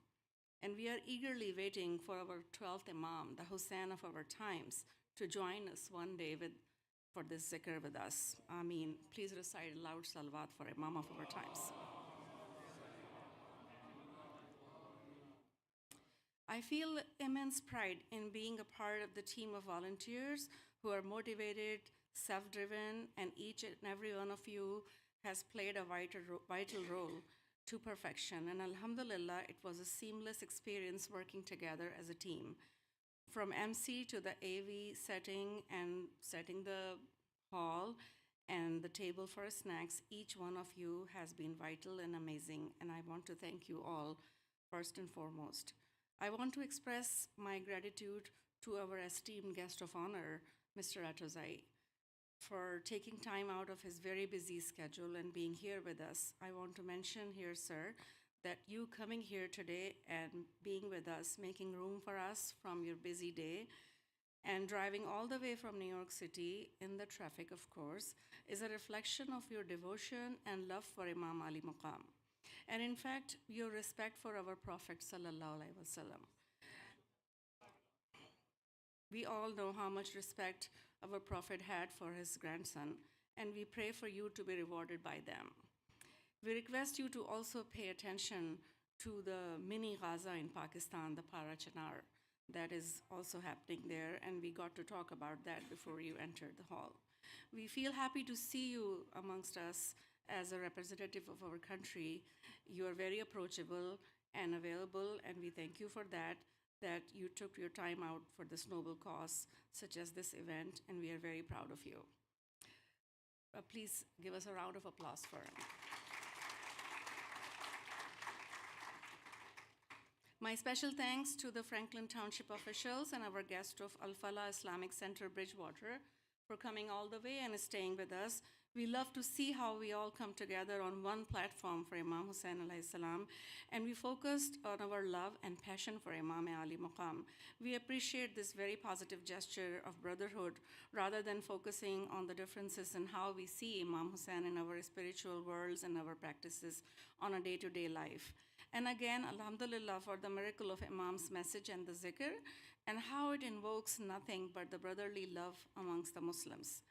And we are eagerly waiting for our 12th Imam, the Hussain of our times, to join us one day for this zikr with us. Ameen. Please recite a loud salawat for Imam of our times. I feel immense pride in being a part of the team of volunteers who are motivated, self-driven, and each and every one of you has played a vital role to perfection. And alhamdulillah, it was a seamless experience working together as a team. From MC to the AV setting and setting the hall and the table for snacks, each one of you has been vital and amazing, and I want to thank you all first and foremost. I want to express my gratitude to our esteemed guest of honor, Mr. Atozai, for taking time out of his very busy schedule and being here with us. I want to mention here, sir, that you coming here today and being with us, making room for us from your busy day, and driving all the way from New York City in the traffic, of course, is a reflection of your devotion and love for Imam Ali Maqam. And in fact, your respect for our Prophet Sallallahu Alaihi Wasallam. We all know how much respect our Prophet had for his grandson, and we pray for you to be rewarded by them. We request you to also pay attention to the mini Gaza in Pakistan, the Para-Chinar, that is also happening there, and we got to talk about that before you entered the hall. We feel happy to see you amongst us as a representative of our country. You are very approachable and available, and we thank you for that you took your time out for this noble cause, such as this event, and we are very proud of you. Please give us a round of applause for him. My special thanks to the Franklin Township officials and our guest of Al-Falah Islamic Center, Bridgewater, for coming all the way and staying with us. We love to see how we all come together on one platform for Imam Husain alayhi salam, and we focused on our love and passion for Imam Ali Maqam. We appreciate this very positive gesture of brotherhood rather than focusing on the differences in how we see Imam Husain in our spiritual worlds and our practices on a day-to-day life. And again, alhamdulillah for the miracle of Imam's message and the zikr, and how it invokes nothing but the brotherly love amongst the Muslims.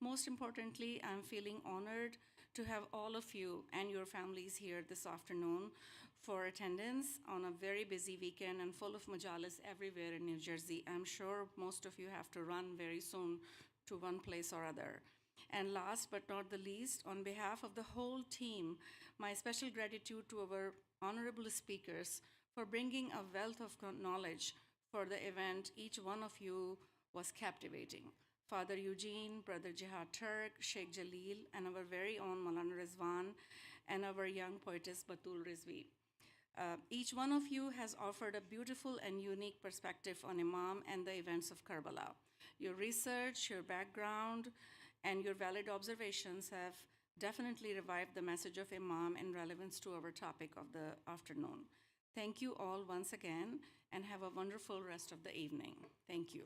Most importantly, I'm feeling honored to have all of you and your families here this afternoon for attendance on a very busy weekend and full of majalis everywhere in New Jersey. I'm sure most of you have to run very soon to one place or other. And last but not the least, on behalf of the whole team, my special gratitude to our honorable speakers for bringing a wealth of knowledge for the event. Each one of you was captivating. Father Eugene, Brother Jihad Turk, Sheikh Jalil, and our very own Moulana Rizwan, and our young poetess Battul Rizvi. Each one of you has offered a beautiful and unique perspective on Imam and the events of Karbala. Your research, your background, and your valid observations have definitely revived the message of Imam in relevance to our topic of the afternoon. Thank you all once again, and have a wonderful rest of the evening. Thank you.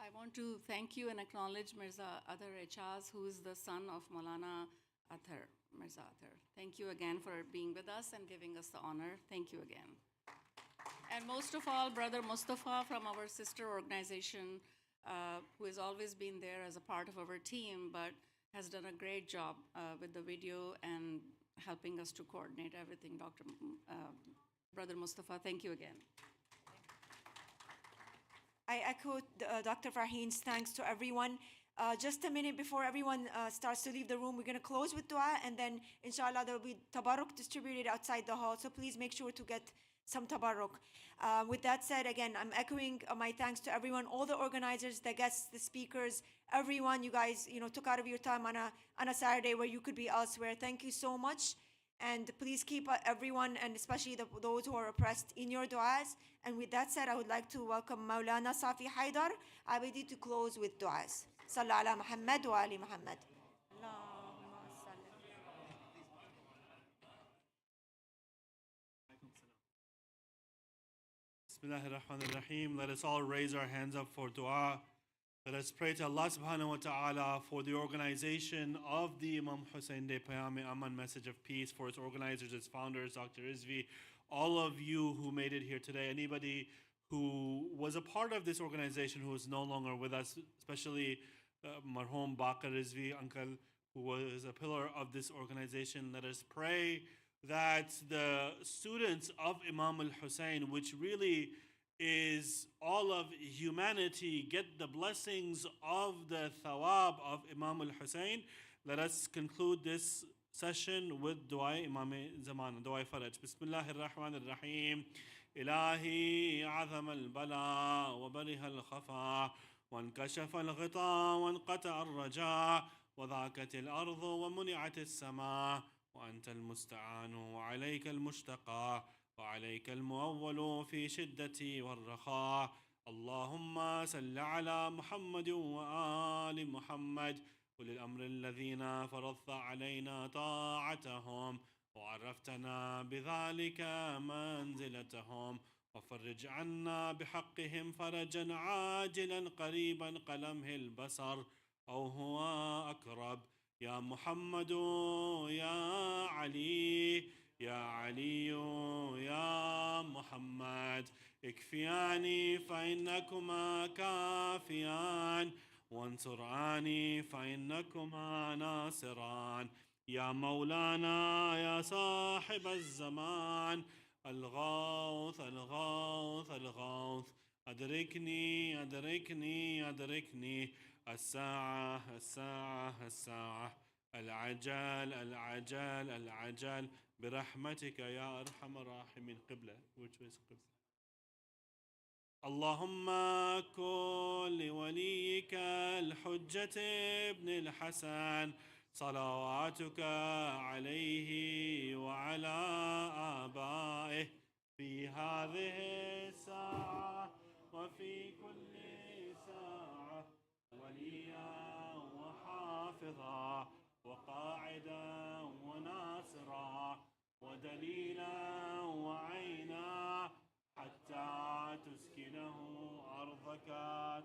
I want to thank you and acknowledge Mirza Athar Echaz, who is the son of Moulana Athar, Mirza Athar. Thank you again for being with us and giving us the honor. Thank you again. And most of all, Brother Mustafa from our sister organization, who has always been there as a part of our team, but has done a great job with the video and helping us to coordinate everything. Brother Mustafa, thank you again. I echo Dr. Farheen's thanks to everyone. Just a minute before everyone starts to leave the room, we're going to close with dua, and then inshallah there will be tabarruk distributed outside the hall, so please make sure to get some tabarruk. With that said, again, I'm echoing my thanks to everyone, all the organizers, the guests, the speakers, everyone. You guys, took out of your time on a Saturday where you could be elsewhere. Thank you so much. And please keep everyone, and especially those who are oppressed, in your du'as. And with that said, I would like to welcome Maulana Safi Haidar Abidi to close with du'as. Sallallahu ala Muhammad wa ali Muhammad. Bismillahirrahmanirrahim. Let us all raise our hands up for dua. Let us pray to Allah subhanahu wa ta'ala for the organization of the Imam Hussain Day Payam-e Aman Message of Peace, for its organizers, its founders, Dr. Rizvi, all of you who made it here today, anybody who was a part of this organization who is no longer with us, especially Marhum Baqir Rizvi, uncle, who was a pillar of this organization. Let us pray that the students of Imam al-Hussain, which really is all of humanity, get the blessings of the thawab of Imam al-Hussain. Let us conclude this session with dua Imam Zaman, dua Faraj. Bismillahir Rahmanir Rahim. Ilahi azam al-bala wa bariha al-khafa wa inkashafa al-ghita wa inqata al-raja wa dhakat al-ardu wa muni'at al-sama wa anta al-musta'anu wa alayka al-mushtaqa وعليك المؤول في شدة والرخاء اللهم صل على محمد وآل محمد أولي الأمر الذين فرضت علينا طاعتهم وعرفتنا بذلك منزلتهم وفرج عنا بحقهم فرجا عاجلا قريبا كلمح البصر أو هو أقرب يا محمد يا علي يا علي يا محمد اكفياني فإنكما كافيان وانصراني فإنكما ناصران يا مولانا يا صاحب الزمان الغوث الغوث الغوث أدركني أدركني أدركني الساعة الساعة الساعة العجل العجل العجل برحمتك يا أرحم الراحمين. قبلة. Which way is قبلة؟ اللهم كن لوليك الحجة ابن الحسن صلواتك عليه وعلى آبائه في هذه الساعة وفي كل ساعة وليا وحافظا وقاعدا وناصرا ودليلا وعينا حتى تسكنه أرضك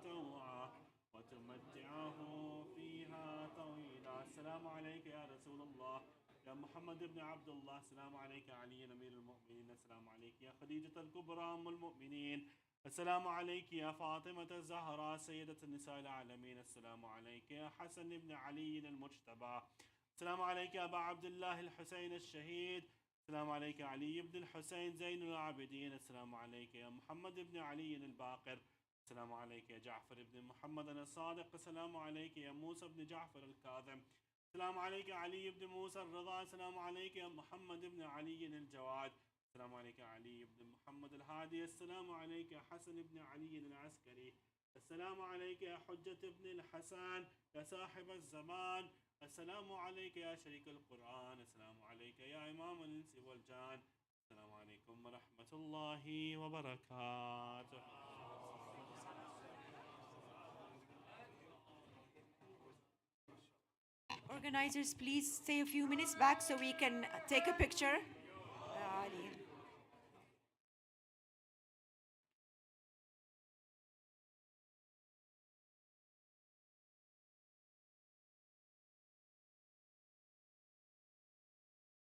توعا وتمتعه فيها طويلا. السلام عليك يا رسول الله يا محمد بن عبد الله. السلام عليك يا علي أمير المؤمنين. السلام عليك يا خديجة الكبرى أم المؤمنين. السلام عليك يا فاطمة الزهراء سيدة النساء العالمين. السلام عليك يا حسن بن علي المجتبى. السلام عليك يا أبا عبد الله الحسين الشهيد. السلام عليك يا علي بن الحسين زين العابدين. السلام عليك يا محمد بن علي الباقر. السلام عليك يا جعفر بن محمد الصادق. السلام عليك يا موسى بن جعفر الكاظم. السلام عليك يا علي بن موسى الرضا. السلام عليك يا محمد بن علي الجواد. السلام عليك يا علي بن محمد الهادي. السلام عليك يا حسن بن علي العسكري. السلام عليك يا حجة بن الحسن يا صاحب الزمان. السلام عليك يا شريك القرآن. السلام عليك يا إمام الإنس والجان. السلام عليكم ورحمة الله وبركاته. Organizers, please stay a few minutes back so we can take a picture. Ali.